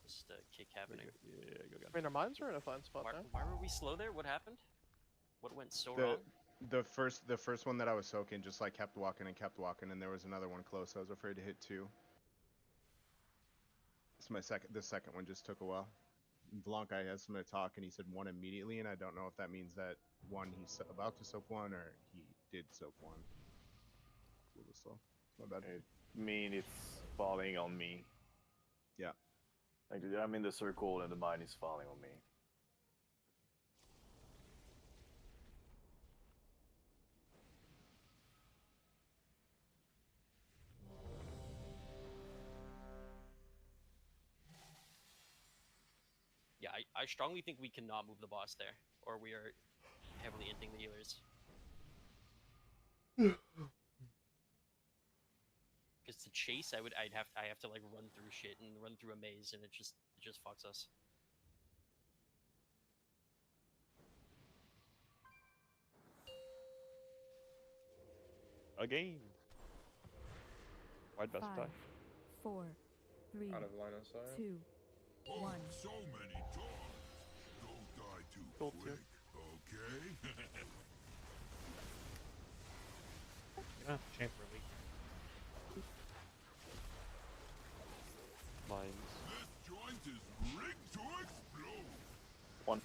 Just kick happening. Yeah, go gun. I mean, our mines are in a fine spot now. Why were we slow there? What happened? What went so The wrong? the first one that I was soaking just like kept walking, and there was another one close. I was afraid to hit 2. It's my the second one just took a while. Blanc, I asked him to talk, and he said 1 immediately, and I don't know if that means that 1 he's about to soak 1 or he did soak 1. It's a little slow. It's not bad. It mean it's falling on me. Yeah. Like, I'm in the circle and the mine is falling on me. Yeah, I strongly think we cannot move the boss there, or we are heavily inting the healers. Because to chase, I have to like run through shit and run through a maze, and it just fucks us. Again. Wide best 5, tie. 4, 3, Out of line of sight. 2, 1. So many times. Don't die too Gold quick, okay? You don't have to chance for a week. Mines. This joint is rigged to explode. 1.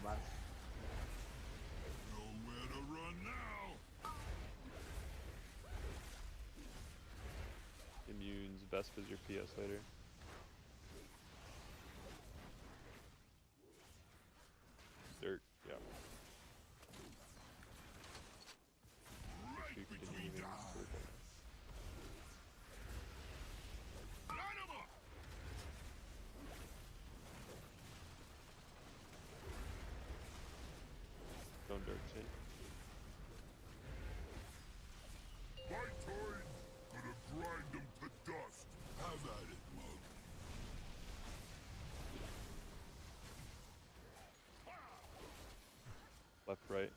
Last. Nowhere to run now. Immunes. Vesp is your PS later. Dirt. Yeah. You can even circle. Line 'em up. Don't dirt shit. right.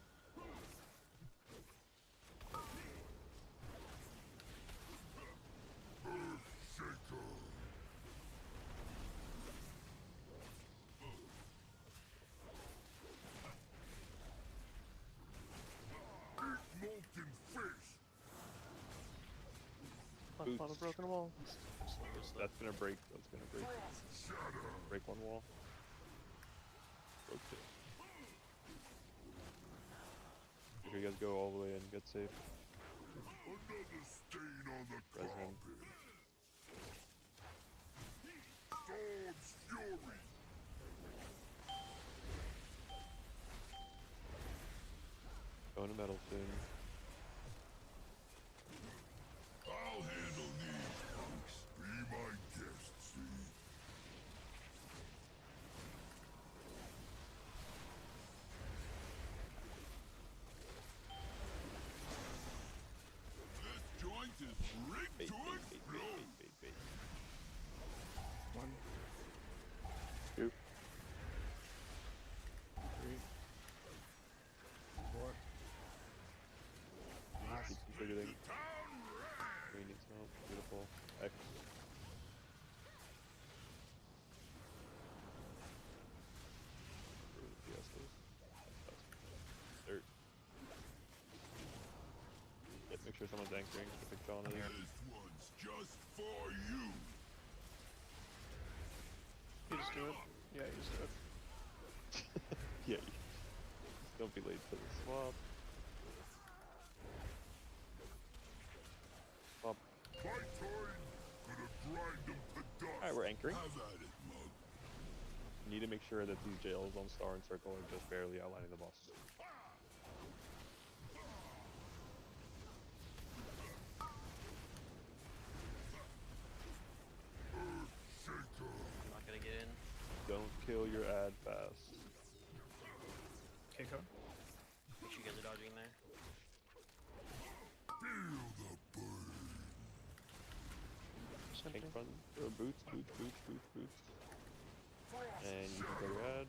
Molten fish. I've found a broken wall. That's gonna break. That's gonna break. Break one wall. Broke two. Make sure you guys go all the way and get safe. Another stain on the Res him. Storm's fury. Going to metal soon. I'll handle these punks. Be my guest, see? This joint is rigged to explode. One. Two. Three. Four. Keep configuring. Green needs help. Beautiful. X. Dirt. Yep, make sure someone's anchoring. I think John is. This one's just for you. You just do it. Yeah, you just do it. Yeah. Don't be late for the swap. Swap. My turn. Gonna grind them to dust. Alright, we're anchoring. Have at it, Mug. Need to make sure that these jails on Star and Circle are just barely outlining the boss. I'm not gonna get in. Don't kill your ad fast. Okay, code. Make sure you guys are dodging there. Feel the burn. Tank front. Boots. And you can kill your ad.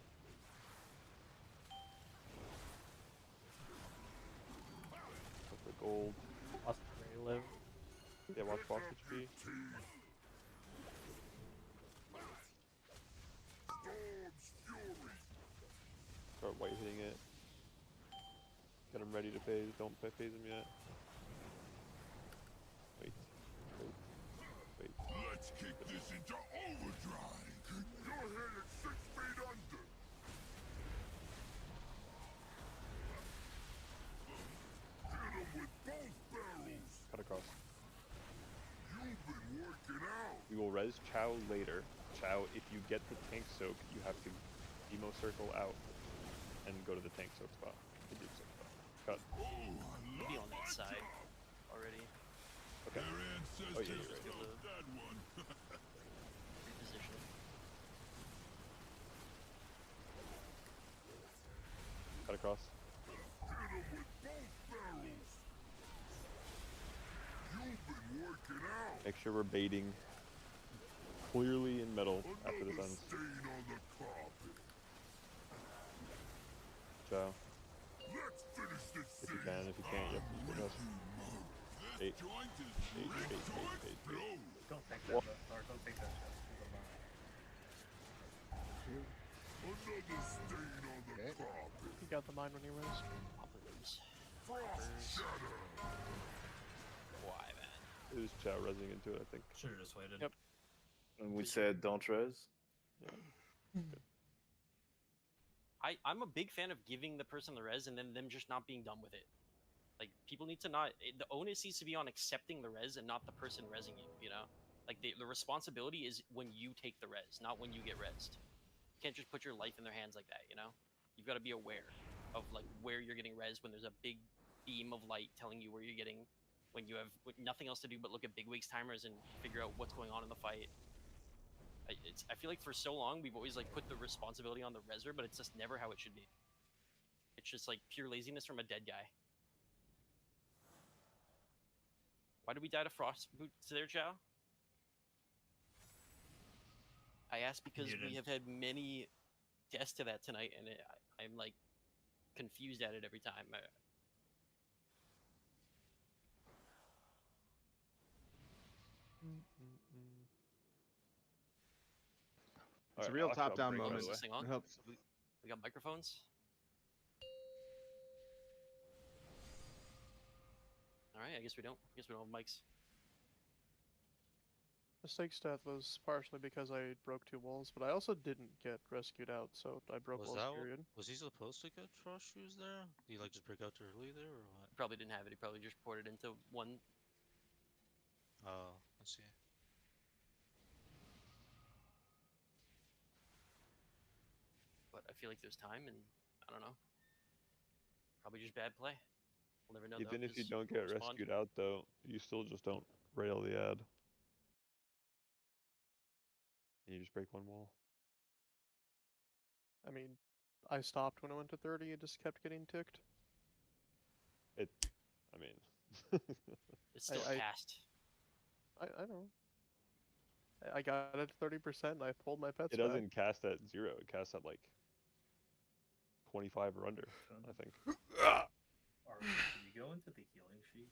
Look for gold. Lost Ray live. Yeah, watch box HP. Storm's fury. Start white hitting it. Get him ready to phase. Don't phase him yet. Wait. Let's kick this into overdrive. You're headed 6 feet under. Hit him with both barrels. Cut across. You've been working out. We will res Chow later. Chow, if you get the tank soak, you have to emo circle out and go to the tank soak spot. The deep soak spot. Cut. We'll be on that side already. Okay. Oh yeah, you're right. That one. Reposition. Cut across. Hit him with both barrels. You've been working out. Make sure we're baiting clearly in metal after this ends. Stain on the carpet. Chow. Let's finish this If you can, if you can't, yep. Yes. Bait. joint is Bait. Don't take that, Whoa. or don't take that shot. Another stain on the carpet. You got the mine when you res. Poppers. Shatter. Why, man? It was Chow resing into it, I think. Should've just waited. Yep. And we said don't res. I'm a big fan of giving the person the res and then them just not being done with it. Like, people need to not... The onus needs to be on accepting the res and not the person resing you, you know? Like, the responsibility is when you take the res, not when you get resed. You can't just put your life in their hands like that, you know? You've got to be aware of, like, where you're getting res when there's a big beam of light telling you where you're getting... When you have nothing else to do but look at bigwigs timers and figure out what's going on in the fight. I feel like for so long we've always like put the responsibility on the reser, but it's just never how it should be. It's just like pure laziness from a dead guy. Why did we die to frost boots there, Chow? I asked because we have had many deaths to that tonight, and I'm like confused at it every time. It's a Alright, real I'll actually, I'll top-down break, by moment. the Is way. this thing on? It helps. We got microphones. All right, I guess we don't. I guess we don't have mics. Mistake's death was partially because I broke 2 walls, but I also didn't get rescued out, so I broke Was walls, that period. was he supposed to get frost shoes there? Did he like just break out too early there, or what? He probably didn't have it. He probably just poured it into one. Oh, I see. But I feel like there's time, and I don't know. Probably just bad play. We'll never know. Even though, if you 'cause don't get we'll spawn. rescued out, though, you still just don't rail the ad. And you just break one wall. I mean, I stopped when I went to 30. It just kept getting ticked. I mean, It's still I- cast. I know. I got it to 30%. I pulled my pets it back. doesn't cast at 0. It casts at like 25 or under, I think. Alright, can you go into the healing sheet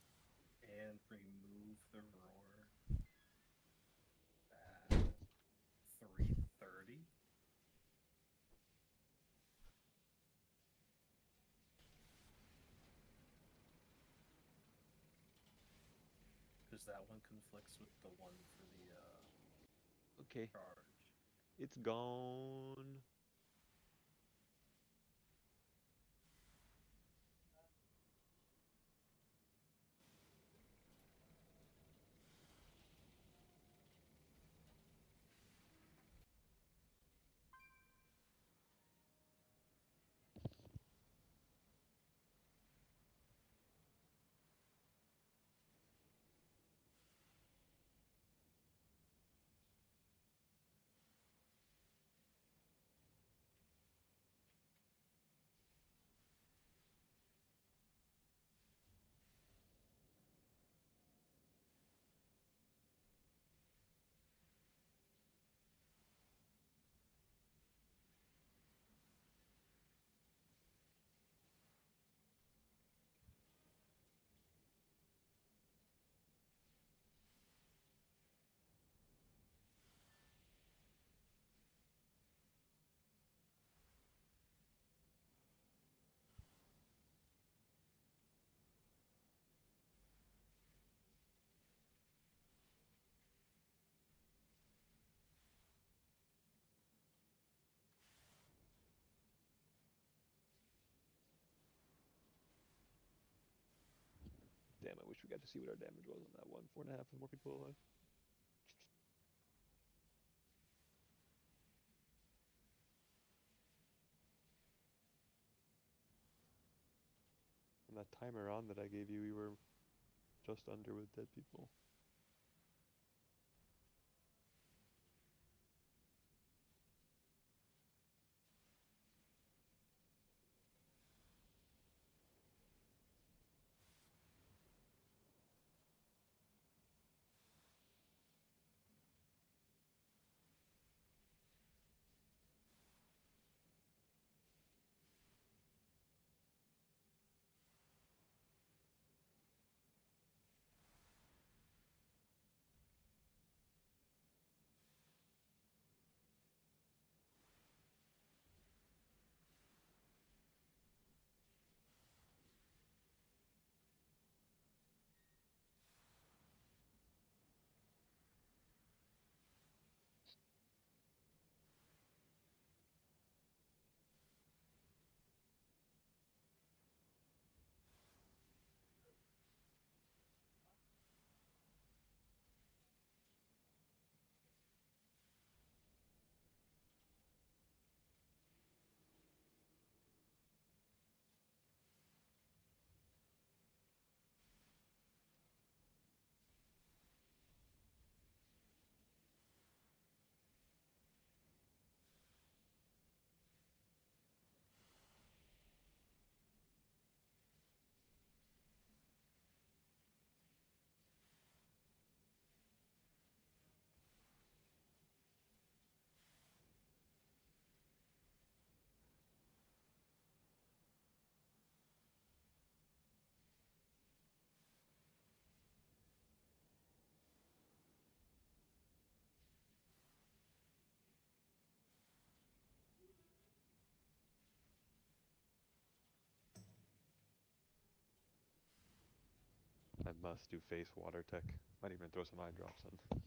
and remove the roar at 330? Because that one conflicts with the one for the Okay. charge. It's gone. Damn, I wish we got to see what our damage was on that one. 4.5 with more people alive. On that timer on that I gave you, we were just under with dead people. Must do face water tech. Might even throw some eye drops in.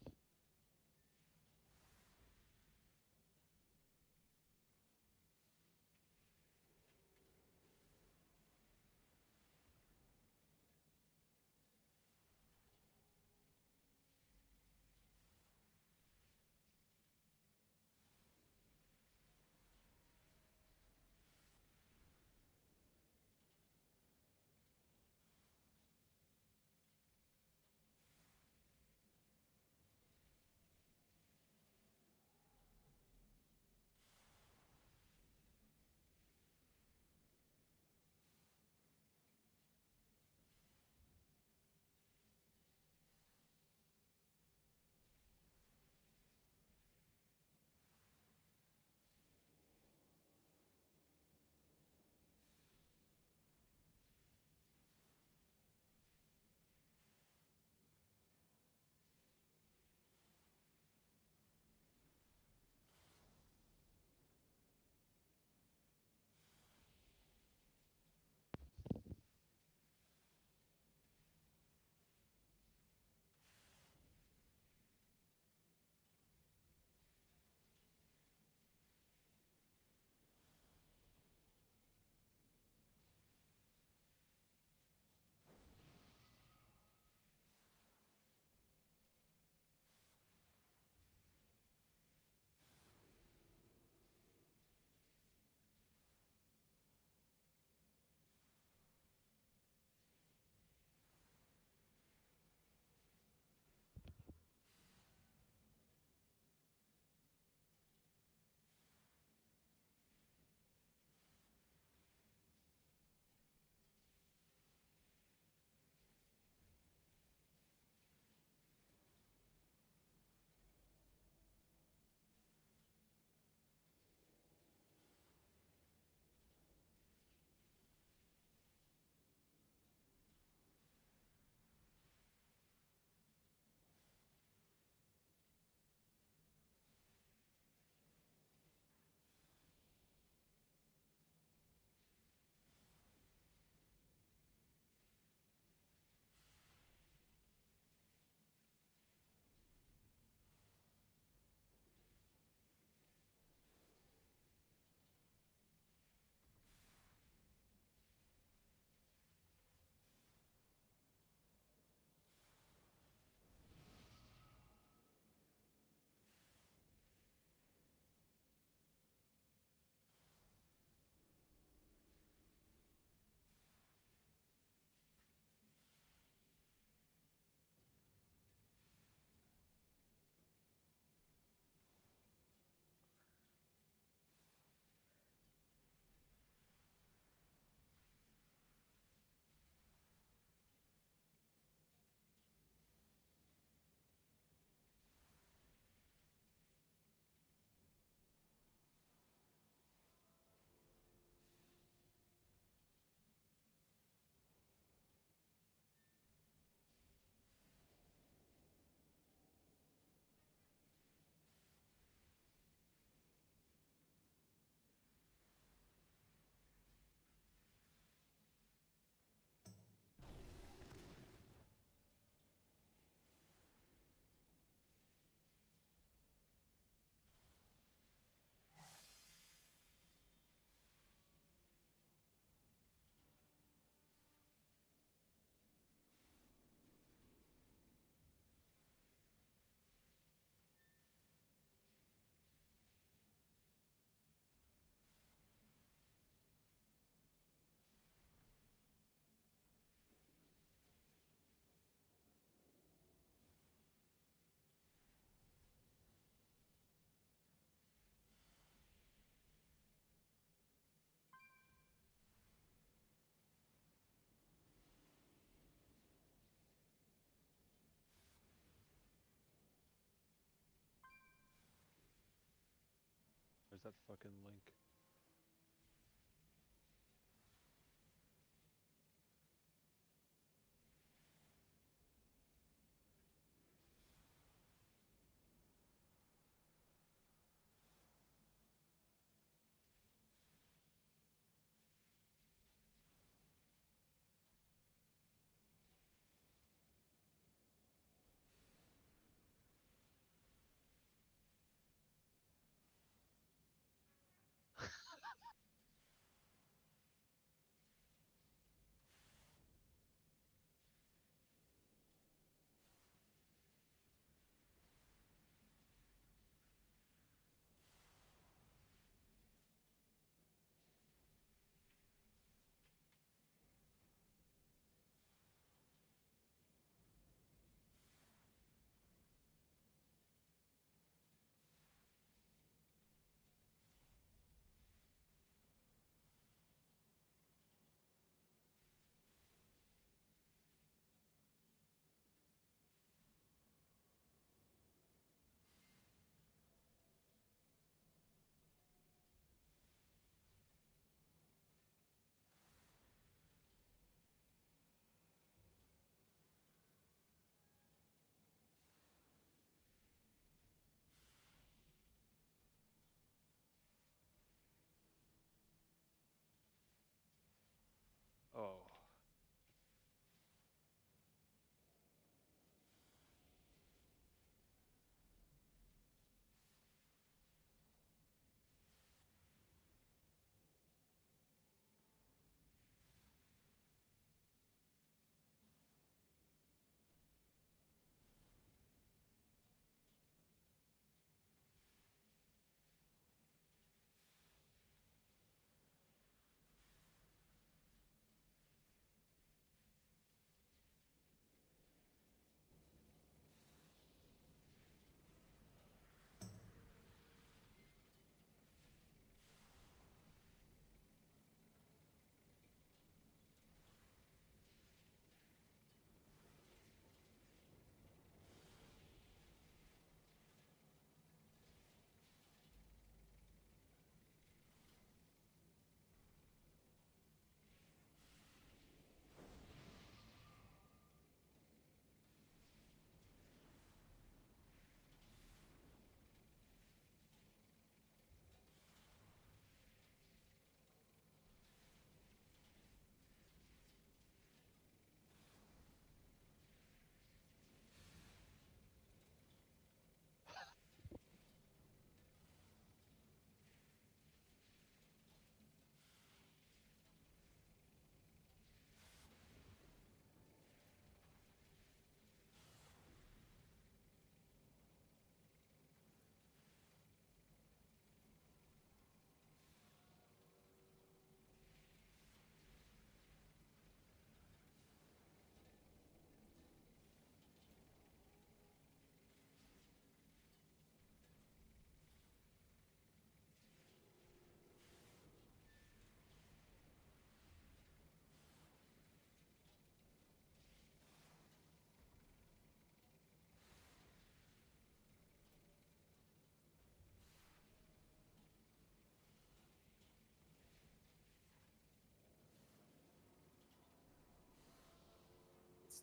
Where's that fucking link?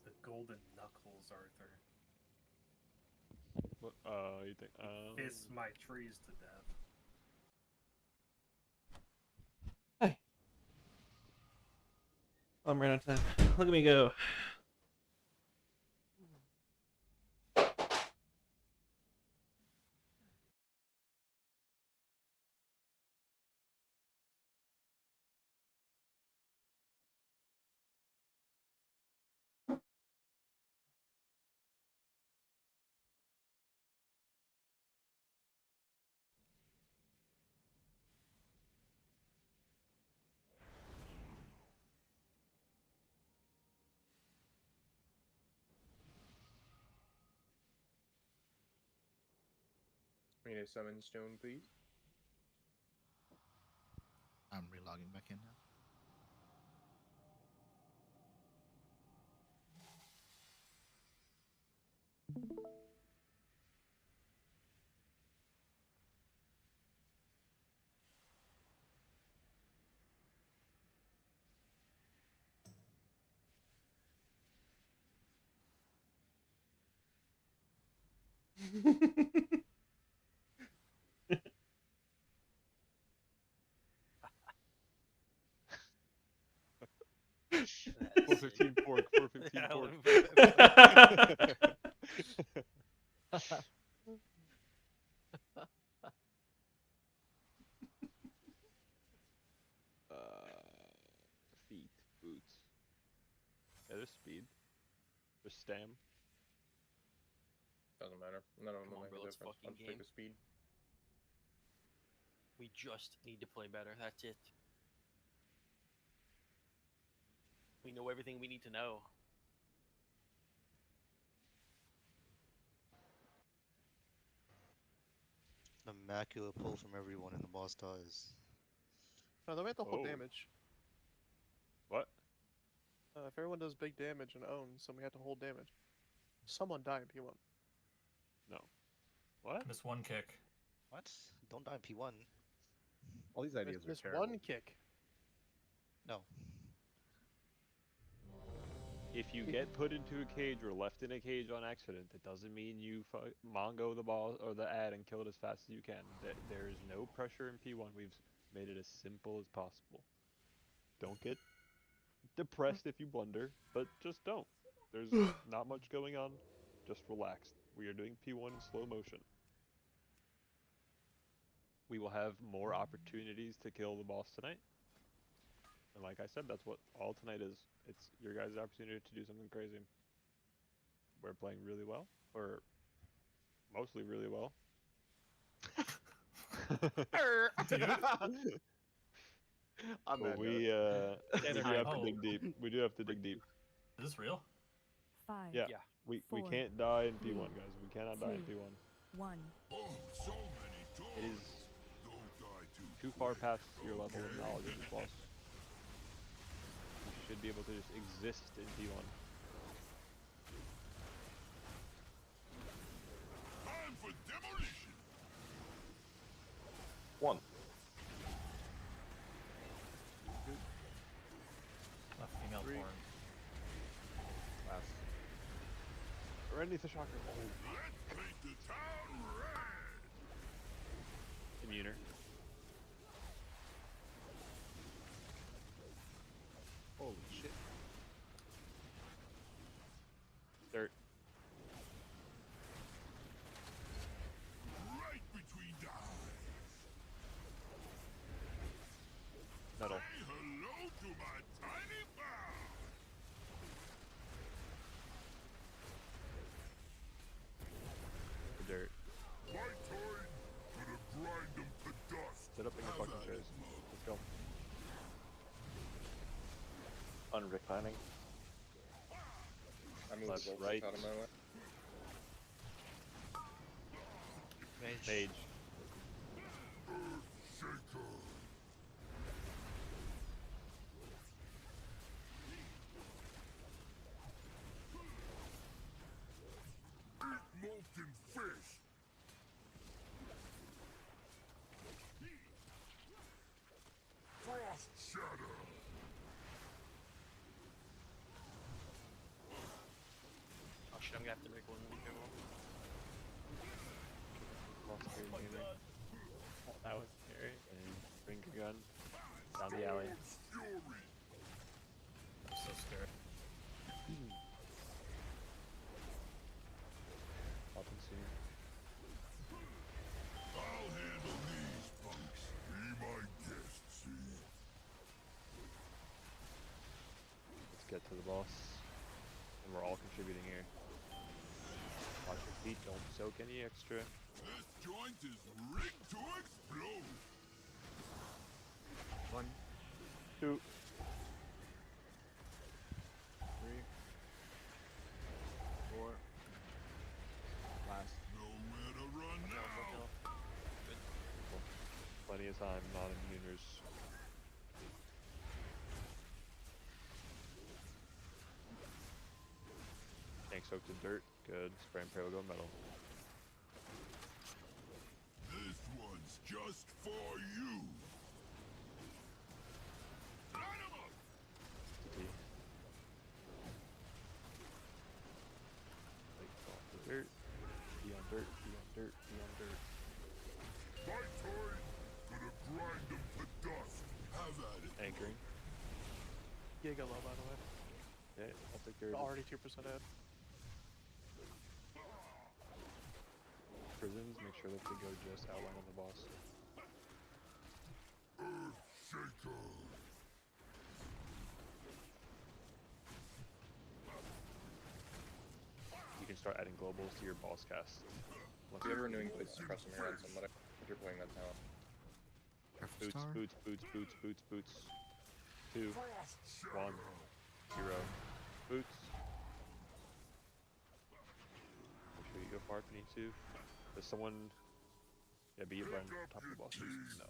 the golden knuckles, Arthur. What? You think? Kiss my trees to death. I'm running out of time. Look at me go. We need a summon stone, please. I'm relogging back in now. That's 415 pork, 415 pork. Feet, boots. Yeah, there's speed. There's stam. Doesn't matter. None of them Come on, make bro, a let's difference. fucking Let's pick game. a speed. We just need to play better. That's it. We know everything we need to know. Immaculate pull from everyone, and the boss dies. No, they have to hold Oh. damage. What? If everyone does big damage and owns, then we have to hold damage. Someone die in P1. No. What? Miss one kick. What? Don't die in P1. All these ideas are Miss terrible. one kick. No. If you get put into a cage or left in a cage on accident, it doesn't mean you mongo the ball or the ad and kill it as fast as you can. There is no pressure in P1. We've made it as simple as possible. Don't get depressed if you blunder, but just don't. There's not much going on. Just relax. We are doing P1 in slow motion. We will have more opportunities to kill the boss tonight. And like I said, that's what all tonight is. It's your guys' opportunity to do something crazy. We're playing really well, or mostly really well. On But that we note. do have to dig deep. We do have to dig deep. Is this real? 5. Yeah. We four, can't die in 3, P1, guys. We cannot die in 2, P1. 1. It is too far past your level of knowledge of this boss. You should be able to just exist in P1. Time for demolition. One. A female 3. porn. Last. Right underneath the shocker. Let's paint the town red. Immuner. Holy shit. Dirt. Right between the eyes. Metal. Say hello to my tiny bow. The dirt. My turn. Gonna grind them to dust. Sit up in your fucking chairs. Let's go. Unreclining. I moved Left, the bolts right. out of my way. Mage. Shaker. Eat molten fish. Frost shatter. have to make one interval. Lost Oh my god. Oh, that was scary. And bring your gun down the alley. I'm so scared. Popping soon. I'll handle these punks. Be my guest, see? Let's get to the boss. And we're all contributing here. Watch your feet, don't soak any extra. This joint is rigged to explode. 1, 2, 3, 4. Last. Nowhere to run now. Plenty of time, non-immuners. Tank soaked in dirt. Good. Spray and pray will go metal. This one's just for you. Dirt. Be on dirt. Be on dirt. Be on dirt. Pathogen, gonna grind them to dust. Have at it. Anchoring. Giga low, by the way. Yeah, I'll take care of it. Already 2% ahead. Prisons, make sure that they go just outline on the boss. Earth Shaker. You can start adding globals to your boss cast. If you have renewing boots, press them around somebody if you're playing that talent. Boots, boots, boots, boots, boots, boots. 2, 1, 0. Boots. Make sure you go far if you need to. Does someone... Yeah, be your friend on top of the bosses. No.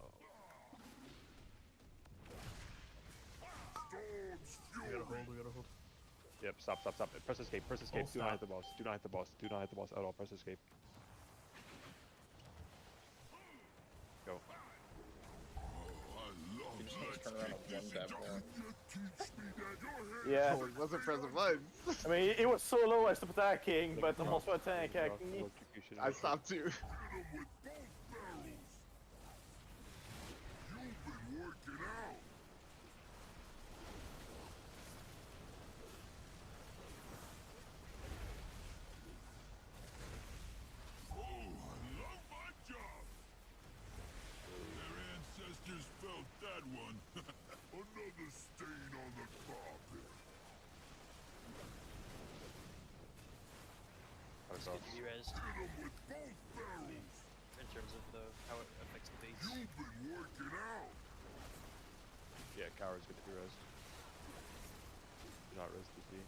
We gotta hold, we gotta hold. Yep, stop, stop, stop. Press escape, press escape. Do not hit the boss. Do not hit the boss. Do not hit the boss at all. Press escape. Go. You just need to turn around and one dab more. Yeah. Oh, it wasn't pressing buttons. I mean, it was so low I stopped attacking, but I'm also attacking. I stopped too. You've been working out. Oh, I love my job. Their ancestors felt that one. Another stain on the carpet. Rezzed Hit 'em with both barrels. in terms of how it affects the base. You've been working out. Yeah, cowards get to be rezzed. Do not res the Z.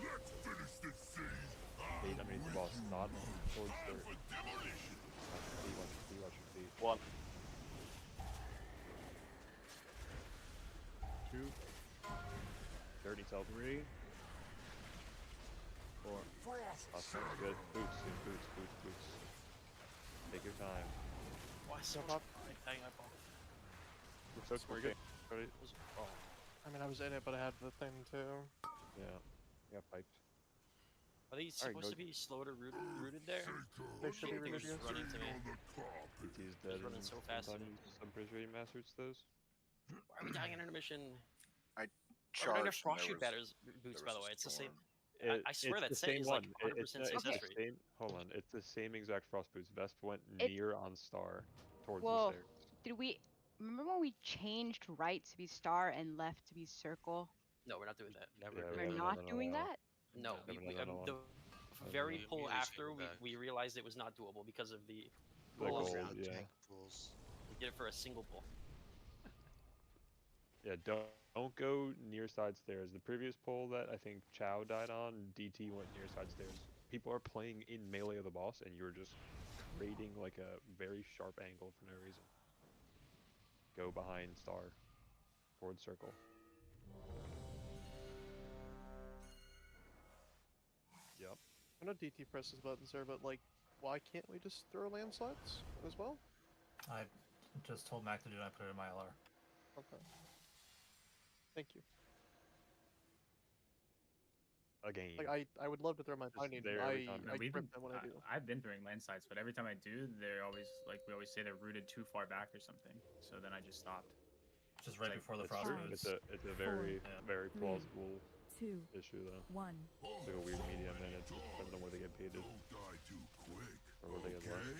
Let's finish this siege. Eight underneath the boss, not towards dirt. For demolition. Watch your feet, watch your feet, watch your feet. 1. 2, Dirty self. 3, 4. Awesome, good. Boots, dude, boots, boots, boots. Take your time. Why so much? Dang, I bought. Looks like we're good. Ready? Oh. I mean, I was in it, but I had the thing too. Yeah, got piped. Are these Alright, supposed go- to be slow to rooted there? They should be They're rooted just here. running to me. PT's dead. running so fast. I'm pretty sure you mastered those. Why are we dying in intermission? I Charged. charged. Frost and shoot there batters boots, by the way. It's the same. It- I swear that it's the set same is one. like 100% It's the success rate. same. Hold on, it's the same exact frost boots. Vesp went It- near on star towards Whoa. the stairs. Did we remember when we changed right to be star and left to be circle? No, we're not doing that. Yeah, We're we haven't not done that in a doing while. that? No, Yeah, we, we haven't done that in a the while. very We pull usually after go back. we realized it was not doable because of the The pulls. gold, yeah. We did it for a single pull. Yeah, don't go near side stairs. The previous poll that I think Chow died on, DT went near side stairs. People are playing in melee of the boss, and you're just creating like a very sharp angle for no reason. Go behind star, towards circle. Yep. I know DT presses buttons there, but like, why can't we just throw landslides as well? I just told Mac to do it. I put it in my LR. Okay. Thank you. a game. Like I would love to throw my binding. there every I time. No, I we've grip been, them when I do. I've been throwing land sites, but every time I do, they're always like we always say they're rooted too far back or something. So then I just stopped. Just right Like, before the It's frost true. moves. It's a very very three, plausible 2, issue though. 1. It's like a weird medium, and it just depends on where they get painted Don't die too quick. or where they get left.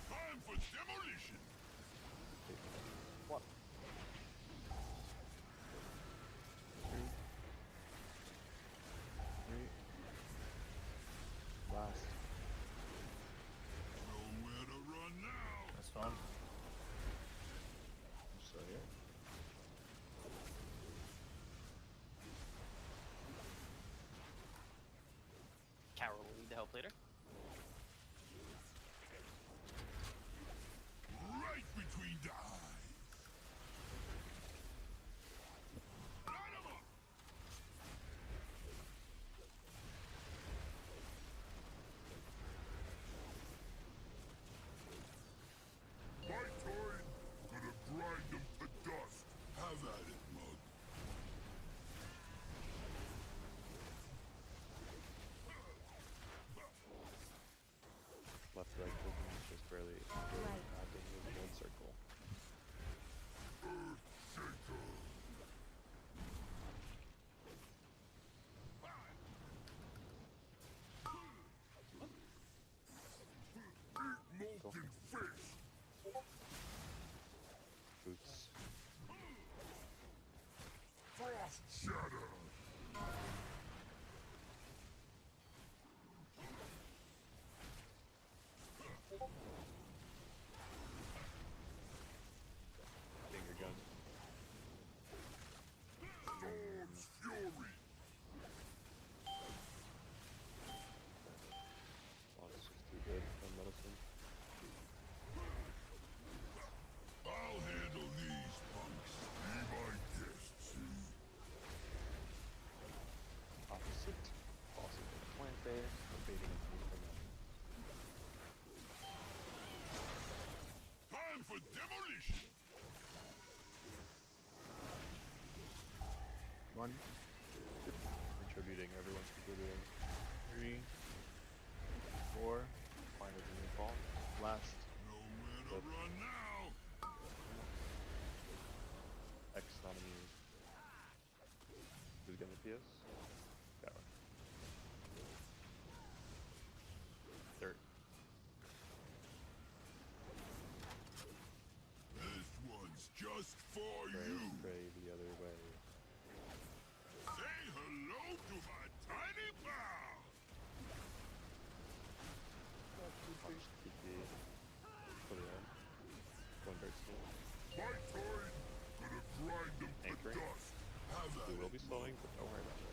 Time for demolition. What? 2, 3. Last. Nowhere to run now. That's fun. So here. Carol will need the help later. Right between the eyes. Light 'em up. My turn. Gonna grind them to dust. Have at it, Mug. Left right clicking is just barely acting with the red circle. Earth Shaker. Eat molten fish. Boots. Frost shatter. Finger gun. Storm's fury. Oh, it's just too good on medicine. I'll handle these punks. Be my guest, see? Opposite. Possible. Puente. Evading me from that. Time for demolition. 1. Contributing. Everyone's contributing. 3. 4. Find a green ball. Last. Nowhere to run now. X nominee. Who's gonna PS? That one. Dirt. This one's just for Pray, you. pray the other way. Say hello to my tiny pal. Punch TP. Put it on. One dirt still. My turn. Gonna grind them to Anchoring. dust. Have at We will it, be slowing, but don't worry about it.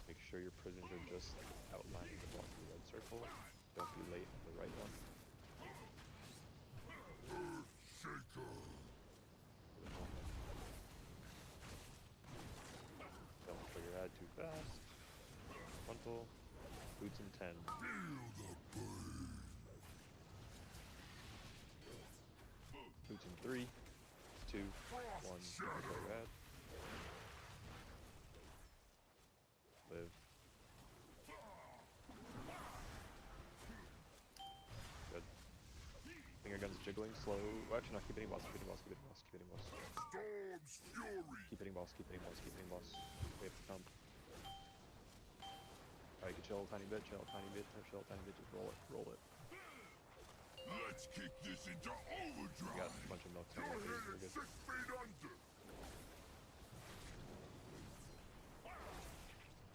Make sure your prisoners are just outlining the block of the red circle. Don't be late on the right one. Earth Shaker. Don't trigger ad too fast. Frontal. Boots in 10. Feel the burn. Boots in 3. 2. 1. Trigger ad. Live. Good. Finger guns jiggling, slow. Oh, actually, not keep hitting boss, keep hitting boss, keep hitting boss, keep hitting boss. Storm's fury. Keep hitting boss, keep hitting boss, keep hitting boss. Wait for thump. Alright, you can chill a tiny bit, chill a tiny bit, chill a tiny bit, just roll it, roll it. Let's kick this into You overdrive. got a bunch of milks on You're your face, headed we're good. 6 feet under.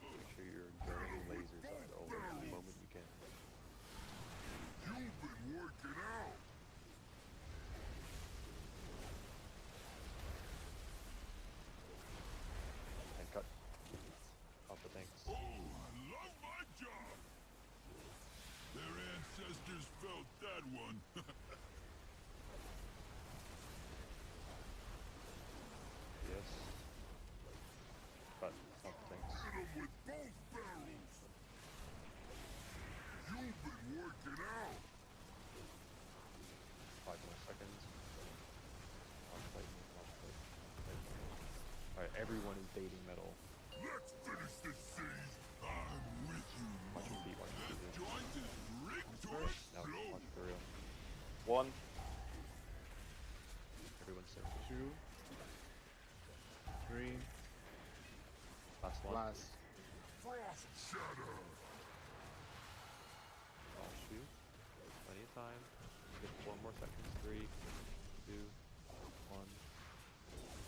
Make sure you're getting lasers on the over the moment you can. You've been working out. And cut. Off the tanks. Oh, I love my job. Their ancestors felt that one. Yes. Cut. Off the tanks. Hit 'em with both barrels. You boss. Frost shatter. Oh shoot. Plenty of time. Just 4 more seconds. 3, 2, 1.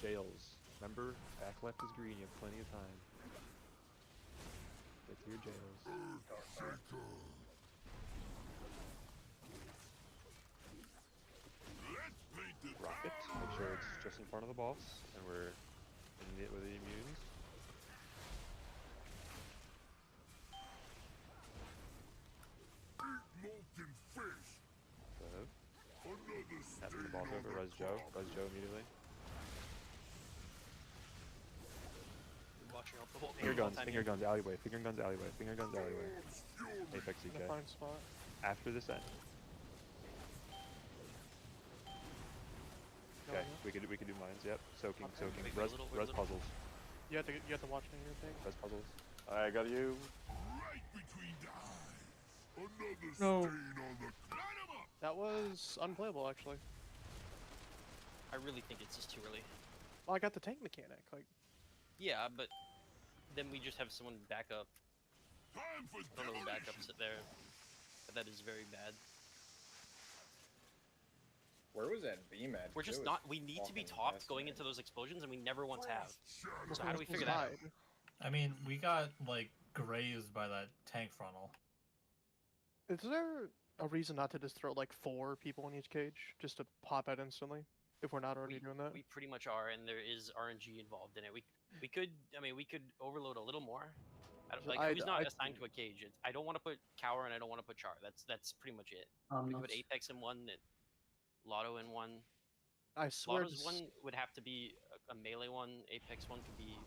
Jails. Remember, back left is green. You have plenty of time. Get to your jails. Rocket. Make sure it's just in front of the boss, and we're in it with the immunes. Molten fish. Tapping the boss over. Res Joe. Res Joe immediately. Watching out the whole Finger guns. Finger guns. Alleyway. Finger guns. Alleyway. Finger guns. Alleyway. Apex In EK. a fine spot. After this end. Okay, we could do mines. Yep, soaking. Res puzzles. You have to watch me thing. Res puzzles. I got you. Right between the eyes. Another No. stain on the. Line 'em up. That was unplayable actually. I really think it's just too early. Well, I got the tank mechanic. Like, Yeah, but then we just have someone back up. Time for I don't know who backups it there, but that is very bad. Where was that beam at? We're just not. We need to be topped going into those explosions, and we never once have. So how do we figure that out? I mean, we got like grazed by that tank frontal. is there a reason not to just throw like 4 people in each cage just to pop out instantly? If we're not already doing that. We pretty much are, and there is RNG involved in it. We could. I mean, we could overload a little more. Who's not assigned to a cage? I don't want to put Cower and I don't want to put Char. That's pretty much it. We put Apex in one, Lotto in one. I swear. Lotto's one would have to be a melee one. Apex one could be.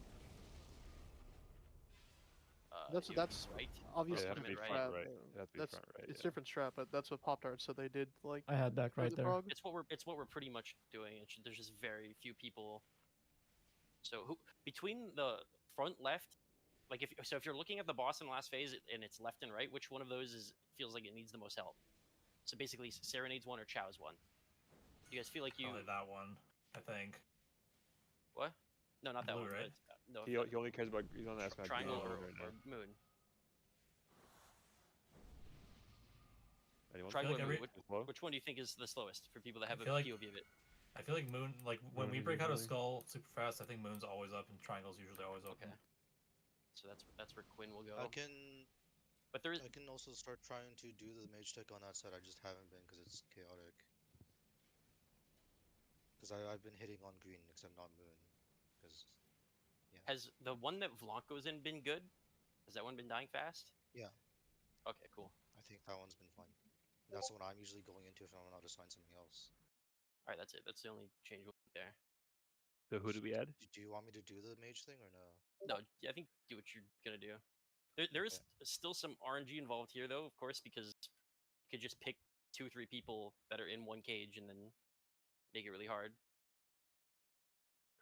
That's right. obviously Yeah, it has to be different front strat, right. though. It has to be That's front right. it's Yeah. different strat, but that's what Pop Tart. So they did like. I had back right the there. frog. It's what we're pretty much doing. There's just very few people. So between the front left, like if you're looking at the boss in the last phase and it's left and right, which one of those feels like it needs the most help? So basically, Serenade's one or Chow's one. You guys feel like you? Probably that one, I think. What? No, not that Blue, one. right? No, He only cares about. He's only asking about Triangle green or right now. Moon. Anyone? Triangle or like Moon. Which one do you think is the slowest for people that have a feel like- POV of it? I feel like Moon, like when Moon we break out a usually. skull super fast, I think Moon's always up and Triangle's usually always open. Okay. So that's where Quinn will go. I can. But there is. I can also start trying to do the mage tech on that side. I just haven't been because it's chaotic. Because I've been hitting on green except not Moon. Because Has the one that Vlanco's in been good? Has that one been dying fast? yeah, Okay, cool. I think that one's been fine. That's the one I'm usually going into if I'm not assigned something else. All right, that's it. That's the only change we'll make there. So who do we add? Do you want me to do the mage thing or no? No, I think do what you're gonna do. There is still some RNG involved here, though, of course, because you could just pick 2 or 3 people that are in one cage and then make it really hard.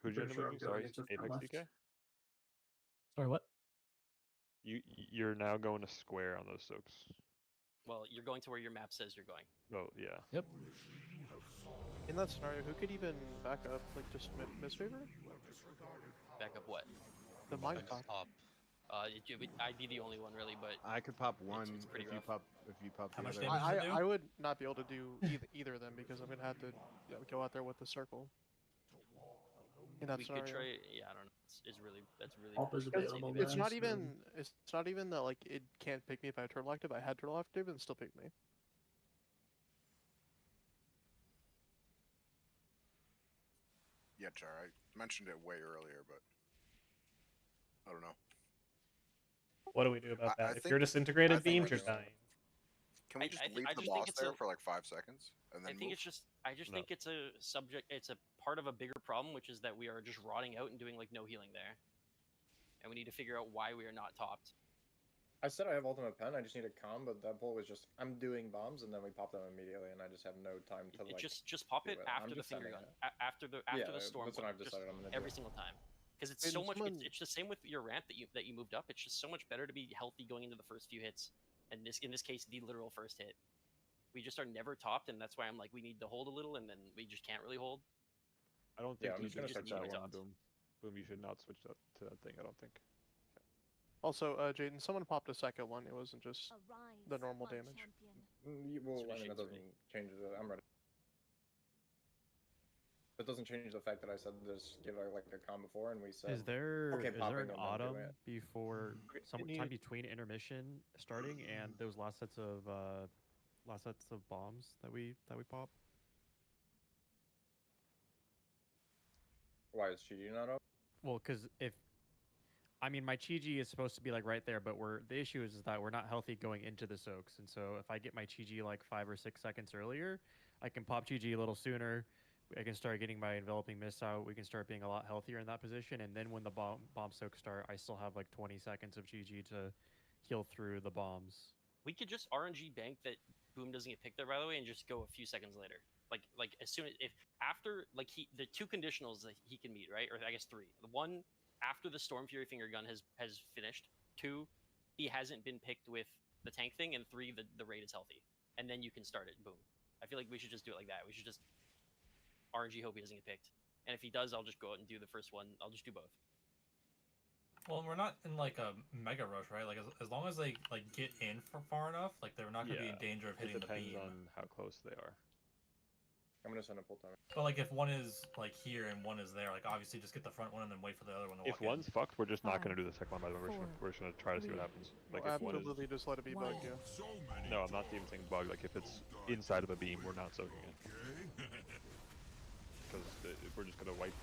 Who'd you end Pretty up sure moving? I'm Sorry, going into Apex left. DK. Sorry, what? You're now going to square on those soaks. Well, you're going to where your map says you're going. Oh yeah. Yep. In that scenario, who could even back up? Like just misfavor? Back up what? The mine pop. I'd be the only one really, but I could pop one it's pretty if you rough. pop How the much other. damage? I would not be able to do either of them because I'm gonna have to go out there with the circle. In that we scenario. could try. Yeah, I don't know. That's really. Help is Because available, it's not guys, even it's not even that like it can't pick me if I have turtle active. I had turtle active and it still picked me. Yeah, Char, I mentioned it way earlier, but I don't know. What do we do about I that? If think- you're disintegrated I think beams, we you're just- dying. Can we I just think- leave I the just think boss it's there a- for like 5 seconds and then I think move? it's just. I just No. think it's a subject. It's a part of a bigger problem, which is that we are just rotting out and doing like no healing there, and we need to figure out why we are not topped. I said I have ultimate pen. I just need a calm, but that pull was just I'm doing bombs and then we pop them immediately, and I just have no time to It like. just pop do it I'm after the just finger sending gun, it. after the Yeah, storm. that's what gun, I've just decided I'm gonna every do. single time. Because it's And so much. someone- It's the same with your ramp that you moved up. It's just so much better to be healthy going into the first few hits, and in this case the literal first hit. We just are never topped, and that's why I'm like we need to hold a little, and then we just can't really hold. I don't Yeah, think I'm we just gonna should start switch that that one. one. Boom, you should not switch that to that thing. I don't think. Also, Jaden, someone popped a second one. It wasn't just the normal damage. Well, I mean, that doesn't change it. I'm ready. That doesn't change the fact that I said just give like a calm before, and we said. Is there okay, is there an popping and then autumn doing it. before time between intermission starting and those last sets of bombs that we pop? Why is Chiji not up? Well, because I mean, my Chi-Ji is supposed to be like right there, but the issue is that we're not healthy going into the soaks, and so if I get my Chi-Ji like 5 or 6 seconds earlier, I can pop Chi-Ji a little sooner. I can start getting my enveloping mist out. We can start being a lot healthier in that position, and then when the bomb soaks start, I still have like 20 seconds of Chi-Ji to heal through the bombs. We could just RNG bank that Boom doesn't get picked there, by the way, and just go a few seconds later. Like as soon as after the 2 conditionals that he can meet, right? Or I guess 3. The one after the Storm Fury finger gun has finished. 2, he hasn't been picked with the tank thing, and 3, the raid is healthy, and then you can start it. Boom. I feel like we should just do it like that. We should just RNG hope he doesn't get picked, and if he does, I'll just go out and do the first one. I'll just do both. Well, we're not in like a mega rush, right? Like as long as they like get in for far enough, like they're not gonna be in danger of hitting the beam. It depends on how close they are. I'm gonna send a pull timer. But like if one is like here and one is there, like obviously just get the front one and then wait for the other one to walk If one's fucked, we're just not gonna do the second one. By the way, we're just gonna try to see what happens. Like if one is... absolutely, just let it be bug. Yeah. No, I'm not even saying bug. Like if it's inside of a beam, we're not soaking it. Because we're just gonna wipe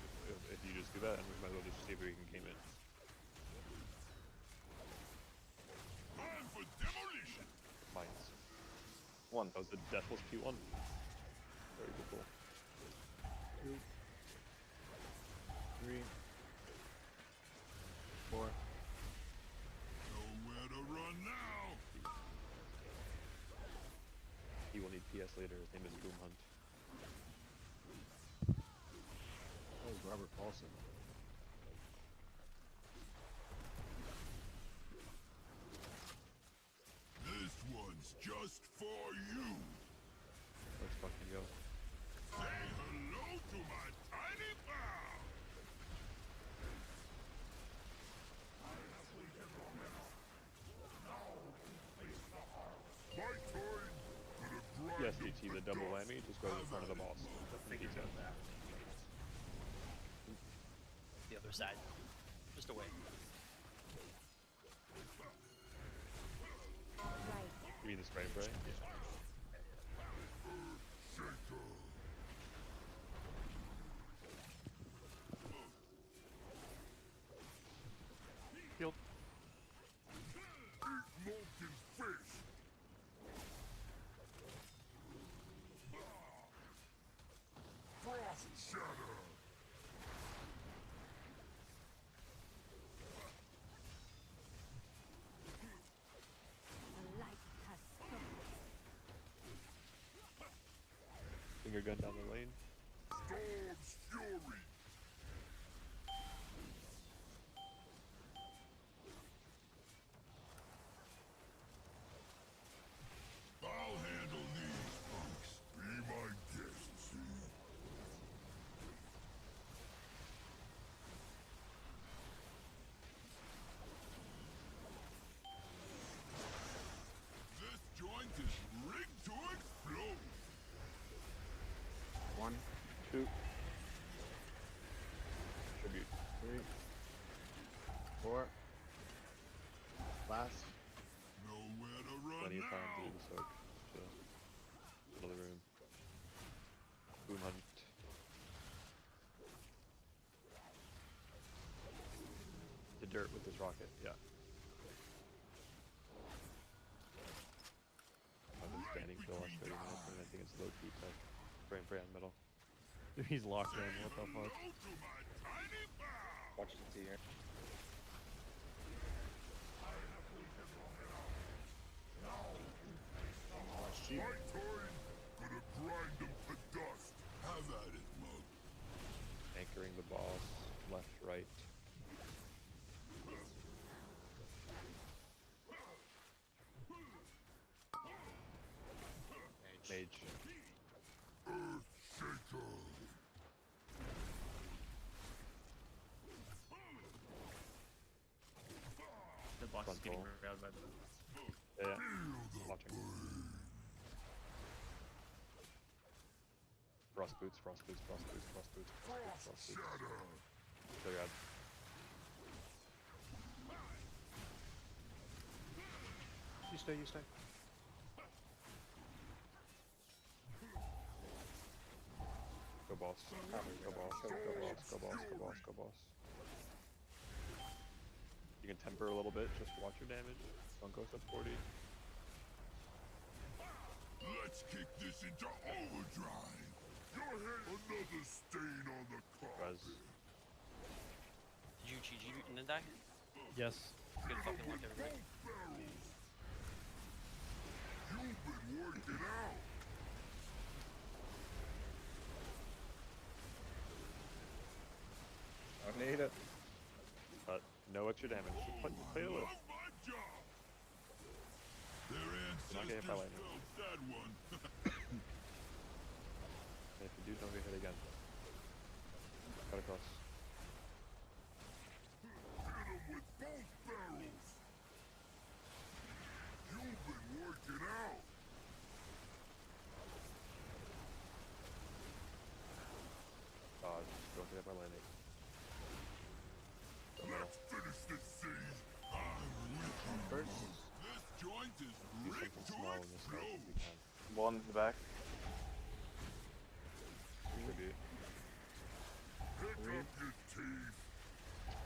if you just do that, and we might as well just see if we can game it. Time for demolition. Mines. 1. That was the Deathless P1. Very good pull. 2, 3, 4. Nowhere to run now. He will need PS later. His name is Boom Hunt. That was Robert Paulson. This one's just for you. Let's fucking go. Say hello to my tiny pal. My turn for the Yes, DT, the double whammy just goes in front of the boss. The other side, just away. You mean the spray? Healed. Molten fish. Frost shatter. Finger gun down the lane. Storm's fury. I'll handle these punks. Be my guest, see? This joint is rigged to explode. 1, 2. Tribute. 3, 4. Last. Nowhere to run Plenty of now. time to do the soak. Chill. Middle of the room. Boom Hunt. The dirt with this rocket, yeah. I've been standing for the last 30 minutes and I think it's low key tech. Frame on middle. He's locked in. What the fuck? Watch the T here. My turn. Gonna grind them to dust. Have at it, Mug. Anchoring the boss. Left, right. Mage. Earth Shaker. The getting control. routed by the. Yeah. Watching. Frost boots, frost boots, frost boots, frost boots, frost boots, frost boots. So good. You stay, you stay. Go boss. Go boss, go boss, go boss, go boss, go boss. You can temper a little bit, just watch your damage. Don't go sub 40. Let's kick this into overdrive. You're another stain on the carpet. Did you GG in the deck? Yes. Good fucking luck, everybody. You've been working out. I need it. But no extra damage. Just play the list. You're not get hit by lightning. That one. And if you do, don't get hit again. Cut across. Hit him with both barrels. You've been working out. Dodge. Don't get hit by lightning. Let's finish this scene. First, This joint is do something small in this fight if you can. One in the back. Tribute. Pick up your teeth.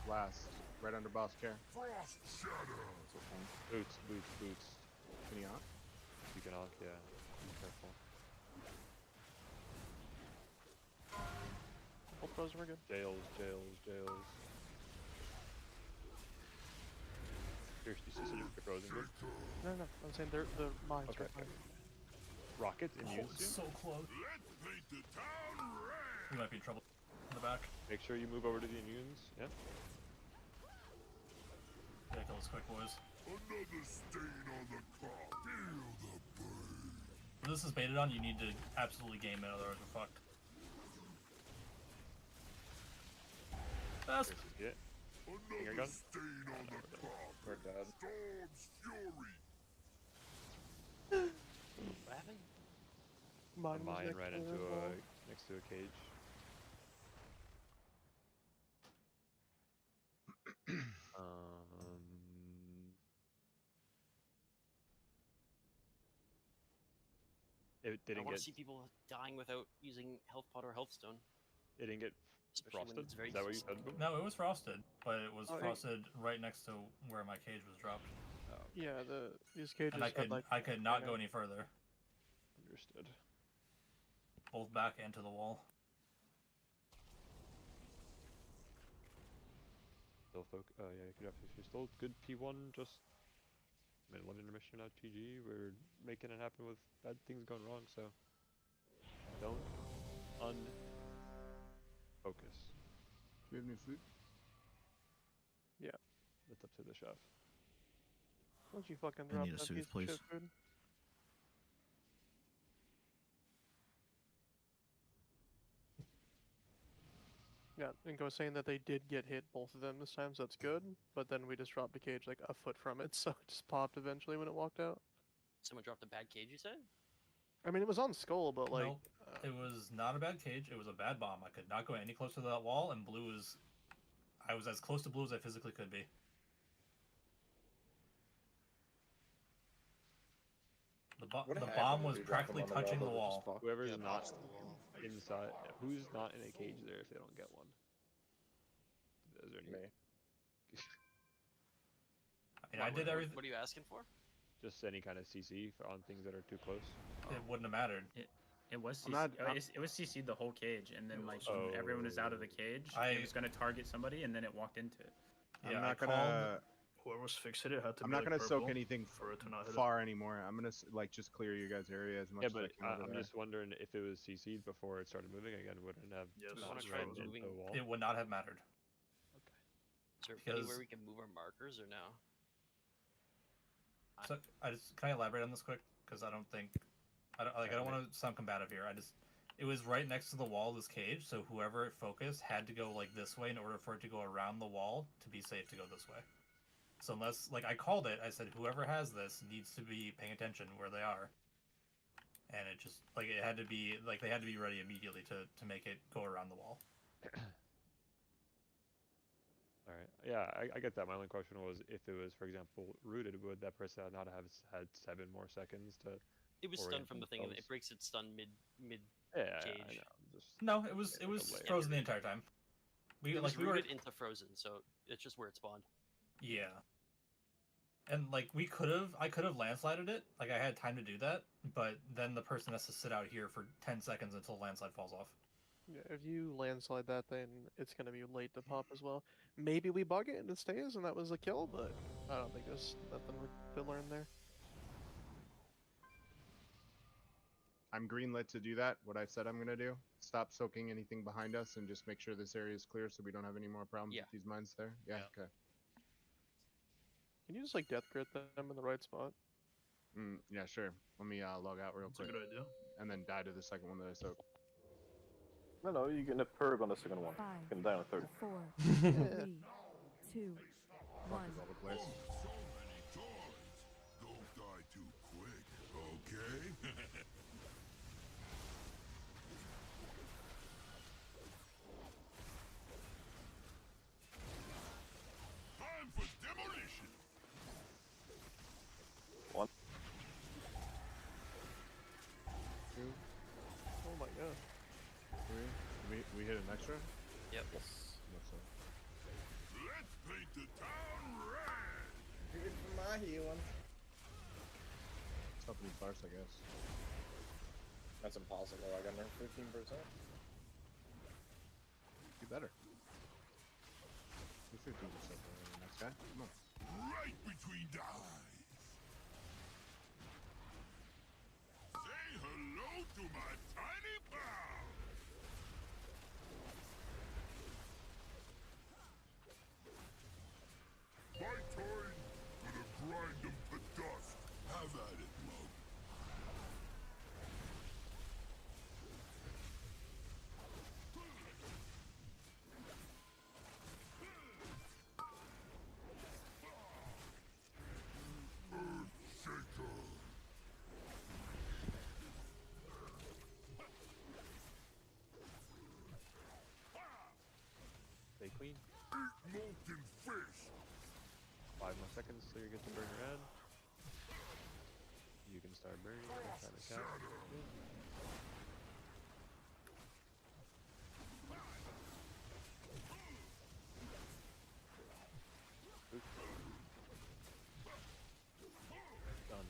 Last, right under boss care. Frost shadow. Boots, boots, boots. Can you on? You can arc, yeah. Be careful. Both those were good. Jails, jails, jails. Pierce, do you see the frozen good? No, no, I'm saying they're the mines Okay, right okay. Rockets, immune Oh, soon? so close. Let's paint the town red. We might be in trouble in the back. Make sure you move over to the immunes. Yeah. Yeah, kill us quick, boys. Another stain on the car. Feel the burn. If this is baited on, you need to absolutely game it, otherwise we're fucked. Fast. Yeah. Finger Another gun. stain on the car. We're dead. Storm's fury. What happened? Mine A was mine next ran to into the wall. next to a cage. It I didn't want get. to see people dying without using health pot or health stone. It didn't get Especially when frosted. it's very Is that what you said? useful. Boom? No, it was frosted, but it was Oh, it- frosted right next to where my cage was dropped. Yeah, these cages And I had could like I could not go any further, Understood. both back and to the wall. Still yeah, you could have to still good P1. Just I mean, one intermission out GG. We're making it happen with bad things going wrong. So don't unfocus. Do we have new food? Yeah. That's up to the chef. Don't you fucking I drop need a that soothe, piece of please. shit food? Yeah, and go saying that they did get hit both of them this time, so that's good. But then we just dropped the cage like a foot from it, so it just popped eventually when it walked out. Someone dropped a bad cage, you said? I mean, it was on skull, but like, Nope. It was not a bad cage. It was a bad bomb. I could not go any closer to that wall, and blue was. I was as close to blue as I physically could be. The What bomb happened was if you dropped them practically on the touching the wall, wall. they're just Whoever's Yeah, not past the wall. inside, who's not in a cage there if they don't get one? Is there any? Me. I mean, I did everything. What are you asking for? Just any kind of CC on things that are too close. It wouldn't have mattered. It was I'm CC. not- It was CC'd the whole cage, and then like Oh. everyone was out of the cage. It was gonna target somebody, and then it walked into it. Yeah, I'm I not called- gonna. Whoever was fixing it had to. I'm be, not like, gonna soak purple anything for it to not hit far anymore. I'm gonna like just clear you guys' area as much Yeah, as I but can over I'm there. just wondering if it was CC'd before it started moving again, wouldn't it have Yes, We wanna not try ran moving- into a wall? It would not have mattered. Is there Because- anywhere we can move our markers or no? So can I elaborate on this quick? Because I don't want to sound combative here. It was right next to the wall of this cage, so whoever it focused had to go like this way in order for it to go around the wall to be safe to go this way. So unless, like, I called it, I said whoever has this needs to be paying attention where they are. And it just, like, it had to be, like, they had to be ready immediately to make it go around the wall. All right. Yeah, I get that. My only question was if it was, for example, rooted, would that person not have had 7 more seconds to? It was stunned orient from the thing, and it themselves? breaks its stun mid Yeah, cage. I know. Just No, it was frozen the entire time. It was we were rooted into frozen, so it's just where it spawned. Yeah. And like I could have landslided it. Like I had time to do that, but then the person has to sit out here for 10 seconds until the landslide falls off. Yeah, if you landslide that, then it's gonna be late to pop as well. Maybe we bug it and it stays, and that was a kill, but I don't think there's nothing to learn there. I'm greenlit to do that, what I said I'm going to do. Stop soaking anything behind us and just make sure this area is clear so we don't have any more problems with these mines there. Yeah, okay. Can you just like death grit them in the right spot? Yeah, sure. Let me log out real quick. That's a good idea. And then die to the second one that I soaked. No, you get a perk on the second one. 5, You can die on the third. 4, 3, 2, 1. All the place. So many toys. Don't die too quick, okay? Time for demolition. One. 2. Oh my god. 3. We hit an extra? Yep. Yes. So. Let's paint the town red. Good for my healing. It's helping these bars, I guess. That's impossible. I got another 15%. You better. You're 15% better than the next guy. Come on. Right between the eyes. Say hello to my tiny pal. My turn. Gonna grind them to dust. Have at it, Mug. Earthshaker. Stay clean. Eat molten fish. 5 more seconds so you get to burn red. You can start burning. Try to cast. Done.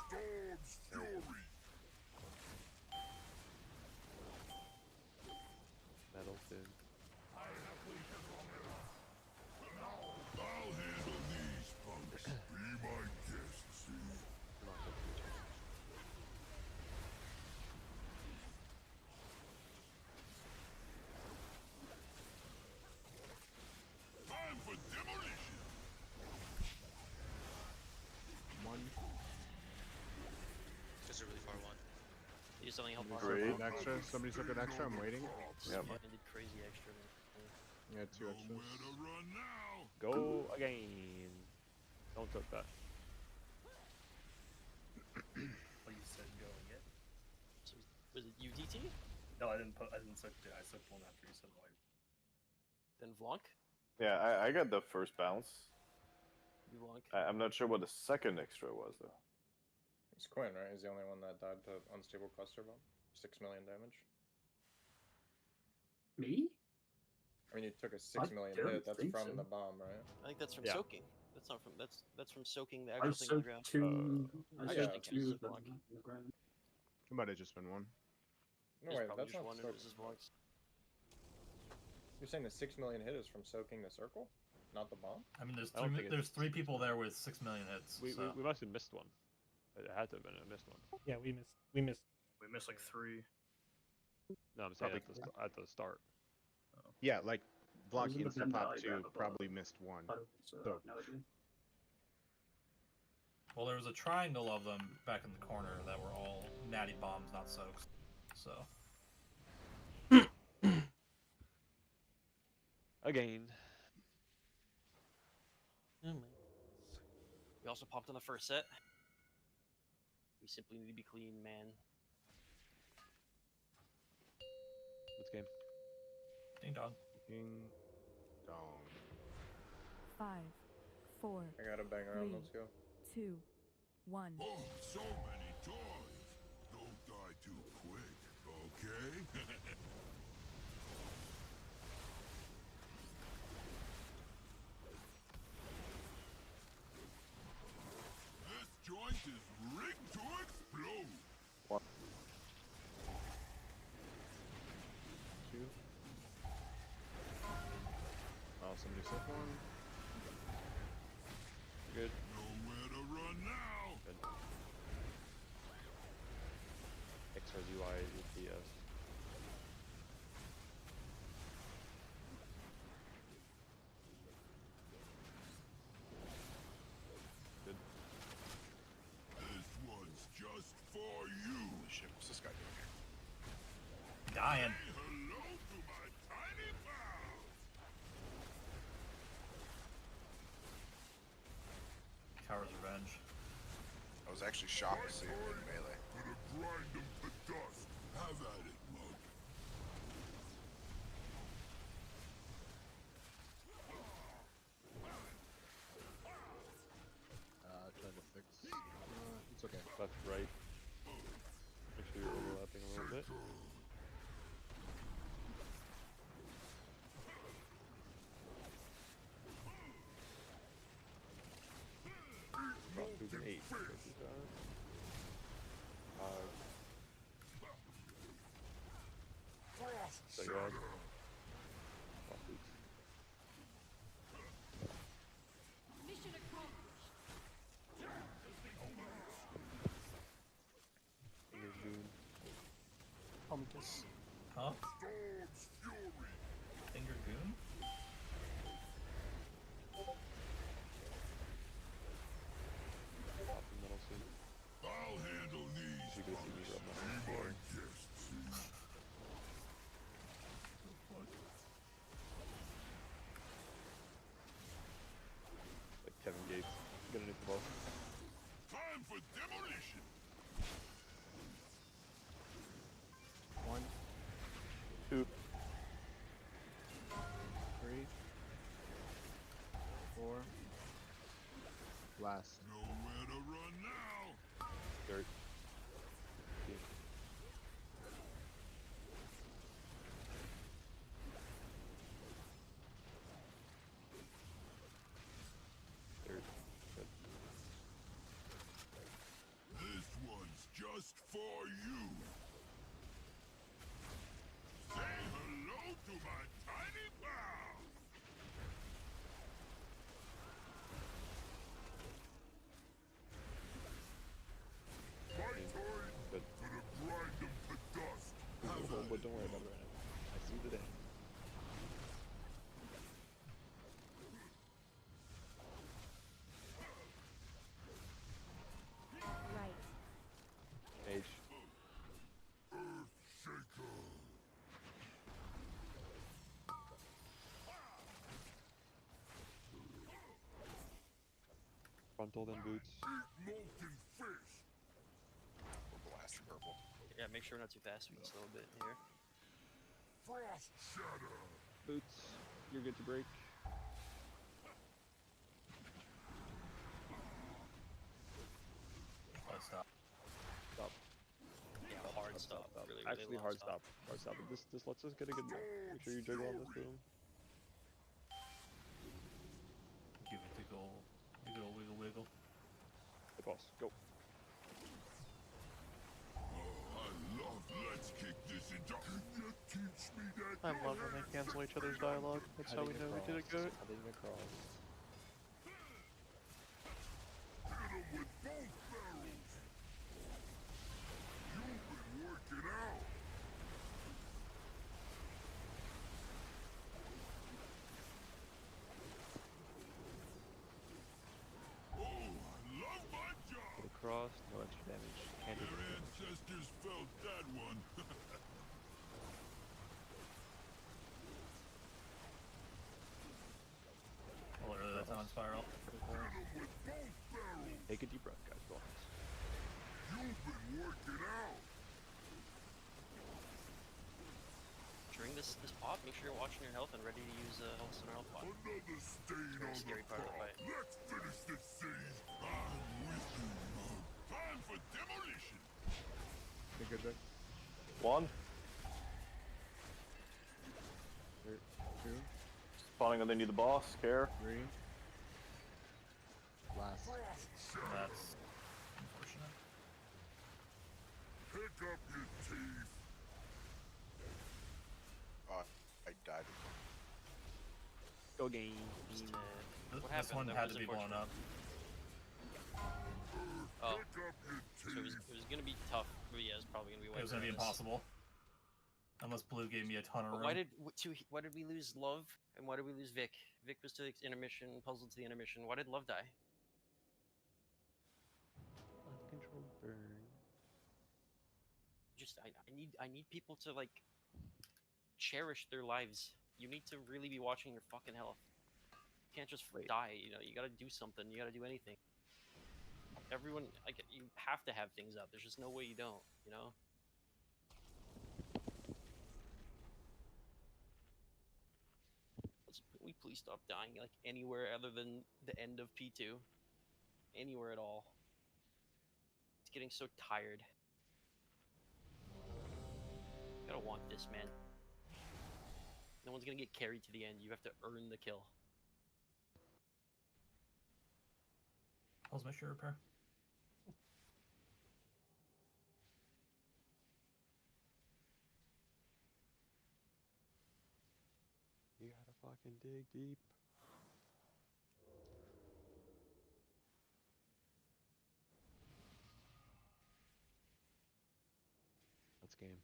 Storm's fury. Metal food. I'll handle these punks. Be my guest, see? Time for demolition. 1. Just a really far one. You just something help Somebody took an extra. Somebody took an extra. I'm waiting. Yep. I did crazy extra. Yeah, 2 extras. Nowhere to run now. Go again. Don't took that. What you said going it? So, was it UDT? No, I didn't suck it. I sucked one after you said white. Then Vlonk? Yeah, I got the first bounce. You Vlonk? I'm not sure what the second extra was, though. It's Quinn, right? He's the only one that died to unstable cluster bomb. 6 million damage. Me? I mean, you took a I 6 million don't hit. That's think from so. the bomb, right? I think that's from Yeah. soaking. That's not from that's from soaking the I actual thing on the ground. soaked 2. I yeah, soaked it's 2 of just them Vlonk. on the ground. It might have just been 1. No, There's wait, probably that's just not one. soak. This is Vlonk's. You're saying the 6 million hit is from soaking the circle, not the bomb? I mean, I don't think there's it's- 3 people there with 6 million hits. We so. must have missed one. It had to have been a missed one. Yeah, we missed. We missed like 3. No, I'm saying Probably- at the start. Yeah, like block was in the instant Venn pop diagram 2 above. probably missed 1. So, No idea. Well, there was a triangle of them back in the corner that were all natty bombs, not soaks. So. Again. Oh my. We also popped on the first set. We simply need to be clean, man. Let's game. Ding dong. Ding dong. 5, 4, I got a banger on. Let's go. 2, 1. Oh, so many toys. Don't die too quick, okay? This joint is rigged to explode. One. 2. Oh, somebody said one. Good. Nowhere to run now. Good. XR's UI is DS. Good. This one's just for you. Holy shit, what's this guy doing here? Dying. Say hello to my tiny pal. Tower's Revenge. I was actually shocked to see him in melee. Gonna grind them to dust. Have at it, Mug. Trying to fix. It's okay. Left, right. Make sure you're overlapping a little bit. Drop through the 8. Go through that. So you had. Drop boots. Mission accomplished. Fingers Goon. Pumpkus. Huh? Storm's fury. Finger Goon? Pop the middle suit. I'll handle these. You can see me rub my Be floor. my guest, see? Like Kevin Gates. Get underneath the ball. Time for demolition. 1, 2. 3, 4. Last. Nowhere to run now. Dirt. Dirt. Good. This one's just for you. Say hello to my tiny pal. My turn. Good. Gonna grind them to dust. Have Oh, at but it. don't worry about it right now. I see the day. Right. Mage. Earthshaker. Frontal, then boots. Eat molten fish. We're blasting purple. Yeah, make sure we're not too fast. We can slow a bit here. Frost shatter. Boots. You're good to break. Let's stop. Stop. Yeah, hard stop. Really, really Actually, long hard stop. Hard stop. This lets us get a good. Make sure you jiggle on this boom. Give it the goal. Give it a wiggle wiggle. The boss. Go. Oh, I love let's kick this into. Can you teach me that? I love when they cancel each other's dialogue. That's how we know we did it good. Cutting across. Hit him with both barrels. You've been working out. Oh, I love my job. Get across. No extra damage. Can't do Your anything. ancestors felt that one. Well, this pop, make sure you're watching your health and ready to use health center health pot. Another stain Very on scary the part of the floor. fight. Let's finish this siege. I'm with you, Mug. Time for demolition. Hey, good day. 1. There, 2. Spawning underneath the boss. Care. 3. Last. That's unfortunate. Pick up your teeth. I died. Go game. What This happened? one That had was to be blown unfortunate. up. Oh, Pick up your so it was gonna be tough. But yeah, it's probably gonna be. It was gonna be impossible. Unless Blue gave me a ton of room. Why did we lose Love and why did we lose Vic? Vic was to the intermission, Puzzle to the intermission. Why did Love die? Uncontrolled burn. Just I need people to like cherish their lives. You need to really be watching your fucking health. You can't just die. You know, you gotta do something. You gotta do anything. Everyone, like, you have to have things up. There's just no way you don't. You know. Can we please stop dying like anywhere other than the end of P2? Anywhere at all. It's getting so tired. You gotta want this, man. No one's gonna get carried to the end. You have to earn the kill. How's my shirt repair? You gotta fucking dig deep. Let's game.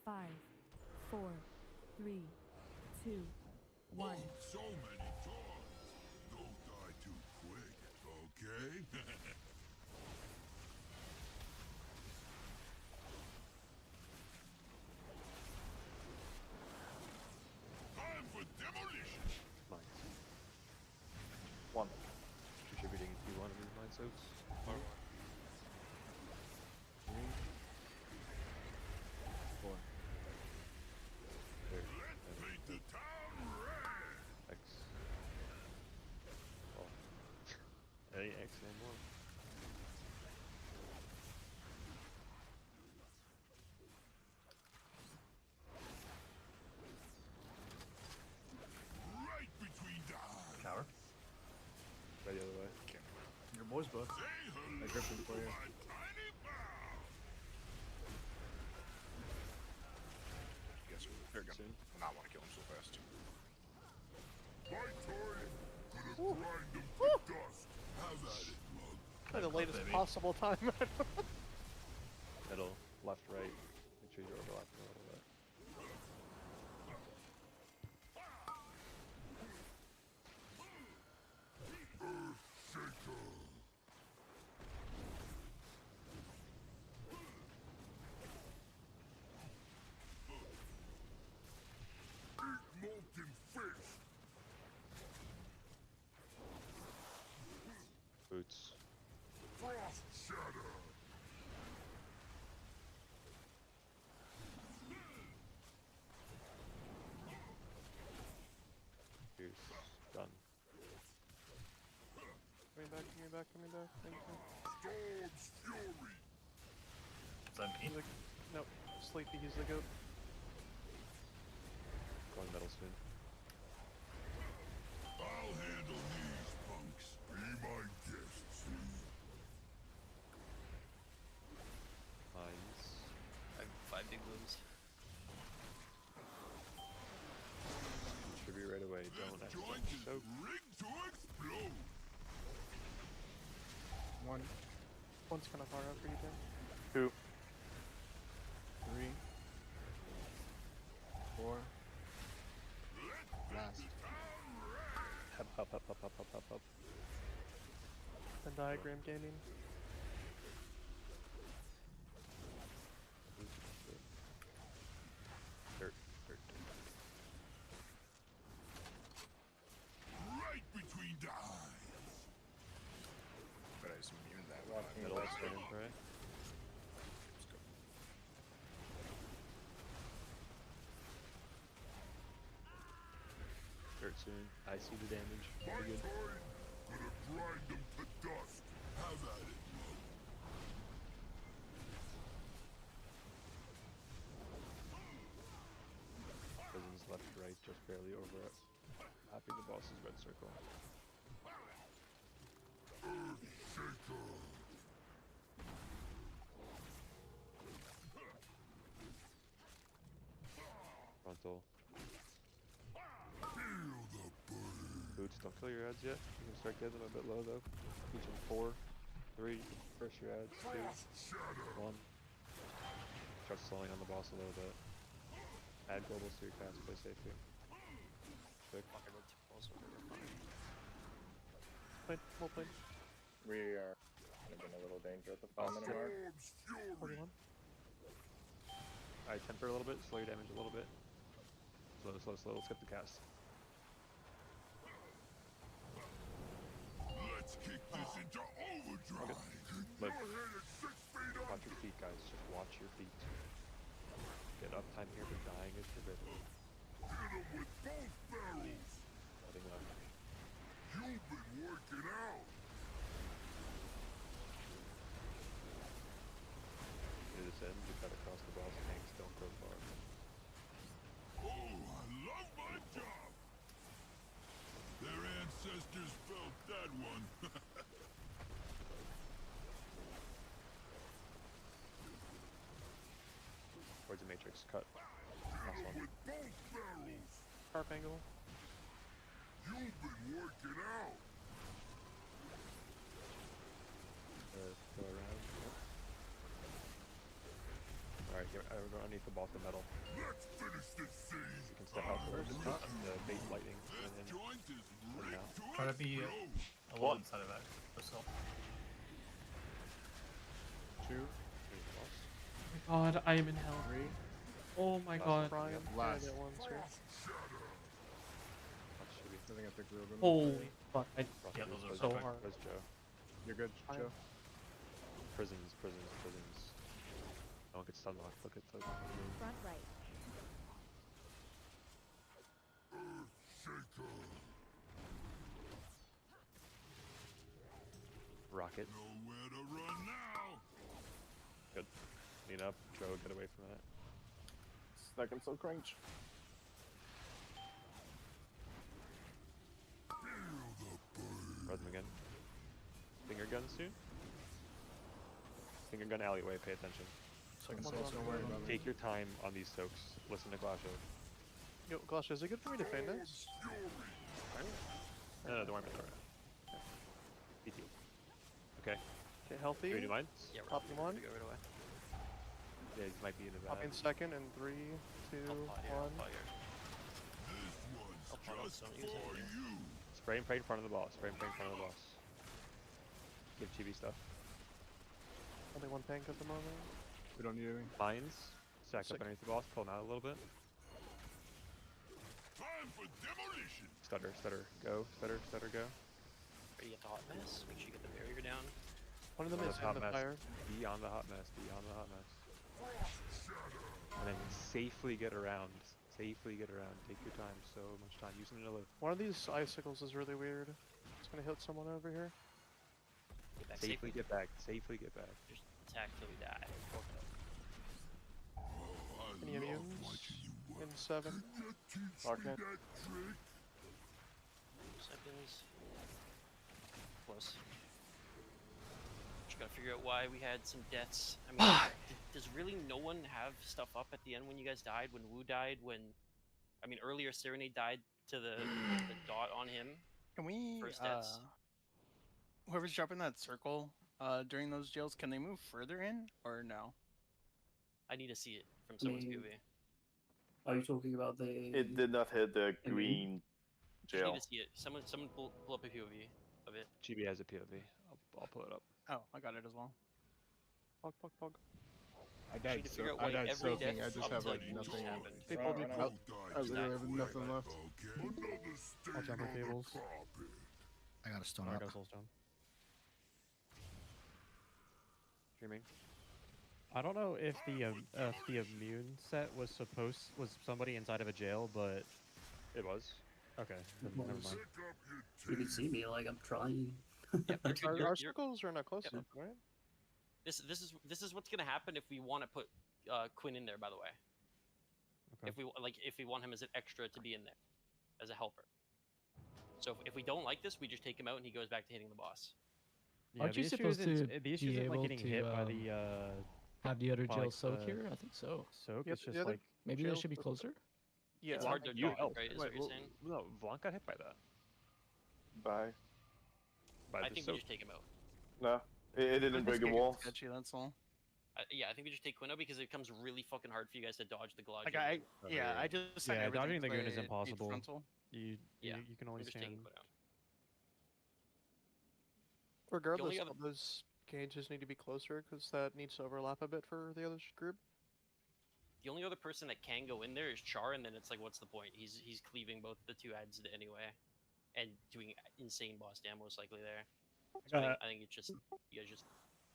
Five, 4, 3, 2, 1. So many toys. Don't die too quick, okay? Time for demolition. Mines. 1. Contributing if you want to move mine soaks. 3. 4. There. Paint the town red. X. Oh. Hey, X and 1. Right between the eyes. Tower. Right the other way. Your boy's book. I gripped him for you. My tiny bow. Guess they're gonna not want to kill him so fast. My toy gonna grind them to dust. Have at it, Mug. Try the latest baby. possible time. Middle, left, right. Make sure you're overlapping a little bit. Shaker. Eat molten fish. Boots. Frost shatter. Pierce. Done. Coming back, coming back, coming back. Thank you. Storm's fury. Is that me? Nope. Sleepy, he's the goat. Going metal soon. I'll handle these punks. Be my guests. Mines. I have 5 big wounds. Contribute right away. Don't This accidentally joint is soak. rigged to explode. 1. One's kind of far out for you, Tim. 2. 3. 4. Last. Hop, hop, hop, hop, hop, hop, hop, hop. And diagram gaming. Dirt, dirt. Right between the eyes. But I was immune soon. I see the damage. Pretty good. Gonna grind them to dust. Have at it, Mug. Prison's left, right, just barely over it. Happy the boss is red circle. Frontal. Boots, don't kill your ads yet. You can start getting them a bit low though. Boots in 4, 3, first your ads, 2, 1. Start slowing on the boss a little bit. Add globals to your cast, play safely. Quick. Well played. We are kind of in a little danger at the 5-minute mark. 41. Alright, temper a little bit, slow your damage a little bit. Slow, slow, slow, let's get the cast. Let's kick this into overdrive. Look, watch your feet, guys. Just watch your feet. Get uptime here, but dying is forbidden. Hit him with both barrels. Letting up. You've been working out. Near this end, you cut across the boss. Tanks don't go far. Oh, I love my job. Their ancestors felt that one. Towards the matrix, cut. Last one. With both barrels. Sharp angle. You've been working out. Go around. Yep. Alright, we're underneath the boss of metal. Let's finish this scene. You can step out first. The base lightning. And then Joint is and now. Try to be a little inside of that. So. 2. Oh my god, I am in hell. 3. Oh my god. Brian, last. that one's here. Sitting at the grill. Holy fuck. Yeah, those are so perfect. hard. Where's Joe? You're good, Joe. Prisons, prisons, prisons. No one gets stun locked. Look at the. Front right. Rocket. Nowhere to run now. Good. Lean up. Joe, get away from that. Second so cringe. Run them again. Finger gun soon. Finger gun alleyway, pay attention. Second so don't worry about me. Take your time on these soaks. Listen to Glasho. Yo, Glasha, is it good for me to feign this? No, don't worry about it. PT. Okay. Okay, healthy. Do you mind? Yeah, we're Popping one. go right away. Yeah, he might be into that. Popping second in 3, 2, 1. Just for you. Spray and pray in front of the boss. Spray and pray in front of the boss. Give chibi stuff. Only one tank at the moment. We don't need anything. Mines. Stack up underneath the boss. Pull him out a little bit. Time for demolition. Stutter, stutter, go. Stutter, stutter, go. Ready to get the hot mess. Make sure you get the barrier down. One of them is in the fire. Be on the hot mess. Be on the hot mess. And then safely get around. Safely get around. Take your time. So much time. Use them to live. One of these icicles is really weird. It's gonna hit someone over here. Get back Safely get back. Safely get back. Just attack till we die. Any immunes? In 7. Okay. Seconds. Close. Just gotta figure out why we had some deaths. I mean, does really no one have stuff up at the end when you guys died? When Wu died? When, I mean, earlier Serenade died to the dot on him. Can we, First deaths. whoever's dropping that circle during those jails, can they move further in or no? I need to see it from someone's POV. Are you talking about the? It did not hit the green I jail. need to see it. Someone pull up a POV of it. Chibi has a POV. I'll pull it up. Oh, I got it as well. Pog, pog, pog. I died, to figure out why every soaking. death I just up have to like you nothing. happened. They pulled me out. I literally have nothing left. I'll jump the tables. I got a stone I up. got a soul stone. Streaming. I don't know if the immune set was somebody inside of a jail, but It was. Okay, then never mind. You can see me, like, I'm trying. Our circles are not close enough, right? This is what's gonna happen if we want to put Quinn in there. By the way, Okay. if we want him as an extra to be in there, as a helper. So if we don't like this, we just take him out and he goes back to hitting the boss. Yeah, Aren't you the issue supposed isn't- to the issue be isn't like able getting to hit by the have the other by, jail like, soak the here? I think so. soak. Yeah, It's the just other like Maybe jail they should be soak- closer. Yeah, It's hard to You dodge, right? Is what you're saying? No, Vlonk got hit by that. Bye. By I the think soak. we just take him out. No, it didn't break the wall. Sketchy, that's all. Yeah, I think we just take Quinn out because it becomes really fucking hard for you guys to dodge the Glodge. Like I just said yeah, everything dodging the goon is played impossible. frontal. You Yeah, can only I'm just taking stand. Quinn out. Regardless, other- all those cages need to be closer because that needs to overlap a bit for the other group. The only other person that can go in there is Char, and then it's like, what's the point? He's cleaving both the two heads anyway, and doing insane boss damage most likely there. So I think it's just you guys just.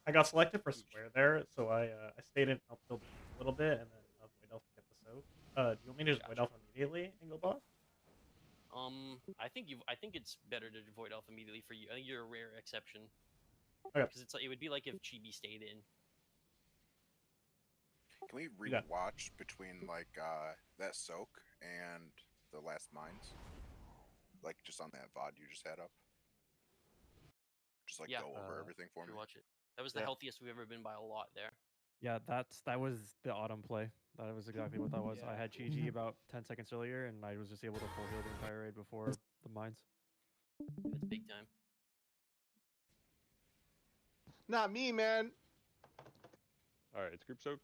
I got selected for square there, so I stayed in upfield a little bit and then Void Elf to get the soak. Do you want me to just Void Elf immediately and go boss? I think it's better to Void Elf immediately for you. I think you're a rare exception. Okay. Because it would be like if Chibi stayed in. Can we Yeah. rewatch between like that soak and the last mines? Like just on that VOD you just had up. Just like go over everything for me. Watch it. That was the healthiest we've ever been by a lot there. Yeah, that was the autumn play. That was exactly what that was. I had Chi about 10 seconds earlier, and I was just able to full heal the entire raid before the mines. It's big time. Not me, man. Alright, it's group soak.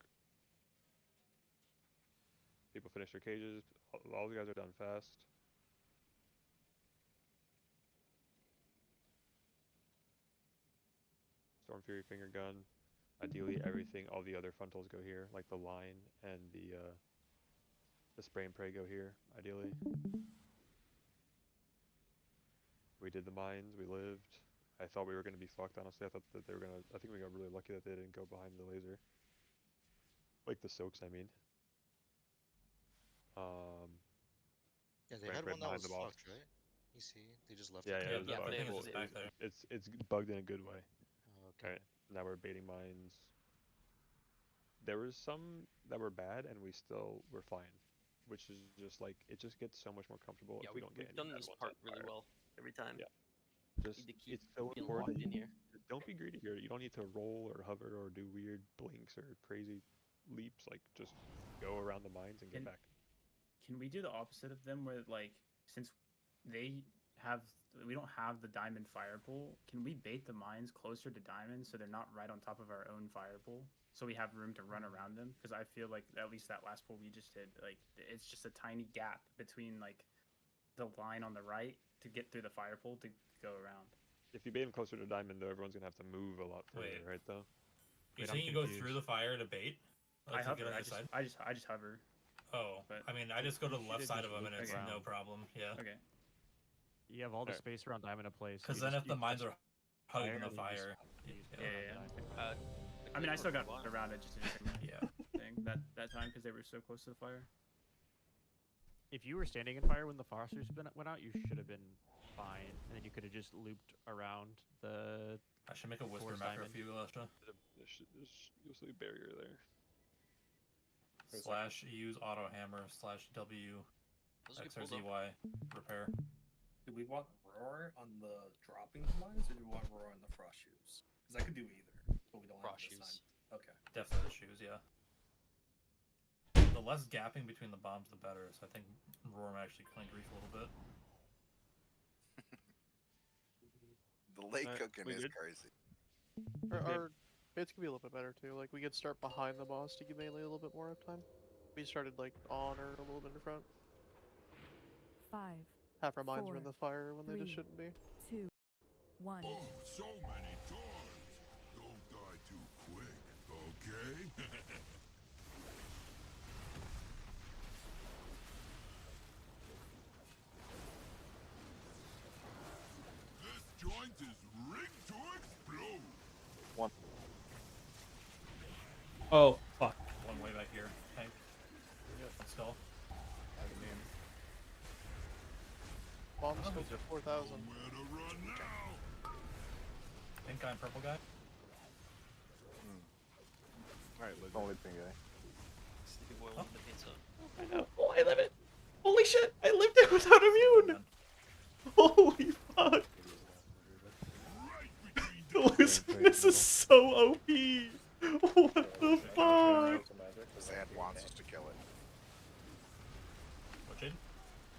People finish their cages. All the guys are done fast. Storm Fury finger gun. Ideally, everything, all the other frontals go here, like the line and the spray and pray go here. Ideally, we did the mines. We lived. I thought we were gonna be fucked. Honestly, I thought that they were gonna. I think we got really lucky that they didn't go behind the laser. Like the soaks, I mean. Yeah, they spray and had pray one that behind was the boss. fucked, right? You see, they just left Yeah, it. yeah, Yeah, but it it was was- bugged. It's bugged in a good way. Oh, okay. Alright, now we're baiting mines. There was some that were bad, and we still were fine, which is just like it just gets so much more comfortable Yeah, if we don't get we've any done bad this ones part on really fire. well every time. Yeah. Just Need to keep it's so getting important. locked in here. Just don't be greedy here. You don't need to roll or hover or do weird blinks or crazy leaps. Like just go around the mines and get back. Can we do the opposite of them, where like since we don't have the diamond fire pool, can we bait the mines closer to diamond so they're not right on top of our own fire pool, so we have room to run around them? Because I feel like at least that last pool we just did, like it's just a tiny gap between like the line on the right to get through the fire pool to go around. If you bait them closer to diamond, though, everyone's gonna have to move a lot further, Wait. right? Though. You think you go through the fire to bait? I Like, to get hover. on the side? I just hover. Oh, But I mean, I just go to the you left should side just of them and loop it's around. no problem. Yeah. Okay. You have all the Alright. space around diamond in place. Because then if the mines are hugging the fire, Yeah. I mean, I still got around it just a different thing that time because they were so close to the fire. If you were standing in fire when the Fosters went out, you should have been fine, and then you could have just looped around the. I should make a whisper towards macro diamond. for you, Lasha. You'll see a barrier there. / use auto hammer / W Those are good pulled up. XRZY repair. Do we want roar on the dropping mines, or do we want roar on the frost shoes? Because I could do either, but we don't Frost have this shoes. time. Okay. Definitely the shoes, yeah. The less gapping between the bombs, the better. So I think roar might actually kind of grief a little bit. The late Alright, cooking we is good? crazy. Our baits could be a little bit better too. Like we could start behind the boss to give melee a little bit more of time. We started like on or a little bit in front. 5, Half our mines were 4, in the fire when they just 3, shouldn't be. 2, 1. Oh, so many times. Don't die too quick, okay? This joint is rigged to explode. One. Oh, fuck. One way back here. Tank. Let's go. Bomb's still to 4,000. Pink guy and purple guy? Alright, Only pink guy. Sleepy boy with the pizza. I know. Oh, I live it. Holy shit! I lived it without immune. Holy fuck! Listen, this is so OP. What the fuck? Zad wants us to kill it. What, Jade?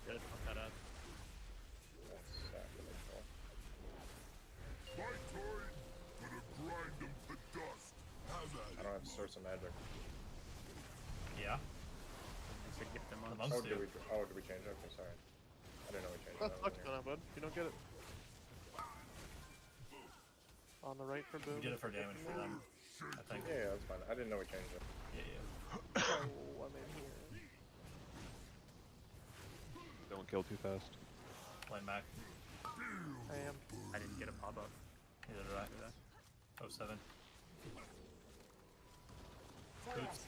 Yeah, fuck that up. I don't have source of magic. Yeah. To get them The on. monks Oh, do. did we change it? Okay, sorry. I didn't know we changed That it. sucks for now, bud. You don't get it. On the right for boom. We did it for damage for them, I think. Yeah, that's fine. I didn't know we changed it. Yeah. Oh, I'm in here. Don't kill too fast. Line back. I am. I didn't get a pop up. Neither did I. 07. Boots.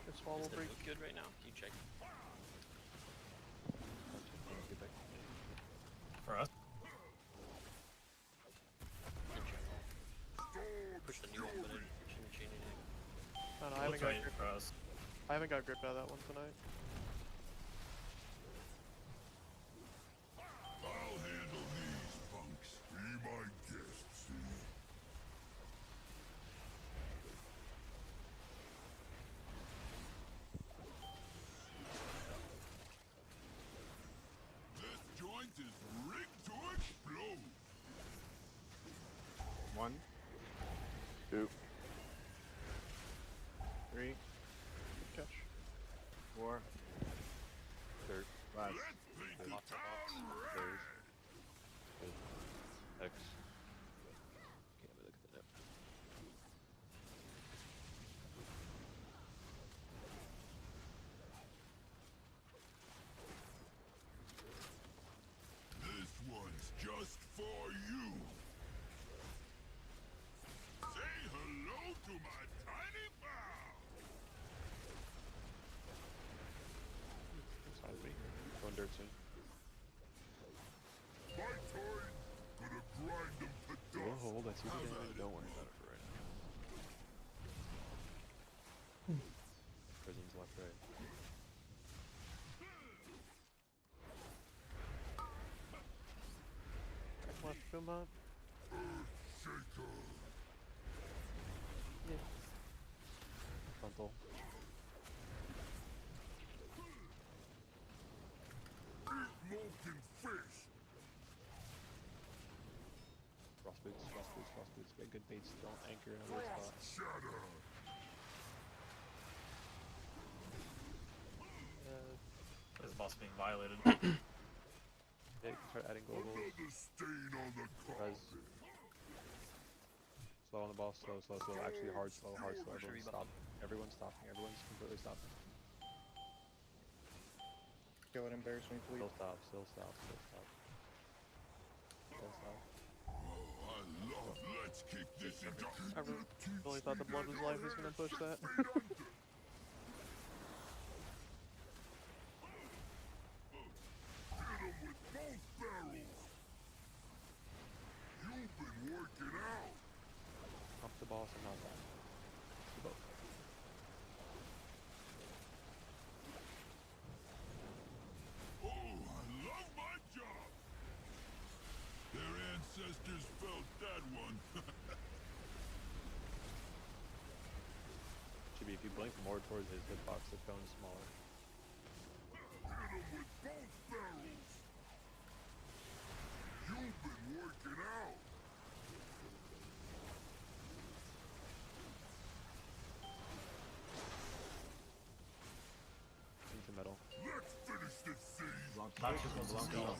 This wall Is will the break. boot good right now? Can you check? For us? Push the new one, but it shouldn't change anything. No, I haven't Looks got right grip. for us. I haven't got grip out of that one tonight. I'll handle these punks. Be my guest, see? This joint is rigged to explode. 1, 2, 3, Good catch. 4, Third. last. Lots of bots. Third. X. Can't really look at the note. This one's just for you. Say hello to my tiny pal. Side me. Going dirt soon. My time, gonna grind them to We'll dust. hold. I see the damage. Don't worry about it for right now. Prison's left, right. Left boom up. Shaker. Yeah. Frontal. Molten fish. Frost boots, frost boots, frost boots. Get good baits. Don't anchor in a weird spot. Shatter. This boss being violated. Yeah, you can start adding globals. Another stain on the Res. carpet. Slow on the boss. Slow, slow, slow. Actually, hard, slow, hard, slow. Sure, Everyone you stop. Everyone's stopping. Everyone's completely stopping. Kill it, embarrass me, please. Still stop. Still stop. Still stop. Still stop. Oh, I love. Let's kick this into. I really thought the blood was life was gonna push that. Hit him with both barrels. You've been working out. Pump the boss and not that. Do both. Oh, I love my job. Their ancestors felt that one. Should be if you blink more towards his hitbox, the cone's smaller. Hit him with both barrels. You've been working out. Into metal. Let's finish this scene. Not just one skill.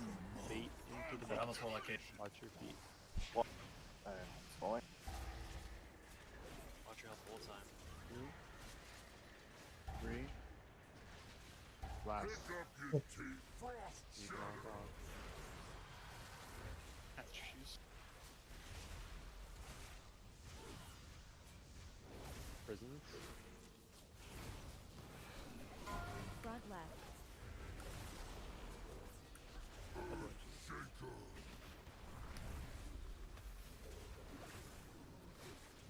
Bait into the But metal. almost more like it. Watch your feet. It's going. Watch your health the whole time. 2, 3, last. Pick up your teeth. Frost You shatter. block off. Jeez. Prisons. Front left.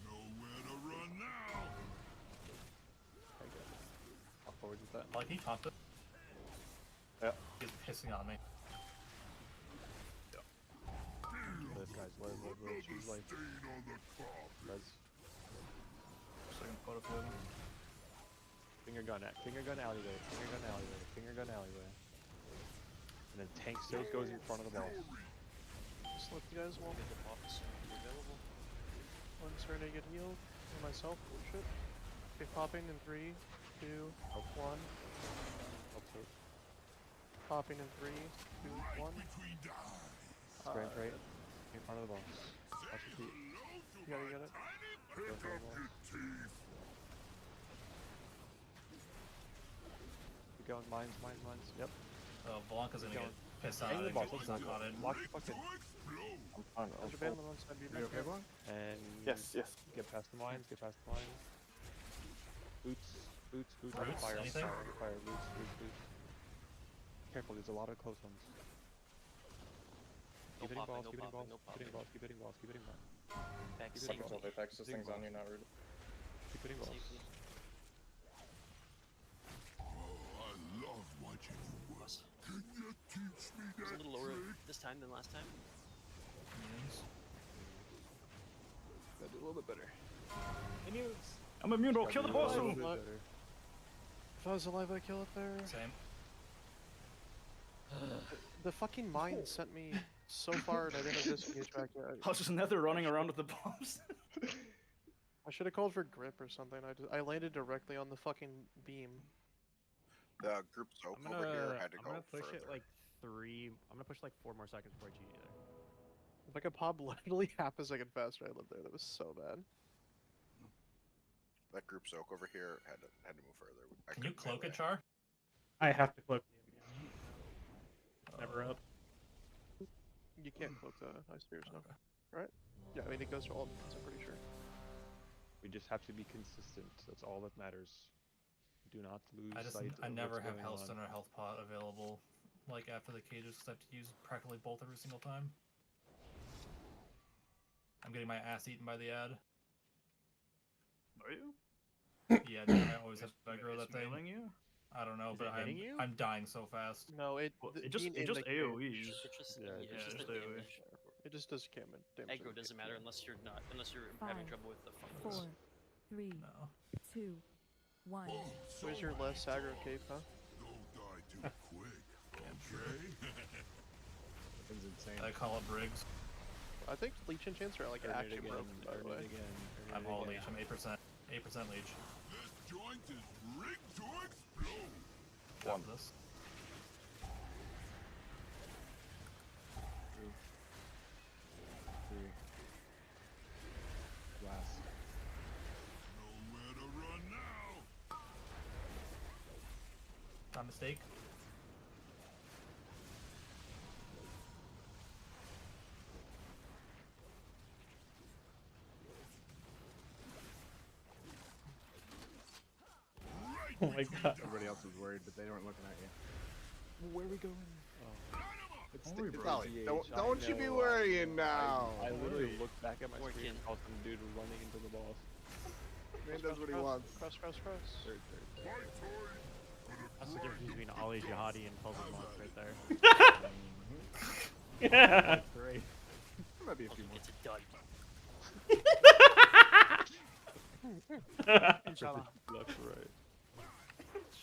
Nowhere to run now. I'll forward with that. Like, he tossed it. Yeah. He's pissing on me. This guy's low. She's like. Res. Second photo for them. Finger gun alleyway. Finger gun alleyway. And then tank still goes in front of the boss. Just let you guys walk. Available. One starting to get healed. And myself. Oh shit. Okay, popping in 3, 2, 1. Popping in 3, 2, 1. Sprint right in front of the boss. Watch your feet. You gotta get it. Go for the boss. Keep going. Mines. Yep. Blanca's gonna get pissed on. Hang the boss. He's not caught in. Lock the fucking. I'm fine. There's a band on one side. Be You okay, Blanc? And Yes. get past the mines. Boots. Roots? Fire. Anything? Fire. Boots. Careful, there's a lot of close ones. Keep hitting balls. Keep hitting balls. Back Keep safe. hitting balls. Apex, this thing's on you, not rude. Keep hitting balls. Safely. Oh, I love watching you work. Can you teach me It was that a little lower trick? this time than last time. Gotta do a little bit better. I'm immune. I'll kill the boss. If I was alive, I'd kill it there. Same. The fucking mine sent me so far and I didn't disengage back yet. I was just nether running around with the bombs. I should have called for grip or something. I landed directly on the fucking beam. The group soak over here had to I'm go gonna push further. it like 3. I'm gonna push like 4 more seconds before I GG there. If I could pop literally half a second faster, I lived there. That was so bad. That group soak over here had to move further. I Can you couldn't cloak it, melee. Char? I have to cloak the again. Never up. You can't cloak the ice spears now. Right? Yeah, I mean it goes for all defense, I'm pretty sure. We just have to be consistent. That's all that matters. Do not lose sight I of never what's have going Hellstone on. or Health Pot available, like after the cages, because I have to use practically both every single time. I'm getting my ass eaten by the ad. Are you? Yeah, dude, I always have to aggro that thing. Mailing you? I don't know, Is but it hitting you? I'm dying so fast. No, it It just AoEs. It's just, Yeah, it's just just the AoE. damage. It just does damage. Aggro doesn't matter unless you're having trouble with the 4, fungus. 3, No. 2, 1. Where's your less aggro cape, huh? Don't die too quick, okay? That thing's insane. I call it Briggs. I think leech enchants are like Earn it actually again, broken, by the earn way. it again, earn I'm it all again. leech. I'm 8%. 8% leech. This joint is rigged to explode. One. This. Three. Last. Nowhere to run now. Not a mistake. Oh my god. Everybody else was worried, but they weren't looking at you. Where are we going? It's Ollie. Don't you be worrying now. I literally looked back at my screen and saw some dude running into the boss. Man does what he wants. Cross. Third. That's the difference between Ali Jihadi and Puzzle Monk right there. Yeah. Great. There might be a few more. It's a dud. Inshallah. Left, right.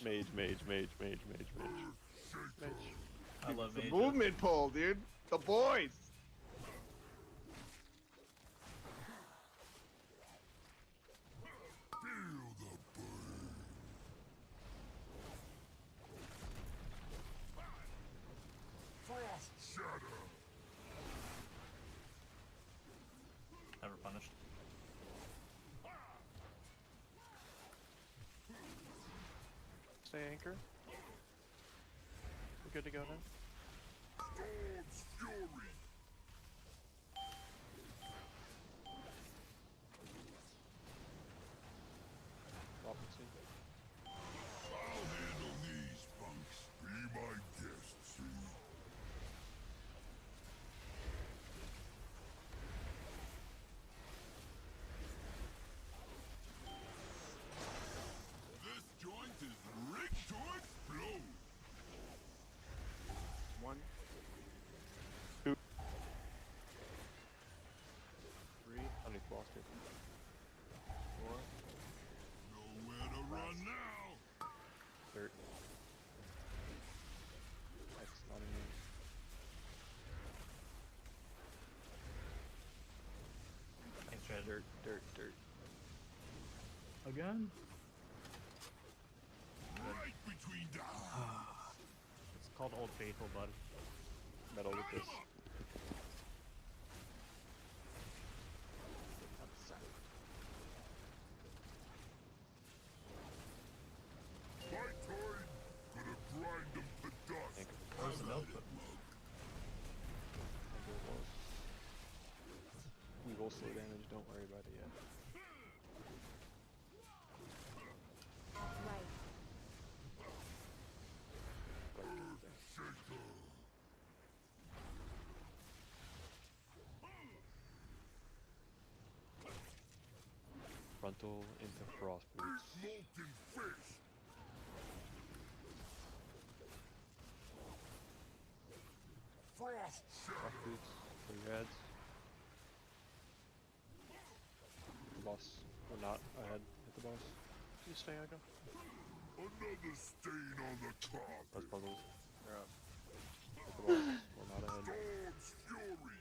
Mage. I love The Mage. movement pull, dude. The boys. Feel the burn. Frost shatter. Never punished. Stay anchor. We're good to go now. Storm's fury. Robinson. I'll handle these again? Right between the eyes. It's called Old Faithful, bud. Metal with this. My time, gonna grind them to dust. Where's the milk? We will slow damage, don't worry about it yet. Frontal into frost boots. Molten fish. Frost Frost boots for your heads. The boss. We're not ahead at the boss. You stay, I go. Another stain on the carpet. That's puzzles. You're up. At the boss. We're not ahead. Storm's fury.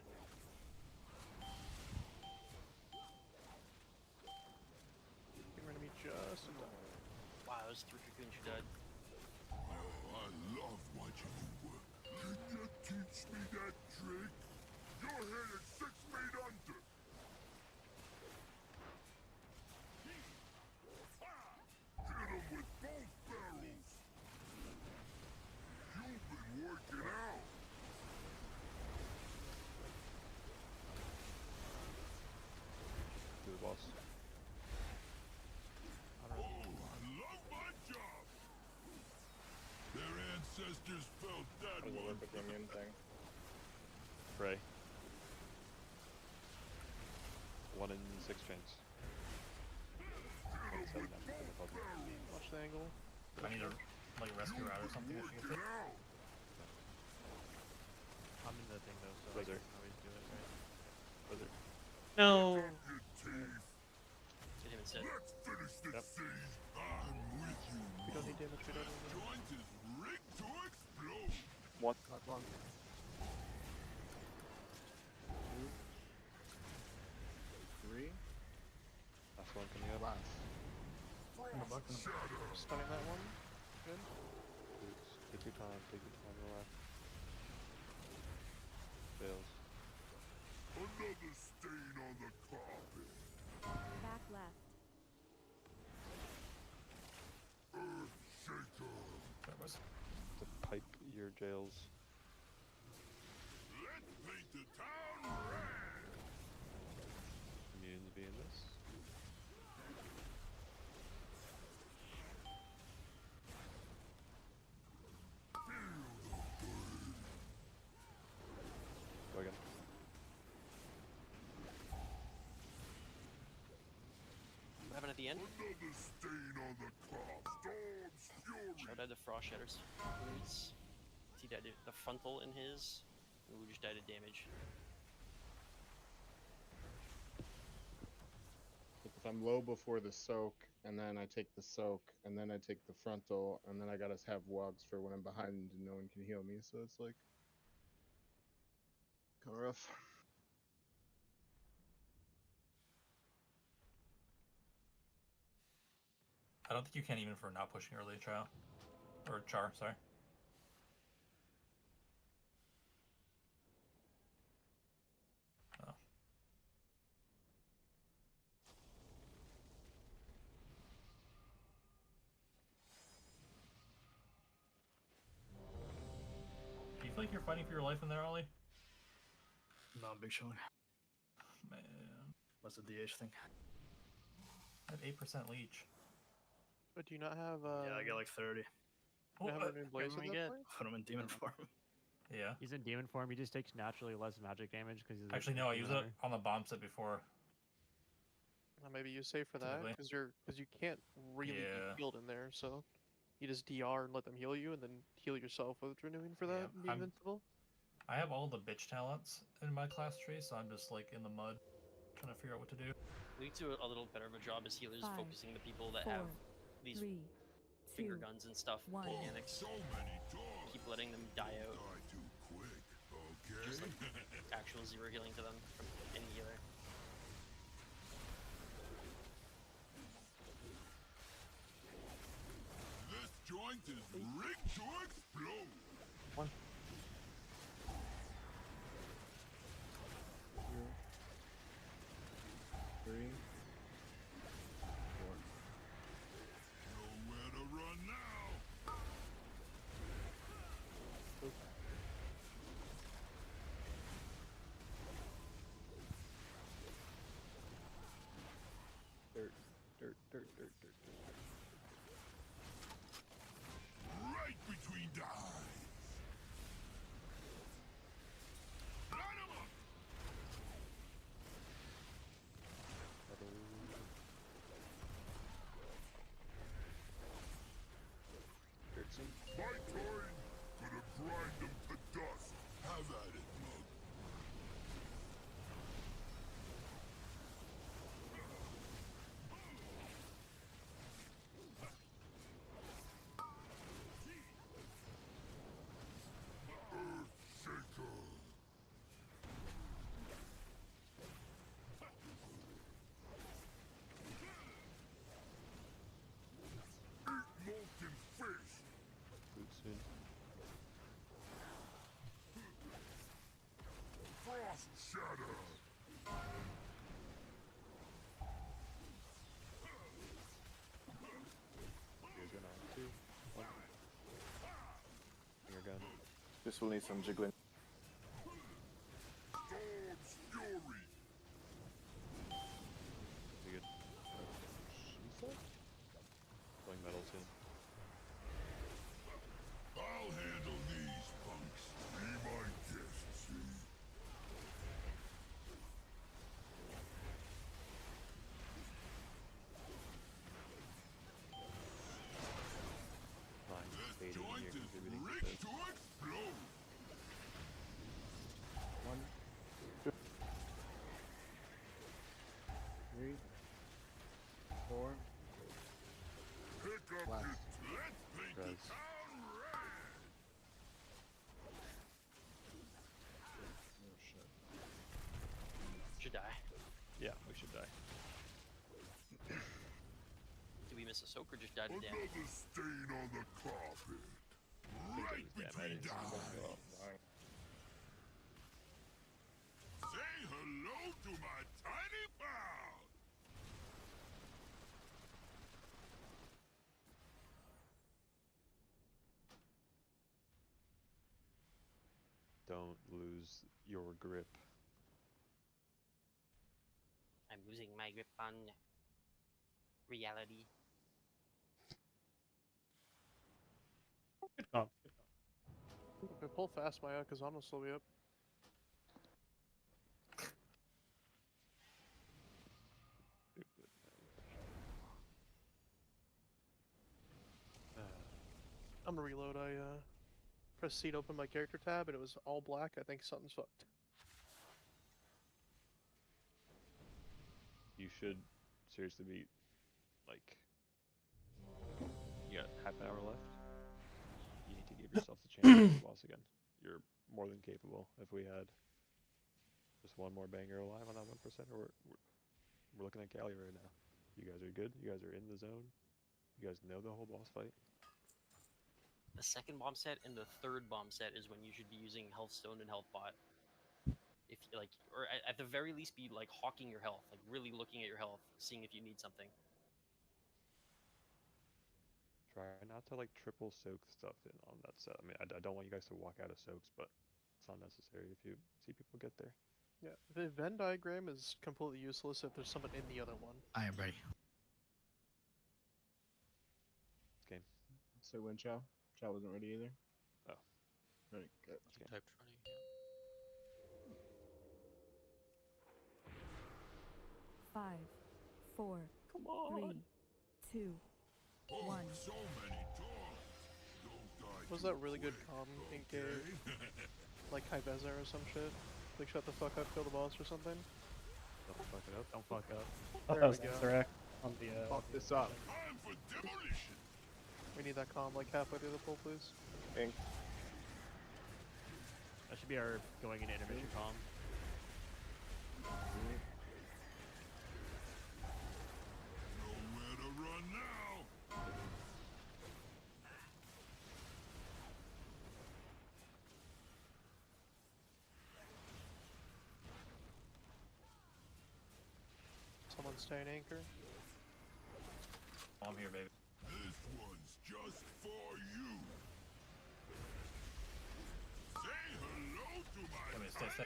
You're gonna be just in time. Wow, those 3 cocoons you died. Oh, I love watching you work. Can you teach me that trick? Your head is 6 feet under. Hit him with both barrels. You've been working out. Do the boss. Oh, I love my job. Their ancestors felt that How does it one. work with the immune thing? Pray. 1 in 6 chance. 1 in 7 after the puzzle. Watch the angle. I need to like rescue her out or something. If she gets it. I'm in the thing though, so I Wizard. can always do it, right? Wizard. No! Didn't even sit. Let's finish this Yep. scene. I'm with you. We don't need damage, we don't need damage. Joint is rigged to explode. What? Not long. 2, 3. Last one coming up. Last. Stunning that one. Good. Boots. Take your time. Take your time. Relax. Fails. Another stain on the carpet. Back left. Earth shaker. To pipe your jails. Let's paint the town red. Immunes be in this. Go again. What happened at the end? Another stain on the carpet. Storm's fury. Show died to frost shatters. Boots. He died to the frontal in his. And we just died to damage. If I'm low before the soak, and then I take the soak, and then I take the frontal, and then I gotta have wogs for when I'm behind and no one can heal me, so it's like kinda rough. I don't think you can even for not pushing early trial. Or char, sorry. Oh. Do you feel like you're fighting for your life in there, Ollie? Not big showing. Man. What's the DH thing? I had 8% leech. But do you not have Yeah, I got like 30. you have a new blaze at we that get- point? Put him in demon form. Yeah. He's in demon form. He just takes naturally less magic damage because he's Actually, no, I used it on the bomb set before. Maybe you save for that Typically. because you can't really Yeah. be healed in there. So you just DR and let them heal you, and then heal yourself with renewing for that. Yeah, and be I'm- invincible. I have all the bitch talents in my class tree, so I'm just like in the mud trying to figure out what to do. We need to do a little better of a job as healers, 5, focusing the people that 4, have these 3, finger 2, guns and stuff. 1. Mechanics. So many dogs. Keep letting them die out. Die too quick. Okay. Just like actual 0 healing to them from any healer. joint is rigged to explode. One. 2, 3, 4. Nowhere to run now. Dirt, dirt, dirt, dirt, dirt, dirt. Right between the eyes. Line 'em up. My turn. Gonna grind them to dust. Have at it, Mug. Earthshaker. Eat molten fish. Food soon. Frost shatter. You guys gonna have 2, 1. Finger gun. This will need some jiggling. Storm's fury. Pretty good. She said? Playing metal soon. I'll handle these punks. Be my guest, see? Fine. This Fading joint here, is contributing to rigged this. to explode. 1, 2, 3, 4. Pick up Last. your... Let's paint the Res. town red. Oh shit. Should die. Yeah, we should die. Did we miss a soak or just die to damage? Another stain on the carpet. Right between the eyes. Say hello to my tiny pal. Don't lose your grip. I'm losing my grip on reality. Good comp. Good comp. Okay, pull fast, Maya, because Anna will still be up. I'm gonna reload. I pressed seat, open my character tab, and it was all black. I think something's fucked. You should seriously be like, you got half an hour left. You need to give yourself the chance to beat the boss again. You're more than capable. If we had just one more banger alive on that 1%, we're looking at Cali right now. You guys are good. You guys are in the zone. You guys know the whole boss fight. The second bomb set and the third bomb set is when you should be using health stone and health bot. If you like, or at the very least, be like hawking your health, like really looking at your health, seeing if you need something. Try not to like triple soak stuff in on that set. I mean, I don't want you guys to walk out of soaks, but it's not necessary if you see people get there. Yeah, the Venn diagram is completely useless if there's someone in the other one. I am ready. This game. So when Chow? Chow wasn't ready either. Oh. Ready. Good. He typed ready. Yeah. 5, 4, Come on. 3, 2, 1. So many dogs. Don't die Was too that really good quick, com in okay? like Kaiveza or some shit? Like shut the fuck up, kill the boss or something? Don't fuck it up. Don't fuck up. I thought that was Serac on the. Fuck this up. Time for demolition. We need that com like halfway through the pull, please. Pink. That should be our going into intermission calm. Nowhere to run now. stay in anchor. I'm here, baby. This one's just for you. Say hello to my Come here, stay.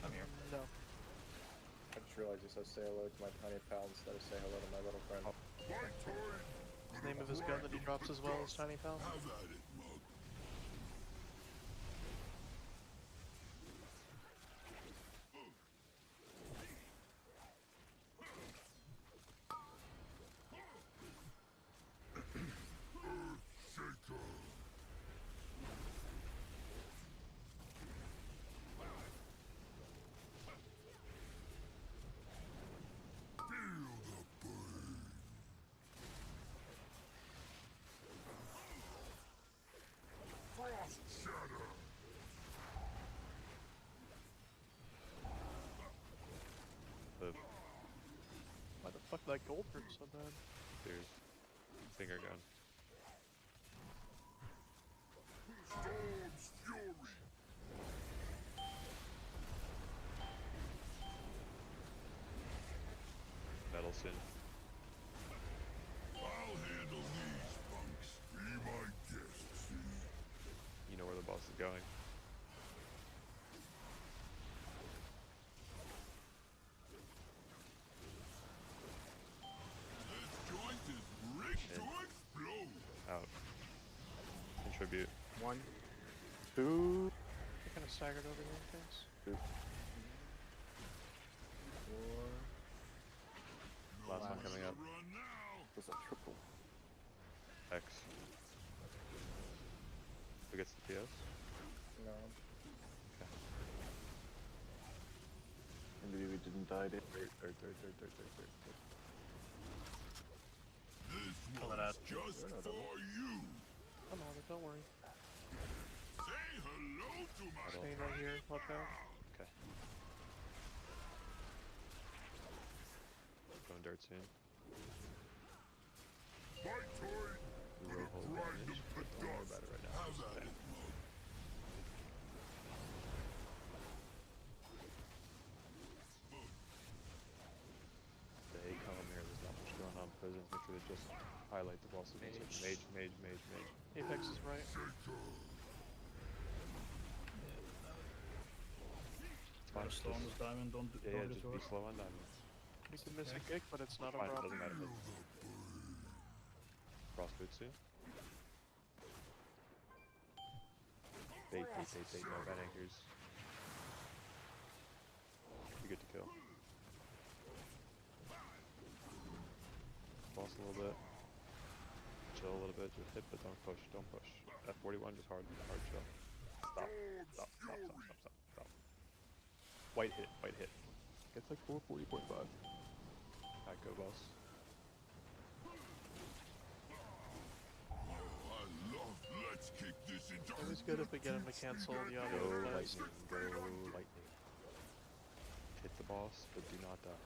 I'm here. No. I just realized you said say hello to my tiny pal instead of say hello to my little friend. The name of his gun that he drops as well is Tiny Pal. Have at it, Mug. Frost shatter. Why the fuck that gold hurt so bad? There's finger gun. Storm's fury. Metalson. I'll handle these punks. Be my guest, see? You know where the boss is going. This joint is rigged to explode. Out. Contribute. 1, 2, I kind of staggered over here, thanks. 2. 4. Last one coming up. That's a triple. X. Who gets the PS? No. Okay. And maybe we didn't die there. Third. This Pull it one's out. just for you. Come on, don't worry. Say hello to my Staying right here, watch out. Okay. Going dirt soon. Pathogen. Road hold damage, but don't worry about it right now. Have at it, Mug. Stay calm here, there's not much going on. Presidents make sure to just highlight the bosses. Mage. Apex is right. It's fine. Slow on this diamond, don't Yeah, get just to be it. slow on diamond. You can miss a kick, but it's not a Fine, it problem. doesn't matter. Cross Mugzee. Bait, no bad anchors. You're good to kill. Boss a little bit. Chill a little bit, just hit, but don't push. F41, just hard chill. Stop. White hit. Gets like 440.5. Alright, go boss. Let's kick this into It was good if we get him to cancel the audio Go flash. lightning. Hit the boss, but do not die.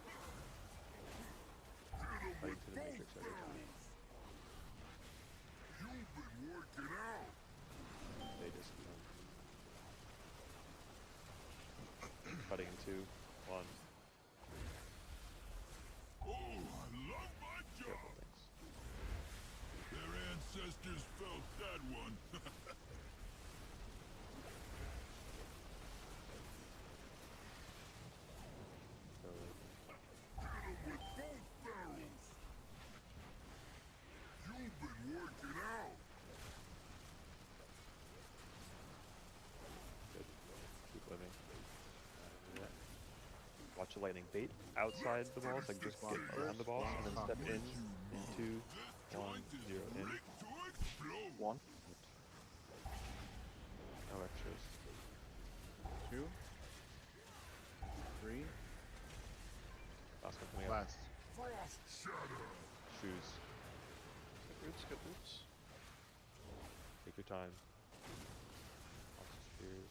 Right into the matrix every time. You've been working out. They discipline. Cutting in 2, 1. Oh, I love my job. Careful things. Their ancestors felt that one. Hit 'em with both barrels. You've been working out. Good. Keep living. Yeah. Watch the lightning. Bait outside the walls, like just get around the boss, and then step in 2, 1, 0, in. 1. No extras. 2, 3, Last one coming up. last. Frost shatter. Shoes. Good roots. Take your time. Lots of spears.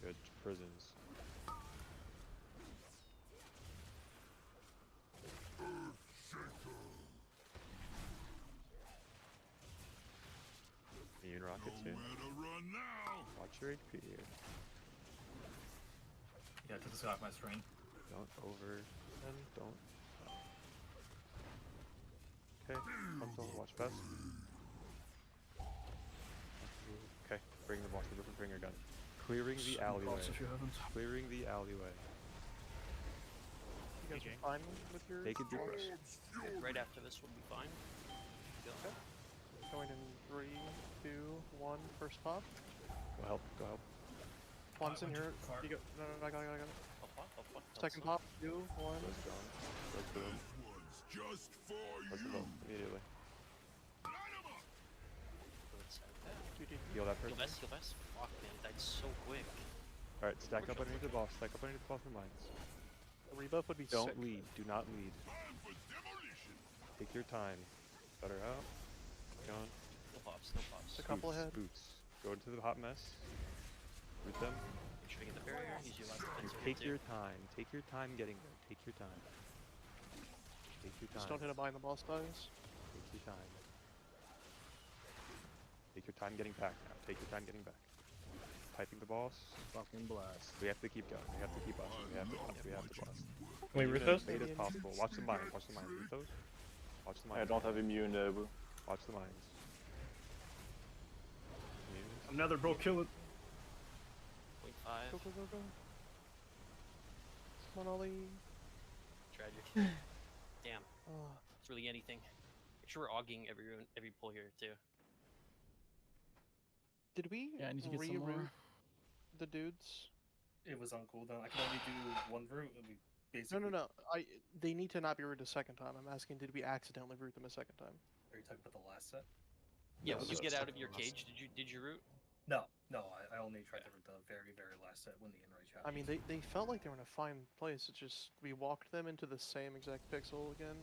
Good. Prisons. Immune rocket too. Nowhere to run now. Watch your HP here. Yeah, I took this guy off my screen. Don't over and don't. Okay, console, watch best. Okay, bring the boss, bring your gun. Clearing the alleyway. Clearing the alleyway. You guys are fine with your... Take a deep breath. Right after this will be fine. Go. Okay. Going in 3, 2, 1, first pop. Go help, go help. One's in here. You go. No, I got it. Second pop, 2, 1. Let's go. Let's do it. Just for Let's you. go immediately. GG. Heal that person. Heal best. Fuck, man, it died so quick. Alright, stack up underneath the boss. Stack up underneath the boss in mines. A rebuff would be Don't sick. lead. Do not lead. Take your time. Better out. Going. No pops, no pops. A couple ahead. Boots. Go into the hot mess. Root them. Make sure to get the barrier. Use your last defense Take your time. Take your time getting there. Take your time. Take your time. Just don't hit a bind, the boss dies. Take your time. Take your time getting back now. Take your time getting back. Typing the boss. Fucking blast. We have to keep going. We have to keep blasting. We have to blast. We have to blast. Can we root those? As late as possible. Watch the mines. Watch the mines. Root those. Watch the mines. I don't have immune, bro. Watch the mines. Another bro, kill it. 0.5. Go. Come on, Ollie. Tragic. Damn. Oh. It's really anything. Make sure we're auging every pull here too. Did we Yeah, I need to get some reroute more. the dudes? It was on cooldown. I can only do one route, and we basically. No. They need to not be rooted a second time. I'm asking, did we accidentally root them a second time? Are you talking about the last set? Yeah, No, when you so get it's out not of your the last cage, did you root? No. I only tried to route the very, very last set when the Enrage happened. I mean, they felt like they were in a fine place. It's just we walked them into the same exact pixel again.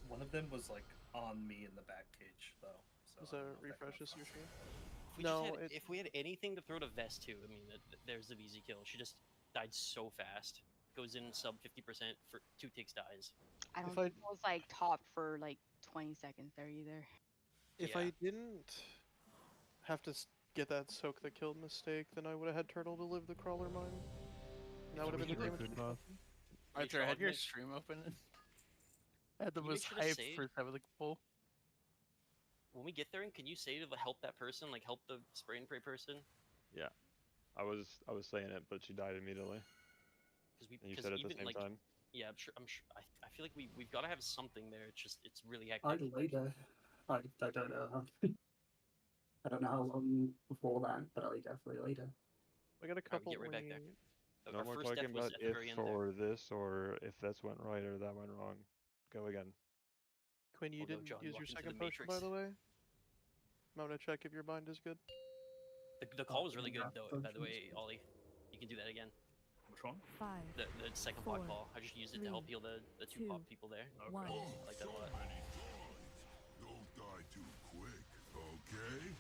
One of them was like on me in the back cage, though. So Was I a don't know if that refresh counts. this your stream? If we No, just had, if we had anything to throw to Vest too, I mean, there's the easy kill. She just died so fast. Goes in sub 50% for 2 ticks, dies. I don't If I- think it was like top for like 20 seconds there either. If I didn't have to get that soak the killed mistake, then I would have had Turtle to live the crawler mine. And that would have been the damage. Arthur, I had your stream open. I had the Can you make most sure to hype save? first time of the pull. When we get there, and can you say to help that person, like help the spray and pray person? Yeah. I was saying it, but she died immediately. And you said it at the even, same like, time. Yeah, I'm sure. I feel like we've got to have something there. It's really I hectic. later. I don't know. I don't know how long before that, but I definitely later. We got a couple. Get right back there. No Our more first talking death was about at the if very end there. or this or if this went right or that went wrong. Go again. Quinn, you We'll go, didn't John, use walk your into second the potion, by Matrix. the way. I'm gonna check if your bind is good. The call was really good yeah, though. By the way, Ollie, you can do that again. Which one? 5, The second Four, pot call. I just used it to help heal the two two, pop people there. Okay. 1. I like that a lot. Don't die too quick, okay?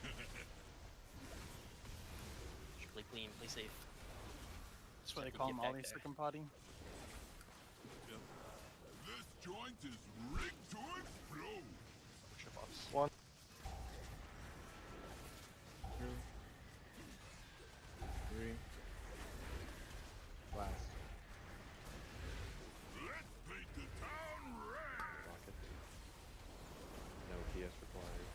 Just play clean, play safe. That's what they Just call have to get Molly back there. second potting. This joint is rigged to explode. Push up ups. 1. 2, 3. Blast. Let's paint the town red. Rocket. No PS required.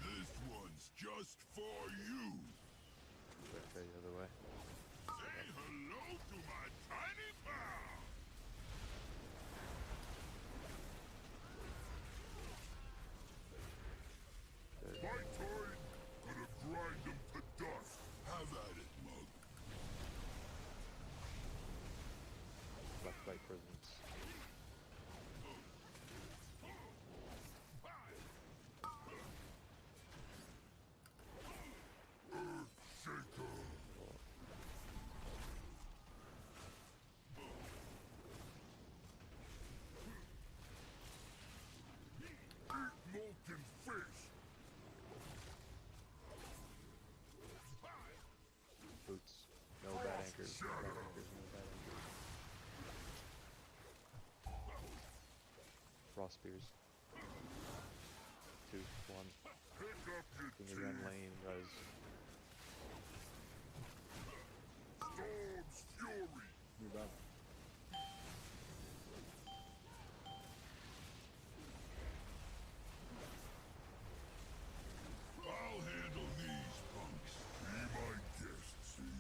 This one's just for you. Okay, the other way. Say hello to my tiny pal. My turn. Gonna grind them to dust. Have at it, Mug. Left right prisons. Molten fish. Boots. No bad anchors. No bad anchors. No bad anchors. Frost spears. 2, 1. Finger gun lane, guys. Storm's fury. Move up. I'll handle these punks. Be my guest, see?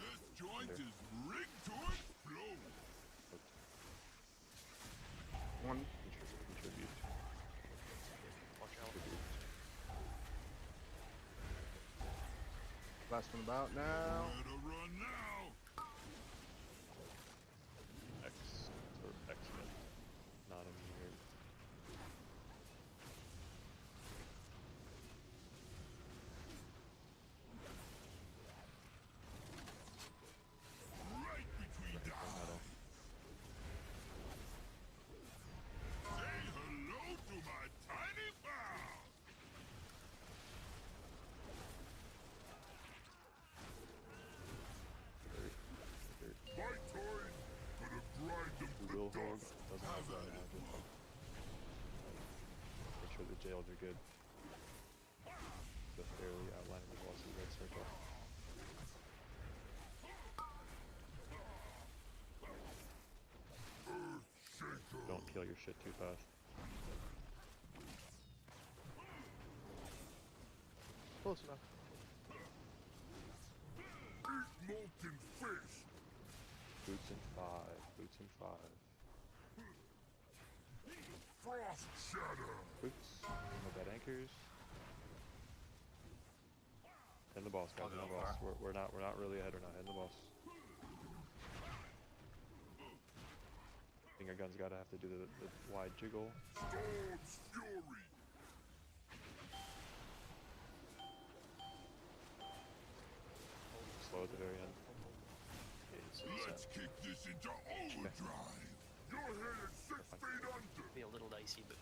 This joint is rigged to explode. One. Contribute. Watch out. Last one about now. Better run now. Sort of X-Men. Not immune. Right between the eyes. Say hello to my tiny pal. My time. Gonna grind them Who to will hold? dust. Doesn't have Have that at it. now. Make sure the jails are good. Just barely outlining the boss of the red circle. Don't kill your shit too fast. Close enough. Eat molten fish. Boots in 5. Boots in 5. Frost shatter. Boots. No bad anchors. And the boss, guys. And the boss. We're not really ahead. We're not heading the boss. Finger guns gotta have to do the wide jiggle. Storm's fury. Slow at the very end. Let's kick this into overdrive. You're headed 6 feet under. Be a little dicey, but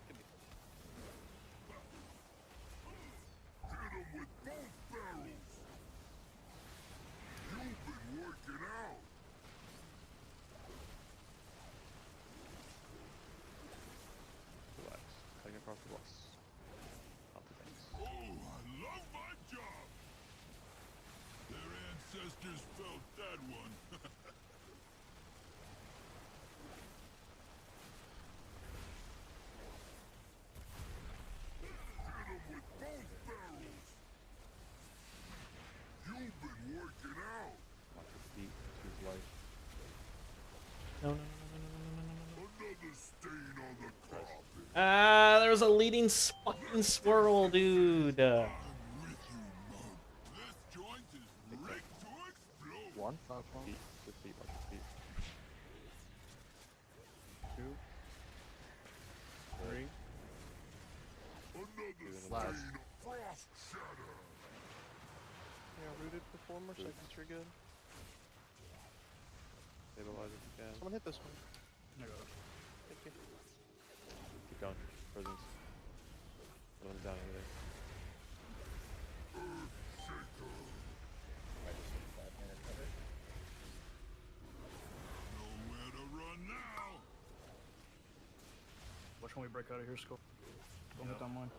could be fun. Hit him with both barrels. You've been working out. Relax. Cutting across the boss. Not the things. Oh, I love my job. Their ancestors felt that one. Hit him with both barrels. You've been working out. Watch his feet. Choose life. No. Another stain on the carpet. Ah, there was a leading fucking swirl, dude. This joint is rigged to explode. 1. Watch his feet. Good feet. Watch his feet. 2. 3. Another Last. stain of frost shatter. Yeah, rooted for 4 more seconds, you're good. Stabilize if you can. Someone hit this one. I got it. Thank you. Keep going. Prisons. One's down over there. Nowhere to run now. Watch when we break out of here, Skull. Don't hit that mine.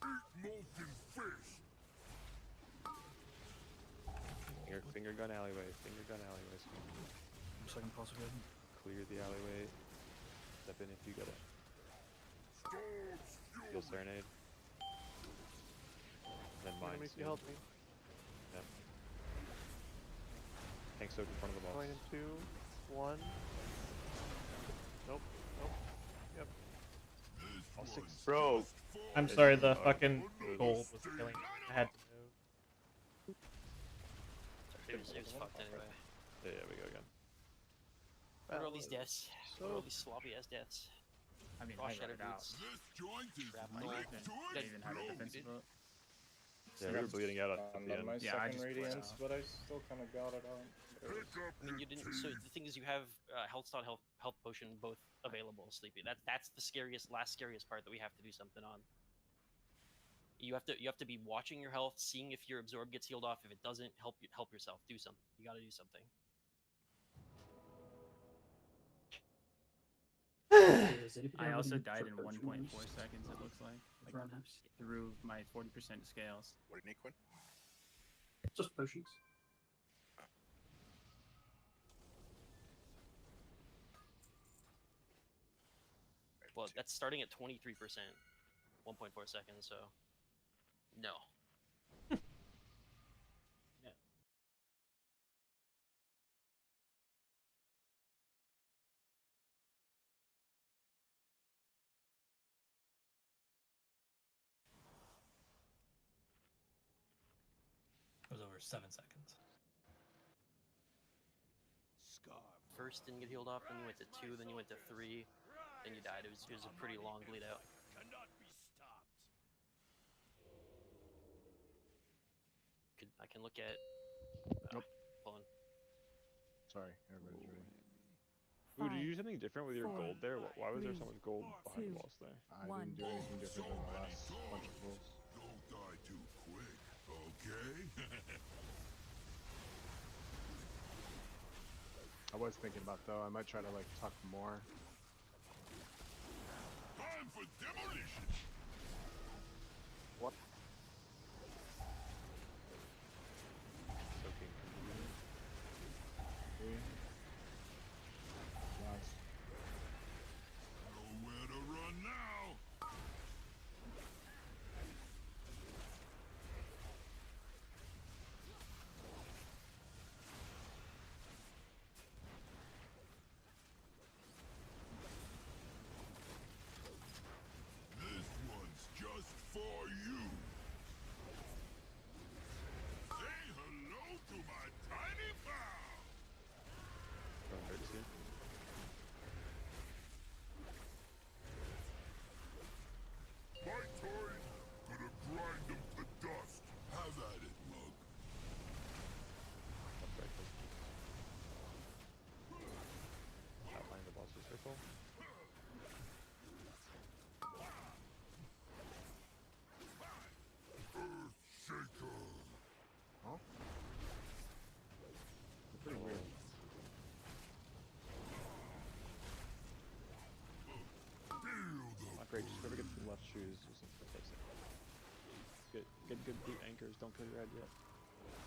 Eat molten fish. Finger gun alleyway. Finger gun alleyways. Second possible. Clear the alleyway. Step in if you get it. Storm's Heal Serenade. Then mine. If you help me. Yep. Tank soak in front of the boss. Going in 2, 1. Nope. Yep. All 6. Bro. I'm sorry, the fucking gold was killing me. I had to move. It was fucked anyway. Yeah, we go again. What are all these deaths? What are all So these sloppy ass deaths? I mean, Frost I got shattered it out. boots. This joint is Trap I rigged knife. to didn't even have a explode. defensive up. Yeah, we were bleeding out at the Not end. my Yeah, I second just bled radiance, out. but I still kind of got it out. I mean, you didn't. So the thing is, you have health stone, health potion both available. Sleepy. That's the last scariest part that we have to do something on. You have to be watching your health, seeing if your absorb gets healed off. If it doesn't, help yourself. Do something. You got to do something. I also died in 1.4 seconds. It looks like through my 40% scales. What do you need, Quinn? Just potions. Well, that's starting at 23%, 1.4 seconds. So, no. It was over 7 seconds. First didn't get healed off, then you went to 2, then you went to 3, then you died. It was a pretty long bleed out. Cannot be stopped. I can look at. Nope. Hold on. Sorry, everybody's ready. Ooh, did you do something different with your 4, gold there? Why was there so 3, much gold behind 2, the boss there? I didn't do anything different than the last bunch of pulls. Don't die too quick, okay? I was thinking about though, I might try to like tuck more. Time for demolition. What? Soaking. Nice. Nowhere to run now. This one's just for you. Say hello to my tiny pal. Don't hurt you. My toys gonna grind them to dust. Have at it, Mug. Outline the boss's circle. Shaker. Oh? Pretty weird. Not great, just never get the left shoes or something like that. Get good boot anchors, don't kill your head yet.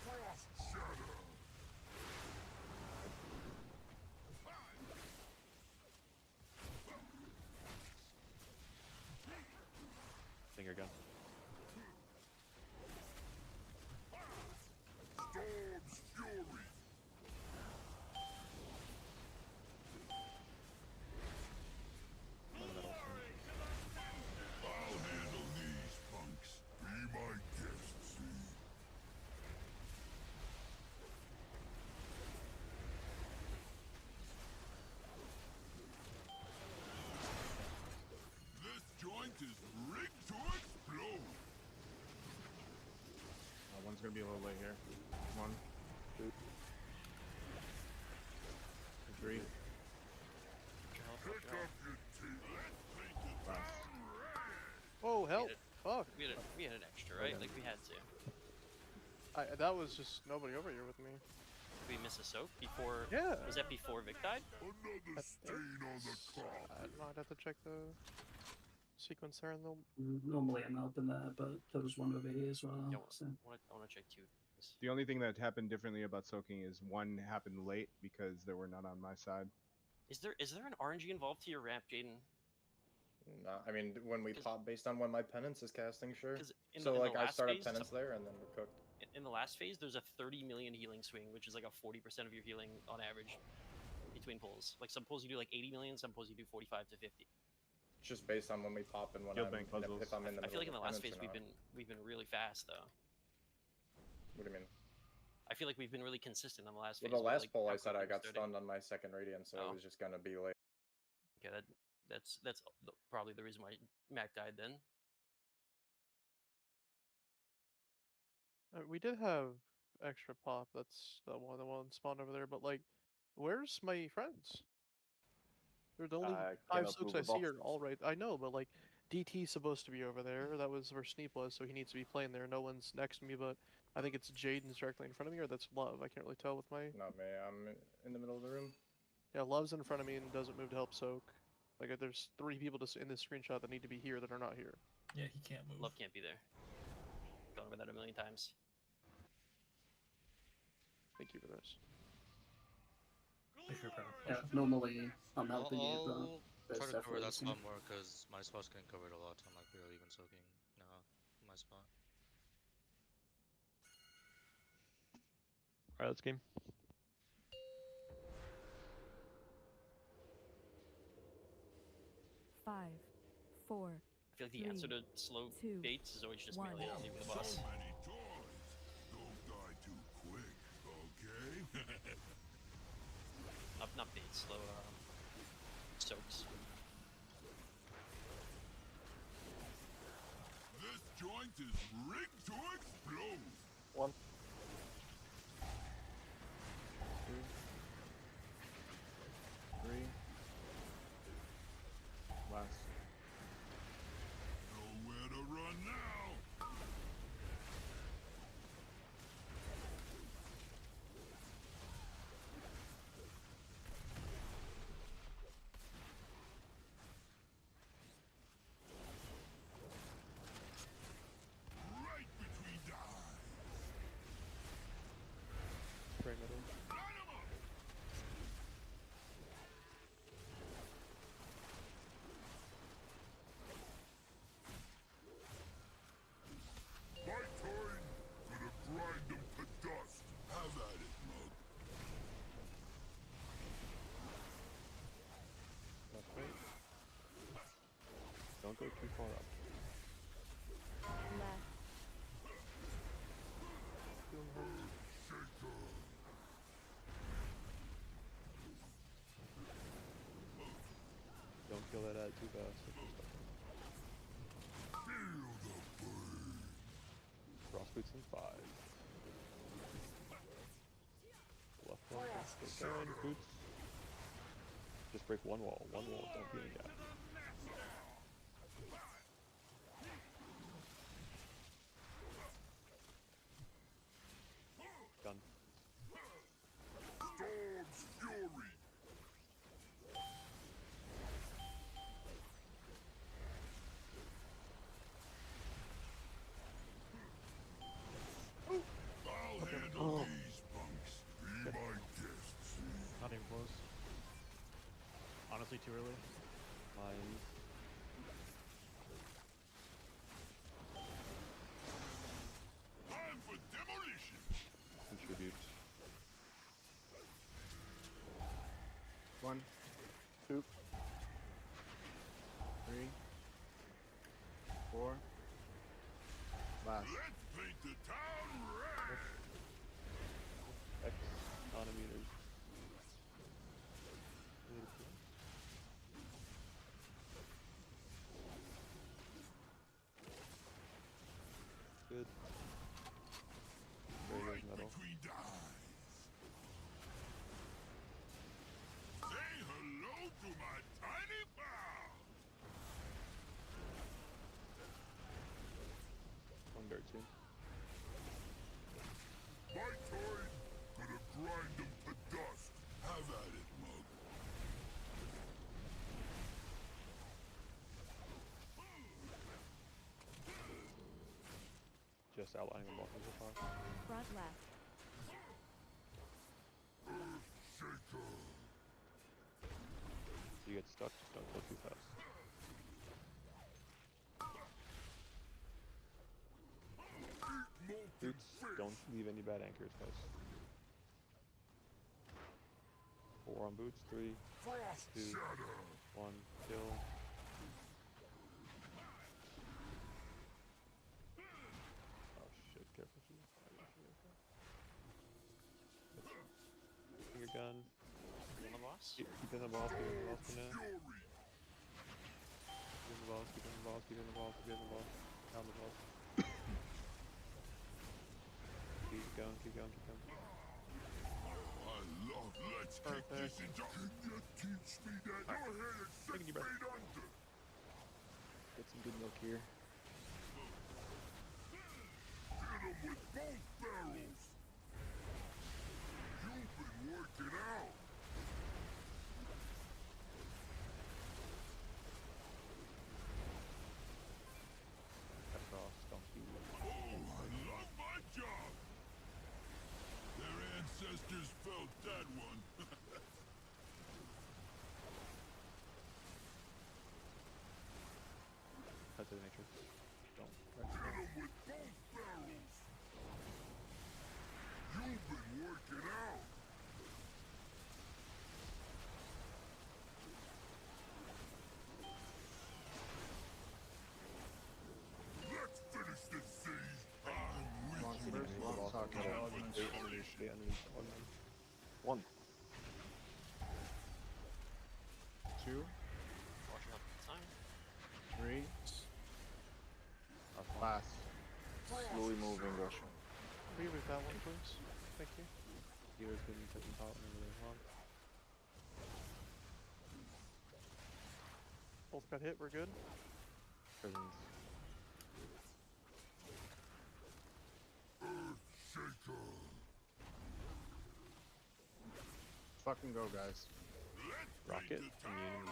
Frost shatter. Finger gun. Storm's fury. I'll handle these punks. Be my guest, see? This joint is rigged to explode. One's gonna be a little late here. 1, 2, 3. Pick up your teeth. Last. Oh, help! Fuck! We had an extra, right? Like we had to. That was just nobody over here with me. Did we miss a soak before? Yeah. Was that before Vic died? Another stain on the carpet. I might have to check the sequence there in the. Normally I'm helping there, but there was one over here as well. Yeah, So. I want to check too. The only thing that happened differently about soaking is one happened late because there were none on my side. Is there an RNG involved to your ramp, Jaden? No, I mean when we pop based on when my penance is casting, sure. In So the like I last start phase, at penance there and then we're cooked. In the last phase, there's a 30 million healing swing, which is like a 40% of your healing on average between pulls. Like some pulls you do like 80 million, some pulls you do 45 to 50. Just based on when we pop and when Guild I'm, bank puzzles. if I'm in the I feel like in middle the of last phase penance or we've been really fast though. What do you mean? I feel like we've been really consistent on the last Well, phase. the with, last like, pull how I said quickly I we're got starting. stunned on my second radiant, so Oh. it was just gonna be late. Okay, that's probably the reason why Mac died then. We did have extra pop. That's the one spawned over there. But like, where's my friends? They're the only I 5 cannot soaks move I a see box. are all right. I know, but like, DT's supposed to be over there. That was where Sneep was, so he needs to be playing there. No one's next to me, but I think it's Jaden's directly in front of me, or that's Love. I can't really tell with my. Not me. I'm in the middle of the room. Yeah, Love's in front of me and doesn't move to help soak. Like, there's 3 people just in this screenshot that need to be here that are not here. Yeah, he can't move. Love can't be there. Gone over that a million times. Thank you for this. Yeah, normally I'm helping you, but I'll there's try to cover definitely that some. spot more because my spot's getting covered a lot. I'm like barely even soaking now. My spot. Alright, let's game. Five, four. I feel like the answer to slow baits is always just melee and leave the boss. So many toys. Don't die too quick, okay? Not baits, slow soaks. This joint is rigged to explode. 1. 2. 3. Last. Nowhere to run now. Right between the eyes. Spray middle. My turn. Gonna grind them to dust. Have at it, Mug. Left, right. Don't go too far up. Left. Don't kill that ad too fast. Feel the burn. Frost boots in 5. Left one. Stay going. Boots. Just break one wall. One wall. Don't be in a gap. Gun. Storm's fury. I'll handle these punks. Be my guests. Not even close. Honestly, too early. Mine. Time for demolition. Contribute. 1. 2. 3. 4. Last. Let's paint the town red. X. Non-immuners. Good. Very good metal. Between the eyes. Say hello to my tiny pal. 1 dirt team. My turn. Gonna grind them to dust. Have at it, Mug. Just outlining the blockers so far. Front left. Shaker. If you get stuck, just don't go too fast. Boots, don't leave any bad anchors, guys. 4 on boots, 3, 2, 1, kill. Oh shit, careful. Finger gun. On the boss? Keep in the boss, keep in the boss for now. Keep in the boss, keep in the boss, keep in the boss, keep in the boss. Down the boss. Keep going, keep going, keep going. Let's kick this into. Can you teach me that? Go ahead and sit Take a deep breath. straight under. Get some good milk here. Hit him with both barrels. You've been working out. Across, don't be. Oh, I love my job. Their ancestors felt that one. Cut to the matrix. Don't. Hit him with both barrels. You've been working out. Let's finish this siege. I'm with you. One. Two. Watching out for time. Three. Last. Slowly moving Russian. Remove that one, please. Thank you. Healer's been taking top and really long. Both got hit, we're good. Prisons. Earthshaker. Fucking go, guys. Rocket. Immune.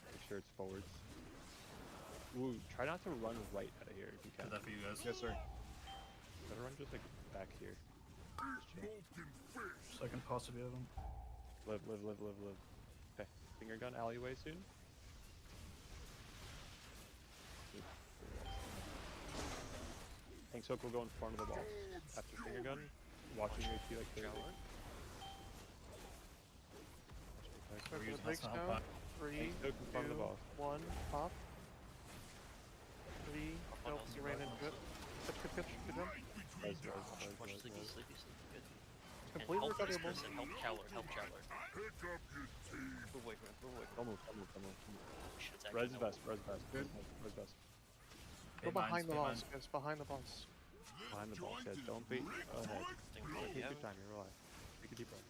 Make sure it's forwards. Ooh, try not to run right out of here if you can. Is that for you guys? Yes, sir. Better run just like back here. Second possibly of them. Live. Okay. Finger gun alleyway soon. Tank Soak will go in front of the boss. After finger gun, watching your T like clear. Start We're with using the big us to help count. out. 3, Tank Soak in front of the 2, boss. 1, pop. 3, nope, you ran into it. Good job. Watch sleepy. Good. Complete help this recoverable. person. Help Chowler. Pick up your team. Move away from him. Don't move. Shit, it's Res actually best. Good. Res best. Go behind the boss, guys. Behind the boss. Behind the boss, guys. Don't be ahead. Take Yeah. your time, you relax. Take a deep breath.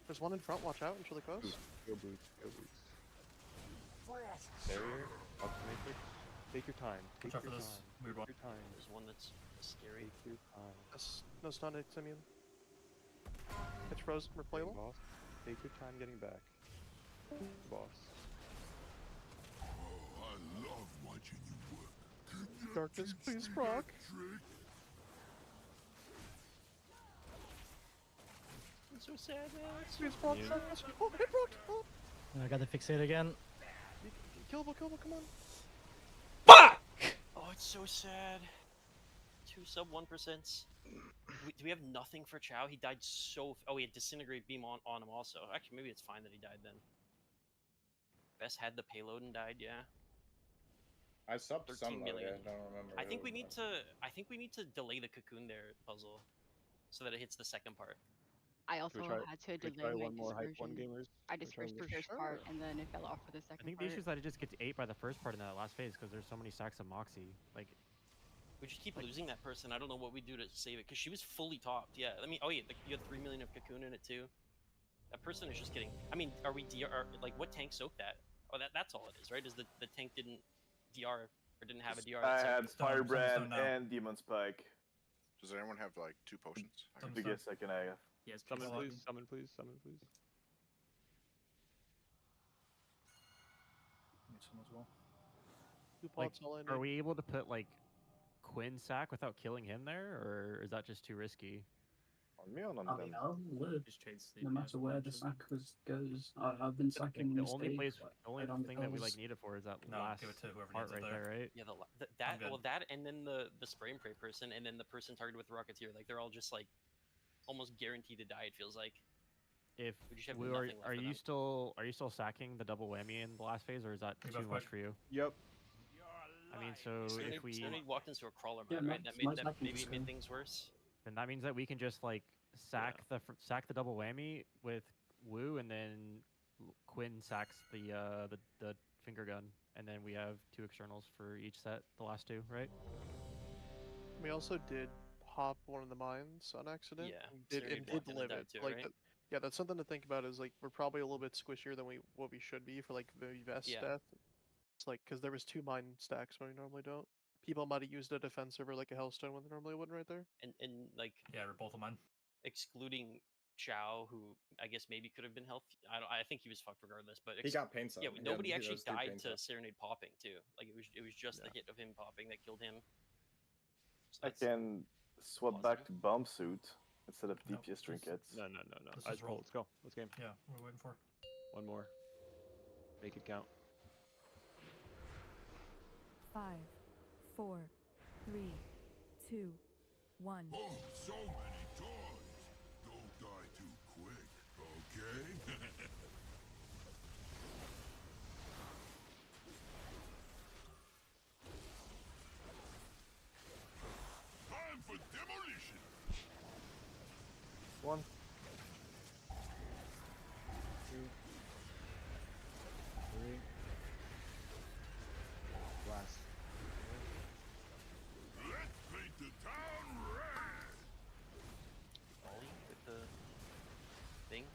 There's one in front, watch out, it's really close. Go boots. Barrier. Up to matrix. Take your time. Take Watch out your for this time. weird one. Take your time. There's one that's scary. Take your time. No stun, it's immune. It's frozen, replayable. Boss. Take your time getting back. Boss. Oh, I love watching you work. Can you Darkness, teach please, me Brock. that trick? I'm so sad, man. Please, Brock, darkness. Oh, hey, Brock! Oh. I got to fixate again. Killable, come on. Oh, it's so sad. 2 sub 1%. Do we have nothing for Chow? He died so... Oh, he had Disintegrate Beam on him also. Actually, maybe it's fine that he died then. Best had the payload and died, yeah. I subbed 13 somebody, million. I don't remember. I think who, we need but- to... I think we need to delay the cocoon there puzzle. So that it hits the second part. I also Should we try- had to should we delay try my one more hype one dispersion. gamers? I Should we try dispersed the one- first part and then it fell off for the I second think part. the issue is that it just gets ate by the first part in that last phase because there's so many stacks of Moxie. Like, We just keep losing that person. I don't know what we do to save it because she was fully topped. Yeah, I mean, oh yeah, you had 3 million of cocoon in it too. That person is just getting. I mean, are we DR? Like, what tank soaked that? Oh, that's all it is, right? Is the tank didn't DR or didn't have a DR? I that had soaked? Firebrand and Demon Spike. Does anyone have like 2 potions? I The can- biggest I can have. Yes, Summon please. Summon please. Need some as well. Two like, pots all I are need. we able to put like Quinn sack without killing him there, or is that just too risky? On me on I mean, I'll live Just trade sleep. no matter where the sack goes. I've been sacking The these only days, place, but the only right on the thing that we hills. like need it for is that No, last give it to whoever part needs it right there. there, right? Yeah, I'm good. well, that, and then the spray and pray person, and then the person targeted with the Rocketeer. Like, they're all just like almost guaranteed to die. It feels like. If We just have we nothing left are for you them. still sacking the double whammy in the last phase, or is that You too both much quick? for you? Yep. I mean, so if we walked into a crawler Yeah, mode, right? my- That my made sack maybe is it made good. things worse. then that means that we can just like sack the double whammy with Woo, and then Quinn sacks the finger gun, and then we have 2 externals for each set, the last 2, right? We also did hop one of the mines on accident. Yeah, and did Serenade walked into live that it. too, Like right? yeah, that's something to think about. Is like we're probably a little bit squishier than what we should be for like the vest Yeah. death. It's like because there was 2 mine stacks when we normally don't. People might have used a defensive or like a hellstone when they normally wouldn't right there. And like Yeah, we're both of mine. excluding Chow, who I guess maybe could have been healthy. I think he was fucked regardless. But He got pain yeah, sub. nobody Yeah, actually those 3 died pain to sub. Serenade popping too. Like it was just the hit of him popping that killed him. So I that's can swap back to bomb suit instead of DPS trinkets. No. Let's Eyes just cold. roll. Let's go. Let's game. Yeah, we're waiting for. One more. Make it count. 5, 4, 3, 2, 1. Oh, so many toys. Don't die too quick, okay? Time for demolition. 1. 2. 3. Last. Let's paint the town red. Ollie with the thing.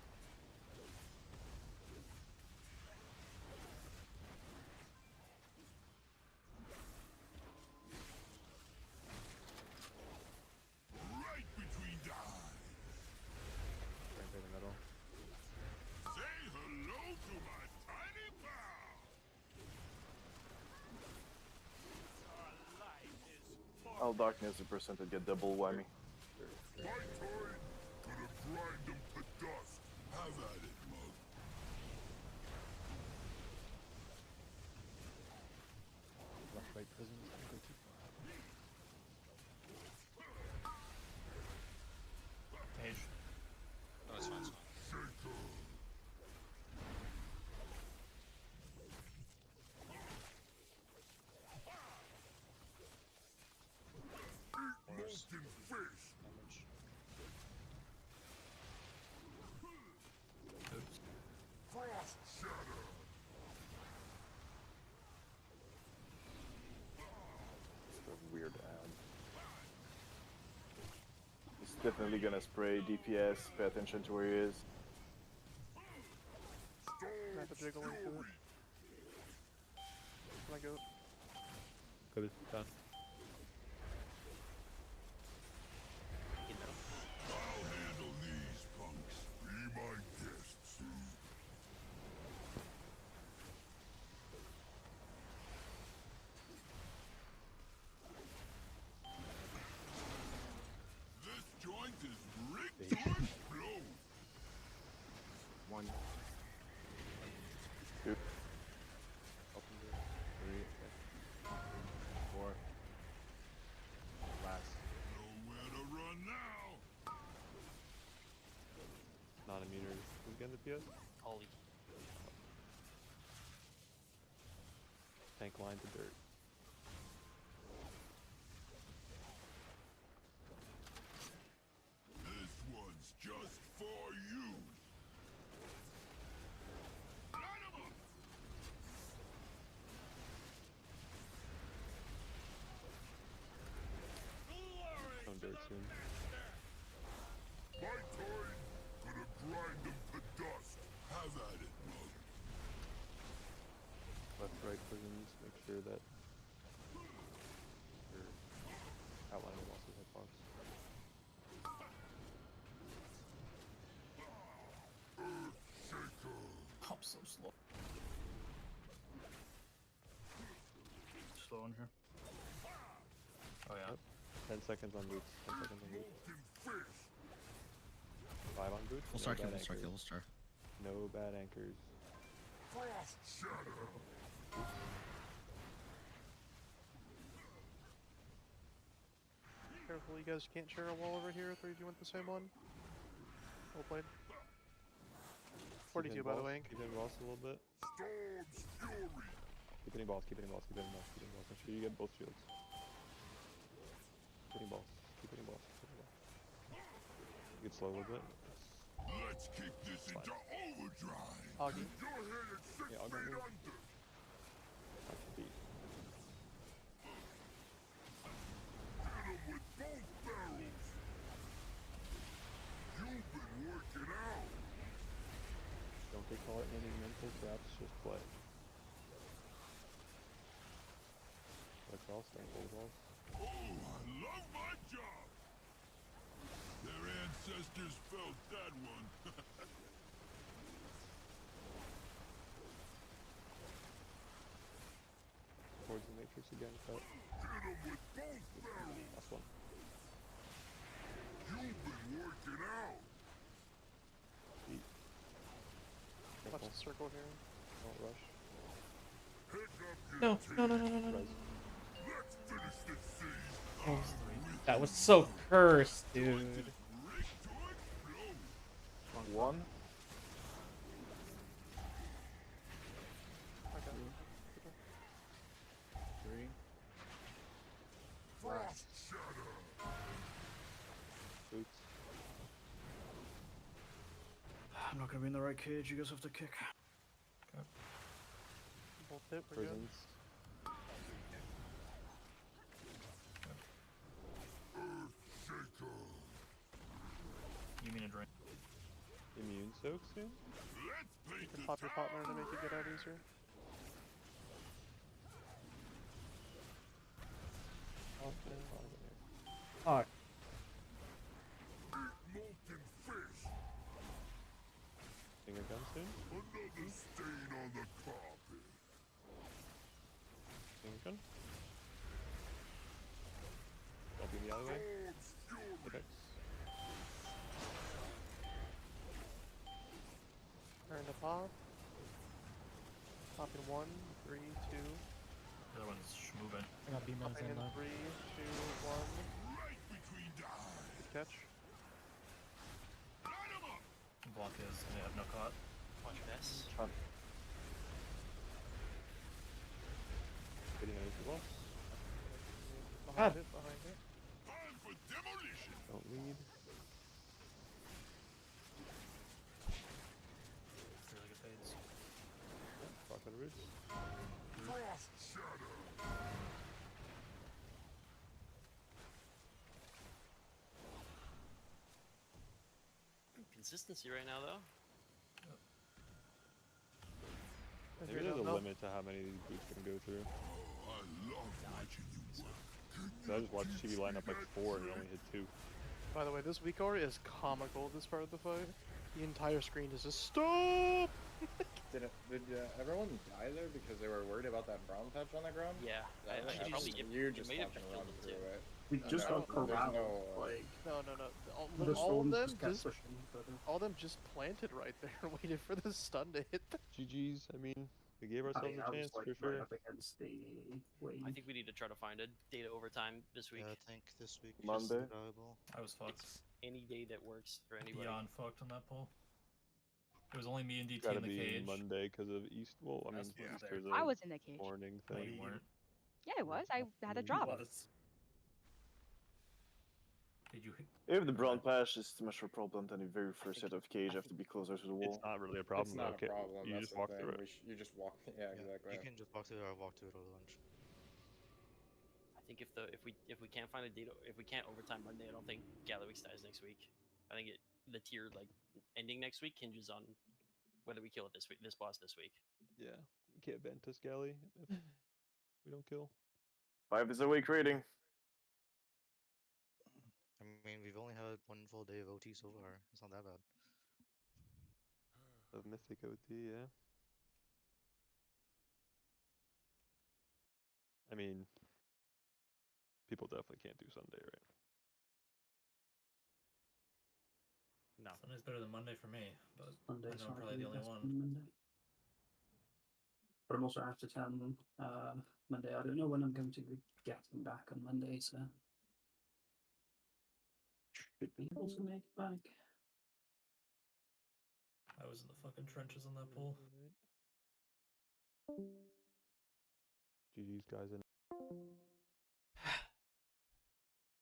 Right between the eyes. Right through the middle. Say hello to my tiny pal. All darkness represent to get double whammy. My turn. Gonna grind them to dust. Have at it, Mug. Left, right prisons. Don't go too far. Page. No, it's fine. Molten fish. Frost shatter. It's a weird ad. He's definitely gonna spray DPS. Pay attention to where he is. Have a jiggle into it. Can I go? Go this done. You know. I'll handle these punks. Be my guests. This joint is rigged to explode. 1. 2. Open door. 3. 4. Last. Nowhere to run now. Not immunity. Who's getting the PS? Ollie. Tank line to dirt. This one's just for you. Line 'em up. On dirt soon. My turn. Gonna grind them to dust. Have at it, Mug. Left, right prisons. Make sure that you're outlining lots of hitbox. I'm so slow. Slow in here. Oh yeah. 10 seconds on boots. 10 seconds on boots. 5 on boots. Full star no kill, bad full star anchors. kill, full star. No bad anchors. Frost shatter. Careful, you guys can't share a wall over here. 3, do you want the same one? Well played. 42 by the way. Keep hitting boss a little bit. Storm's fury. Keep hitting balls. Keep hitting balls. Keep hitting balls. Keep hitting balls. Make sure you get both shields. Keep hitting balls. Keep hitting balls. Keep hitting balls. You get slow a little bit. Let's kick this into overdrive. Augie. You're headed 6 Yeah, I'll go feet move. under. Watch your feet. Get 'em with both barrels. You've been working out. Don't get caught in any mental traps, just play. That's all start balls. Oh, I love my job. Their ancestors felt that one. Towards the matrix again, cut. Hit 'em with both barrels. Last one. You've been working out. Watch the circle here. Don't rush. No, no, no, no, no, no. Let's finish this siege. Oh, that was so cursed, dude. One. Three. Frost shatter. Boots. I'm not gonna be in the right cage. You guys have to kick. Both hit, we're good. Prisons. You mean a drink? Immune soak soon? You can pop your partner to make it get out easier. Fuck. Molten fish. Finger gun soon? Another stain on the carpet. Finger gun? I'll be the other way. Apex. Turn to pop. Pop in 1, 3, 2. The other one's moving. I got B-Mans Popping in in though. 3, 2, 1. Right between the eyes. Good catch. Block is. They have no caught. Watch this. Getting out of the boss. Behind it, behind it. Time for demolition. Don't lead. Really good fades. Rock out of roots. Frost shatter. Consistency right now, though. Maybe there's a limit to how many of these boots can go through. I love watching you work. So I just watched TV line up like 4 and it only hit 2. By the way, this weak aura is comical this part of the fight. The entire screen is just STOP! Did everyone die there because they were worried about that brown patch on the ground? Yeah. You just may have fucking killed run them through too. it. We just got there's corralled. no, Like, No. the All of storm them kept just pushing further. all of them just planted right there, waited for the stun to hit them. GG's, I mean, we gave ourselves a I was chance like for right sure. up against the wave. I think we need to try to find a data overtime this week. Yeah, I think this week Monday. is valuable. I was fucked. It's any day that works for anybody. Beyond fucked on that pull. It was only me and DT Gotta in the be cage. Monday because of East. Well, I mean, That's Easter's I a was in the cage. morning No, thing. you weren't. Yeah, it was. I had a drop. Did you? If the brown patch is too much of a problem, then the very first hit of cage have to be closer to the wall. It's not really a problem. It's not though. a problem. You That's just the walk thing. through it. You just walk. Yeah, exactly. You can just walk through it or walk to it over lunch. I think if we can't find a data, if we can't overtime Monday, I don't think Gallowix dies next week. I think the tier like ending next week hinges on whether we kill it this boss this week. Yeah, we can't Ventus Galley if we don't kill. 5 is a week rating. I mean, we've only had 1 full day of OT so far. It's not that bad. Of Mythic OT, yeah. I mean, people definitely can't do Sunday, right? No. Sunday's better than Monday for me, but Monday's I know I'm probably the only best one. than Monday. But I'm also after 10 Monday. I don't know when I'm going to be getting back on Monday, so should be able to make it back. I was in the fucking trenches on that pull. GG's guys.